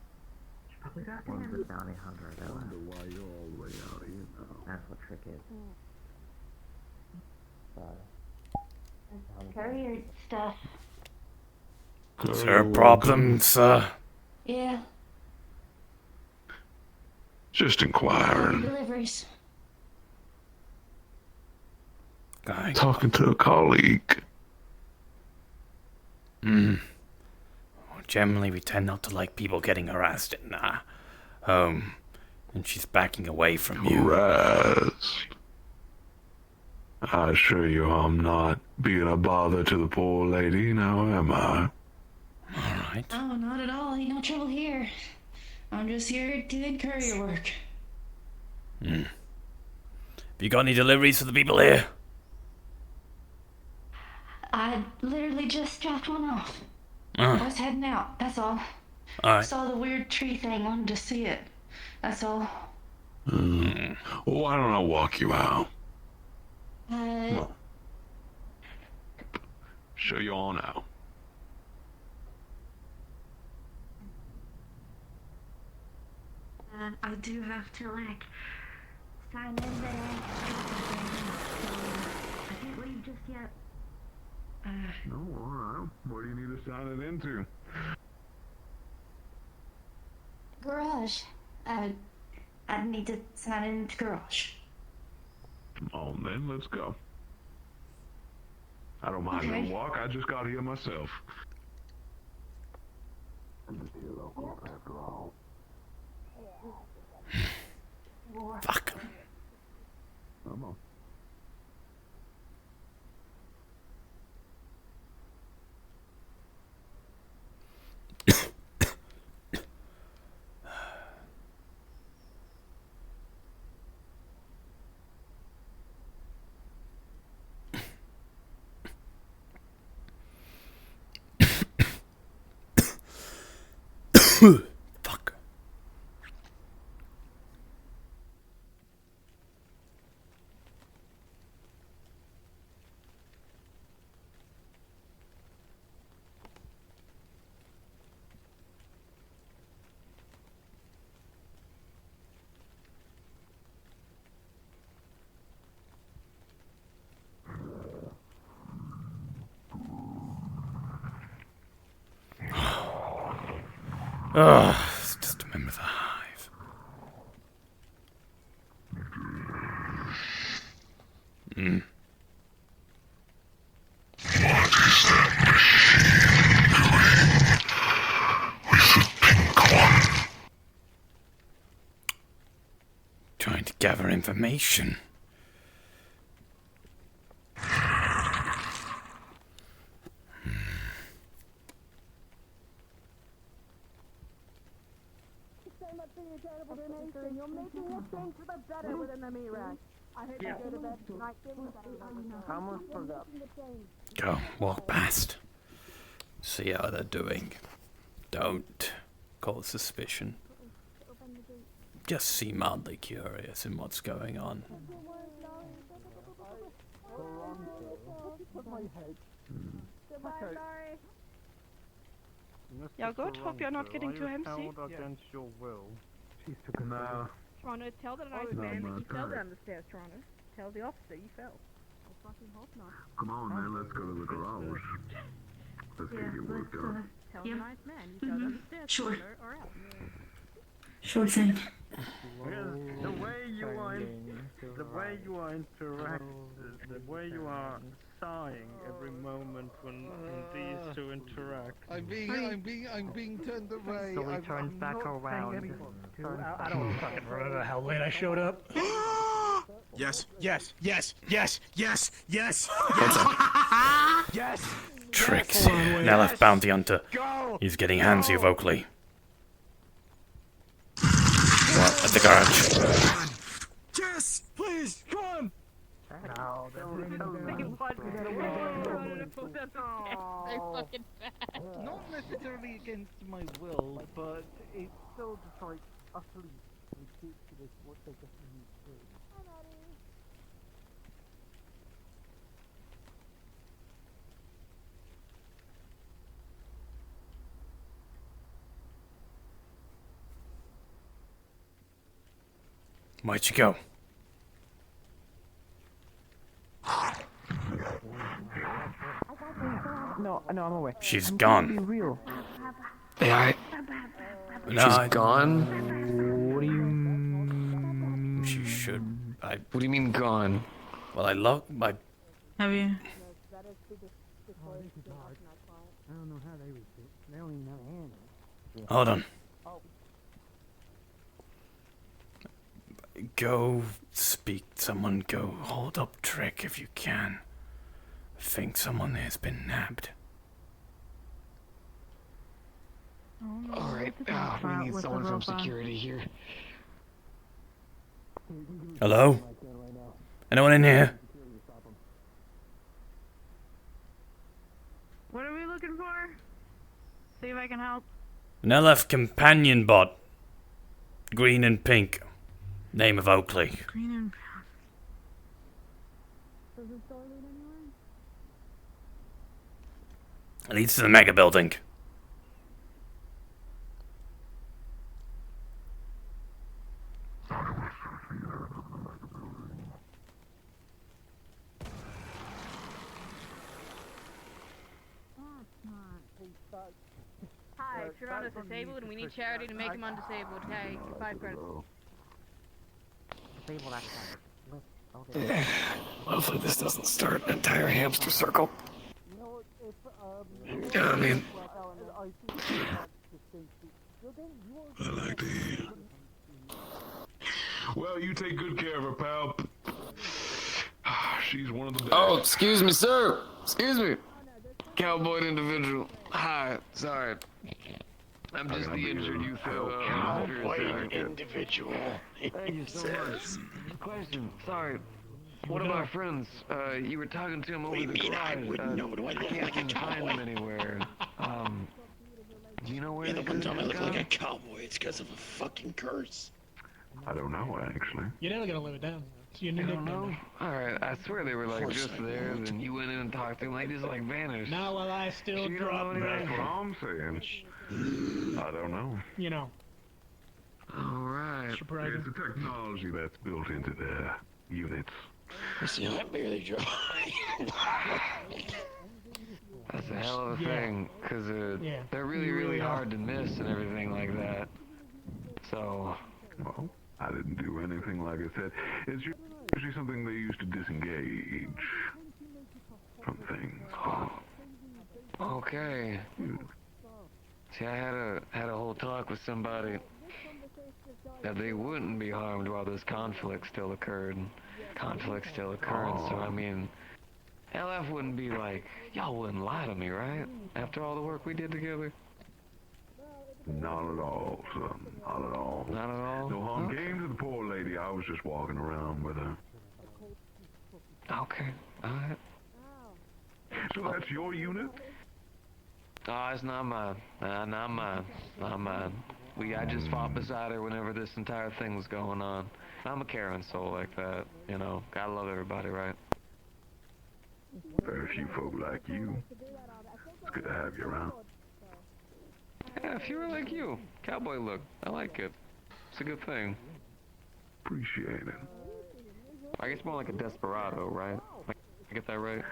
One's a bounty hunter. That Wonder why you're all the way out here now. That's what Trick is. Carry your stuff. Is there a problem, sir? Yeah. Just inquiring. Deliveries. Talking to a colleague. Well, generally, we tend not to like people getting harassed in our home. And she's backing away from you. Harassed. I assure you I'm not being a bother to the poor lady, now am I? Alright. Oh, not at all. Ain't no trouble here. I'm just here doing courier work. Have you got any deliveries for the people here? I literally just dropped one off. Oh. I was heading out, that's all. Alright. Saw the weird tree thing, wanted to see it. That's all. Well, why don't I walk you out? Show you all now. I do have to, like, sign in there. I can't leave just yet. No, alright. What do you need to sign it into? Garage. I need to send it into garage. Come on then, let's go. I don't mind Okay. the walk, I just got here myself. I'm just here local after all. Fuck. Come on. Fuck. Ugh, it's just a member of the hive. Hmm. What is that machine doing with the pink one? Trying to gather information. You're making a change for the better within the Meatrack. I hate to go to bed tonight. How much for that? Go, walk past. See how they're doing. Don't cause suspicion. Just seem mildly curious in what's going on. Yeah, good. Hope you're not getting too empty. Against your will. She's took a no. Toronto, tell the nice No, man that no, you fell no. down the stairs, Toronto. Tell the officer you fell. I fucking hope not. Come on then, let's go to the garage. Let's get your work done. Tell the nice man you fell down the stairs, Sure. Toronto, or else. Sure thing. The way you are, the way you are interacting, the way you are sighing every moment when these two interact. I'm being turned away. So he turns back around. I don't fucking remember how late I showed up. Yes, yes, yes, yes, yes, yes, yes. Tricks. Now left bounty hunter. He's getting handsy of Oakley. Well, at the garage. Yes, please, come on. Oh, fucking bad. Not necessarily against my will, but it's still just like utterly ridiculous what they're getting me through. Where'd you go? No, I'm aware. She's I'm gone. trying to be real. Yeah, No, she's I- gone? What do you... She should. What do you mean gone? Well, I love my. Have you? I don't know how they would do it. They don't even know Anna. Hold on. Go speak. Someone go. Hold up, Trick, if you can. I think someone has been nabbed. Alright, we need someone from security here. Hello? Anyone in here? What are we looking for? See if I can help. An LF companion bot. Green and pink. Name of Oakley. Green and Does the store lead anywhere? Leads to the mega building. Hi, Toronto's disabled and we need charity to make him undisabled. Hey, 5 credits. Hopefully this doesn't start an entire hamster circle. Yeah, I mean, I like to hear. Well, you take good care of her, pal. She's one of the best. Oh, excuse me, sir. Excuse me. Cowboy individual. Hi, sorry. I'm just the injured youth. Cowboy individual. Thank you so much. Question, sorry. One of our friends, you were talking to him over the garage. I wouldn't know. Do I look can't like a seem to find cowboy? him anywhere. Do you know where Yeah, they the one could time I have look like gone? a cowboy, it's because of a fucking curse. I don't know, actually. You're never gonna live it down. It's your new You don't nickname. know? Alright, I swear they were like course just I there, won't. then you went in and talked to them, they just like vanished. Now while I still So you don't drop know back. anything? That's what I'm saying. I don't know. You know. Alright. Surprising. It's the technology that's built into their units. See, I barely drive. That's a hell of a thing, because Yeah. they're really, really hard to miss and everything like that. So, Well, I didn't do anything like I said. It's usually something they use to disengage from things. okay. See, I had a whole talk with somebody that they wouldn't be harmed while this conflict still occurred. Conflict still occurring, so I mean, LF wouldn't be like, y'all wouldn't lie to me, right? After all the work we did together? Not at all, son. Not at all. Not at all? No harm Okay. came to the poor lady. I was just walking around with her. Okay, alright. So that's your unit? Oh, it's not mine. Not mine. Not mine. I just fought beside her whenever this entire thing was going on. I'm a caring soul like that, you know. Gotta love everybody, right? Very few folk like you. It's good to have you around. Yeah, if you were like you. Cowboy look. I like it. It's a good thing. Appreciate it. I guess more like a desperado, right? I get that right?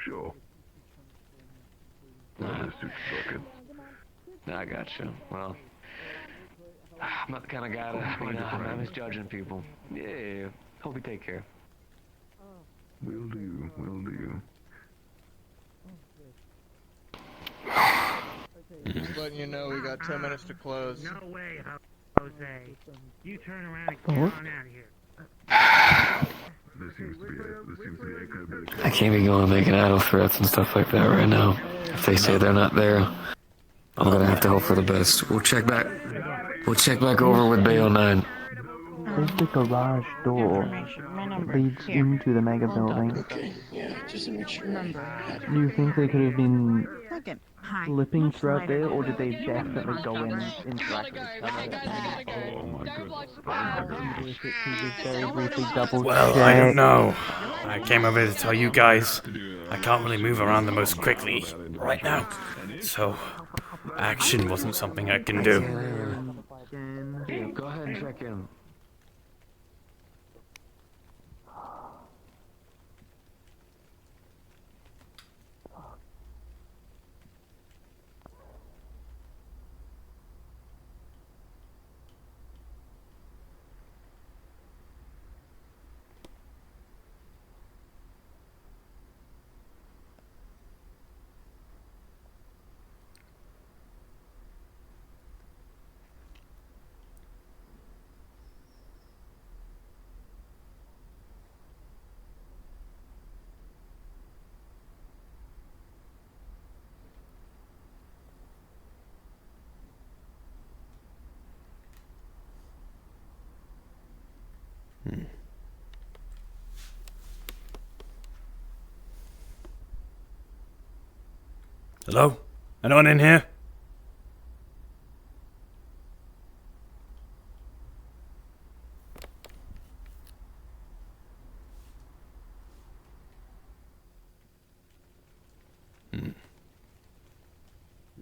Sure. Nah. This suits bucket. I gotcha. Well, I'm not the kind of guy to, you know, I'm misjudging people. Yeah. Hope you take care. Will do. Will do. Just letting you know we got 10 minutes to close. No way, Jose. You turn around and get on out of here. There seems to be a good bit of I can't be going making idle threats and stuff like that right now. If they say they're not there, I'm gonna have to hope for the best. We'll check back over with Bay 09. There's the garage door that leads into the mega building. Okay, yeah, just to make sure. Do you think they could have been slipping throughout there, or did they definitely go in and interact with each other? Oh my goodness. Very briefly double Well, check. I don't know. I came over to tell you guys I can't really move around the most quickly right now. So, action wasn't something I can do. Yeah, go ahead and check in. Hello? Anyone in here? It's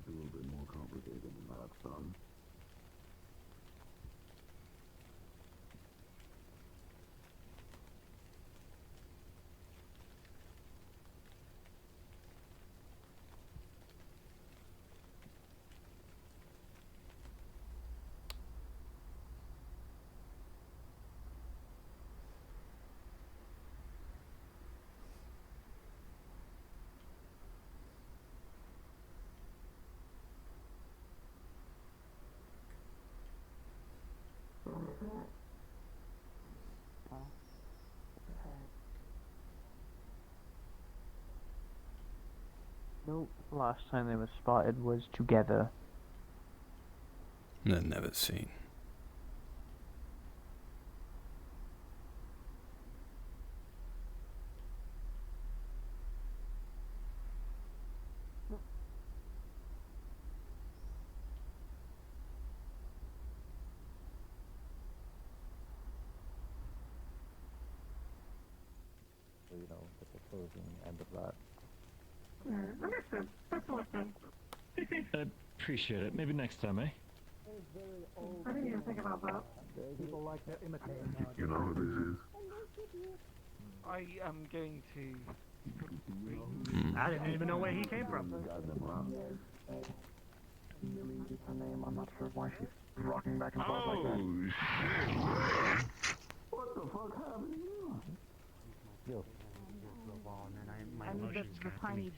a little bit more complicated than that, son. Well, last time they were spotted was together. They're never seen. You know, with the closing end of that. Understood. That's all I I appreciate it. Maybe next time, eh? I didn't even think about that. People like to imitate. You know who this is? I am going to. I didn't even know where he came from. I'm not sure why she's rocking back and forth like that. What the fuck happened to you? My emotions got to me.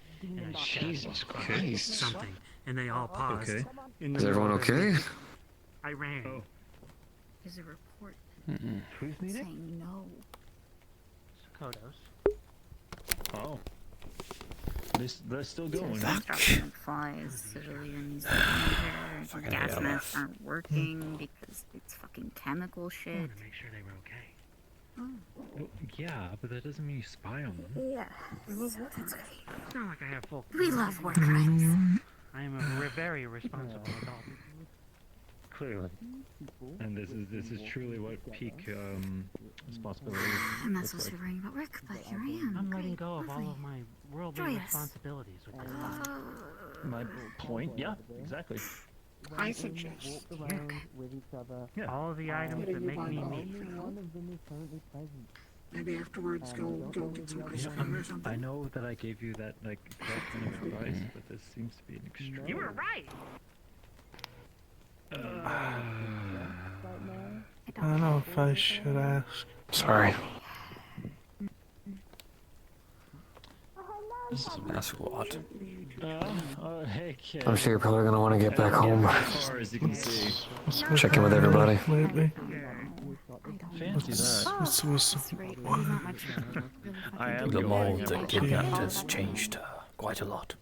Jesus Christ. Something, and they all paused. Okay. In the Is everyone middle of okay? it. I ran. There's a report Who's needed? saying no. Kodos. Oh. They're still going. Dropping like flies, civilians, Fucking gas hell. masks aren't working because it's fucking chemical shit. I want to make sure they were okay. Oh, yeah, but that doesn't mean you spy on them. Yeah, that's great. It's not like I have full. We love war crimes. I am a very responsible adult. Clearly. And this is truly what peak responsibility is. I'm not supposed to be worrying about work, but here I am. I'm letting Great, go of all lovely. of my worldly Joyous. responsibilities with this stuff. My point? Yeah, exactly. I suggest. With each other. Yeah. All of the items that make me me. One of them is currently present. Maybe afterwards go get some ice cream or something. I know that I gave you that like correct kind of advice, but this seems to be an extreme. You were right. I don't know if I should ask. Sorry. Ask what? Hey kid. I'm sure you're probably gonna want to get back home. As far as you can see. Check in with everybody. Lately. Fancy that. I am The going, mold I'm that also kidnapped going. has changed her quite a lot.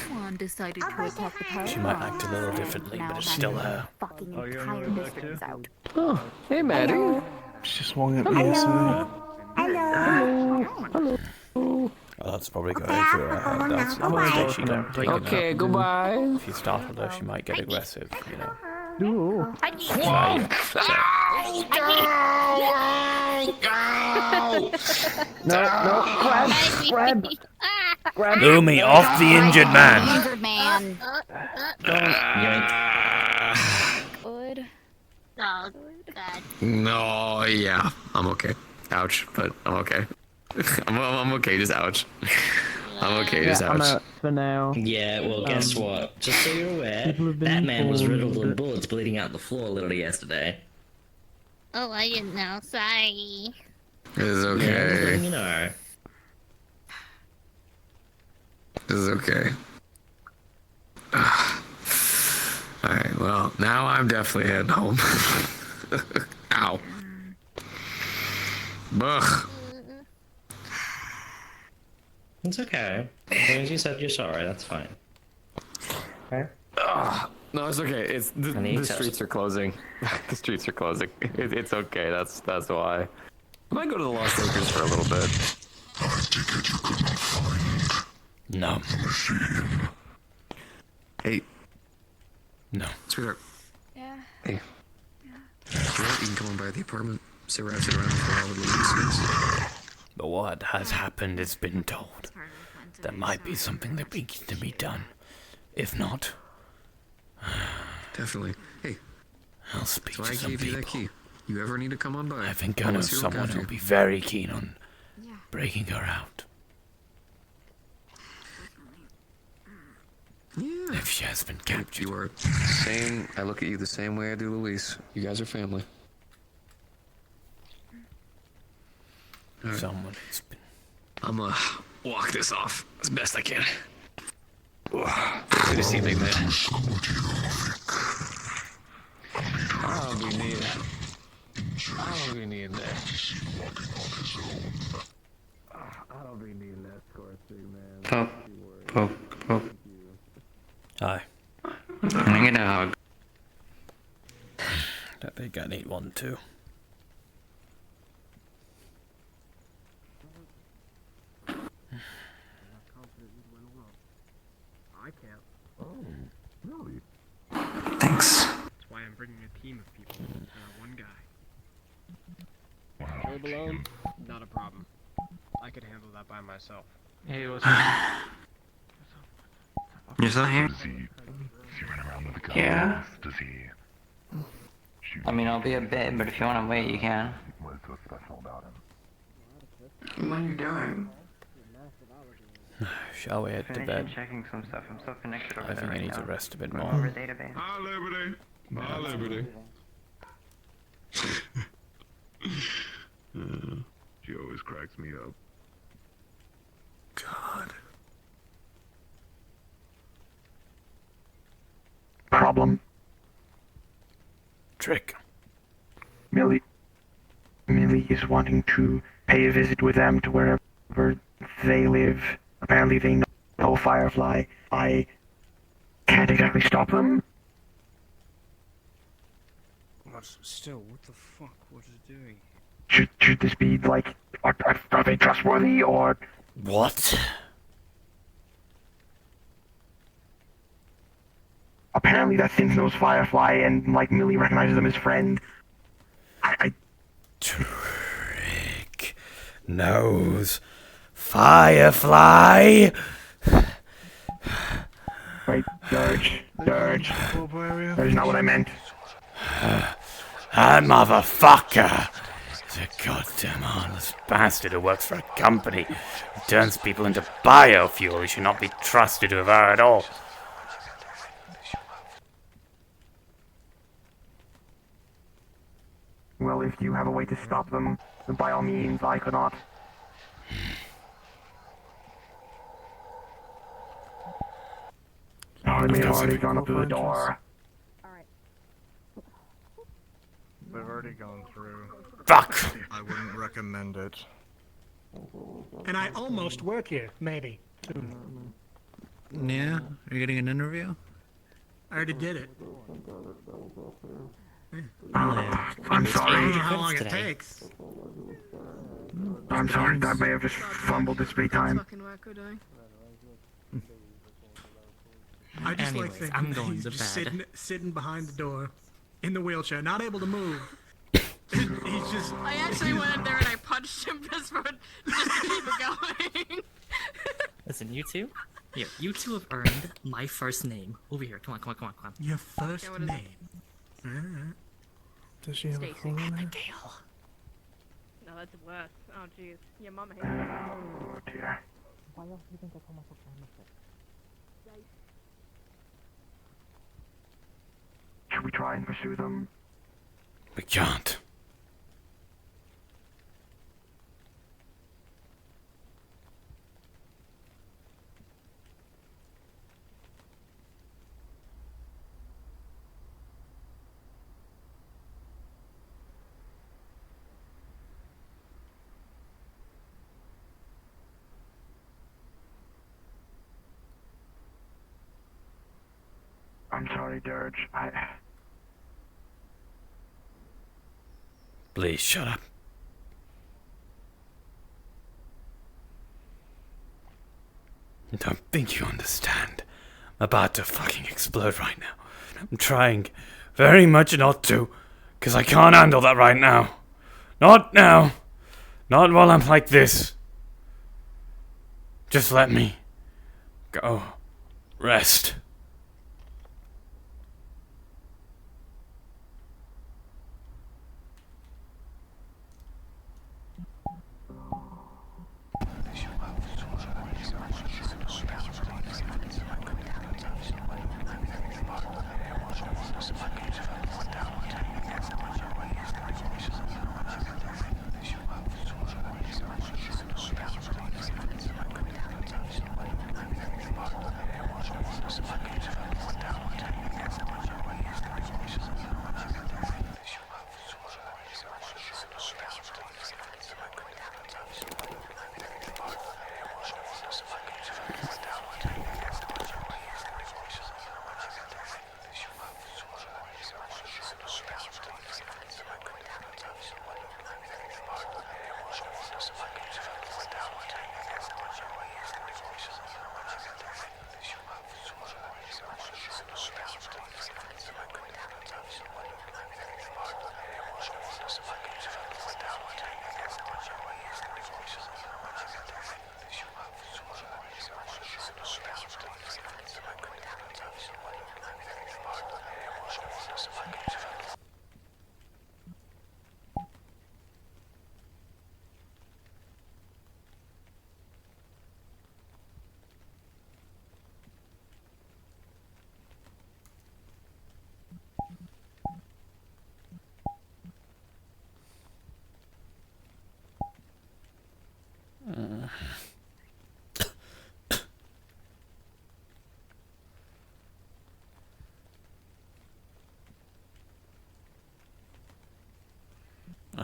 One decided to attack the power. She might act a little differently, but it's still her. Fucking Oh, you're on entire your way back district's too? out. Oh, hey Maddie. She's swung at me yesterday. Well, that's probably going through her head. That's the way she don't take it Okay, out. goodbye. If you startled her, she might get aggressive, you know. Ooh. Try Grab. Lumi, off the injured man! Injured man. Good. Oh, God. No, yeah, I'm okay. Ouch, but I'm okay. I'm okay, just ouch. I'm okay, just I'm ouch. out for now. Yeah, well, guess what? Just so you're aware, people have been that man was informed riddled with that- bullets bleeding out the floor literally yesterday. Oh, I didn't know. Sorry. It's Yeah, just okay. letting you know. It's okay. Alright, well, now I'm definitely heading home. Ow. Ugh. It's okay. As long as you said you're sorry, that's fine. Okay? No, it's okay. It's the streets are closing. The streets are closing. It's okay. That's why. I might go to the Lost Acres for a little bit. No. Hey. No. Sweetheart. Yeah. Hey. You can come on by the apartment. Sit around for a while with Louise. But what has happened has been told. There might be something that needs to be done. If not, Definitely. Hey. I'll speak So to I some gave you that people. key. You ever need to come on by? I think I know Let's see what we someone got who'll here. be very keen on breaking her out. Yeah. If she has been captured. You are same. I look at you the same way I do Louise. You guys are family. Alright. Someone has been. I'm gonna walk this off as best I can. Good to see you, big man. I'll be needing that. I don't be needing that. Poke, poke, poke. Hi. Can I get a hug? Don't think I need one too. I can't. Oh, really? Thanks. That's why I'm bringing a team of people, one guy. Job alone, not a problem. I could handle that by myself. Hey, what's You're still here? Does he run around with the guns? Yeah. Does he shoot? I mean, I'll be a bit, but if you want to wait, you can. What's so special about him? What are you doing? Shall we head to bed? Checking some stuff. I'm still connected over I think I need to rest a bit more. Over database. Hi, Liberty. Hi, Liberty. She always cracks me up. God. Problem. Trick. Millie is wanting to pay a visit with them to wherever they live. Apparently they know Firefly. I can't exactly stop them. Still, what the fuck? What is it doing? Should this be like, are they trustworthy or? What? Apparently that Synth knows Firefly and like Millie recognizes them as friend. Trick knows Firefly. Wait, Dirge. That's not what I meant. That motherfucker is a goddamn heartless bastard who works for a company who turns people into biofuel. He should not be trusted with her at all. Well, if you have a way to stop them, then by all means, I could not. Oh, they've already gone up to the door. They've already gone through. Fuck! I wouldn't recommend it. And I almost work here, maybe. Yeah? Are you getting an interview? I already did it. I'm sorry. How long it takes. I'm sorry, I may have just fumbled this big time. Fucking work we're doing. I just Anyways, like thinking I'm going he's to just bed. sitting behind the door, in the wheelchair, not able to move. He's just. I actually went in there and I punched him just to keep it going. Listen, you two? Here, you two have earned my first name. Over here, come on, come on, come on, come on. Your first name. Alright. Does she have a full name? Abigail. No, that's worse. Oh jeez. Your mum hates me. Oh dear. Should we try and pursue them? We can't. I'm sorry, Dirge. Please shut up. I don't think you understand. I'm about to fucking explode right now. I'm trying very much not to, because I can't handle that right now. Not now. Not while I'm like this. Just let me go rest.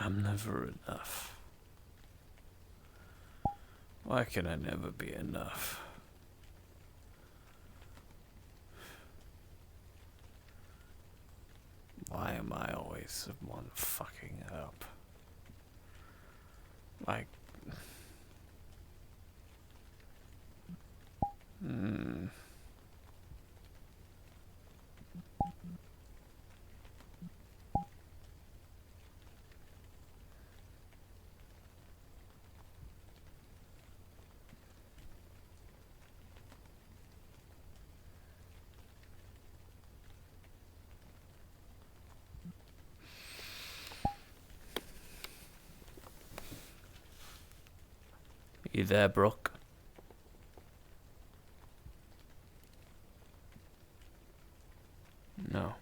I'm never enough. Why can I never be enough? Why am I always the one fucking up? Like... You there, Brooke? No.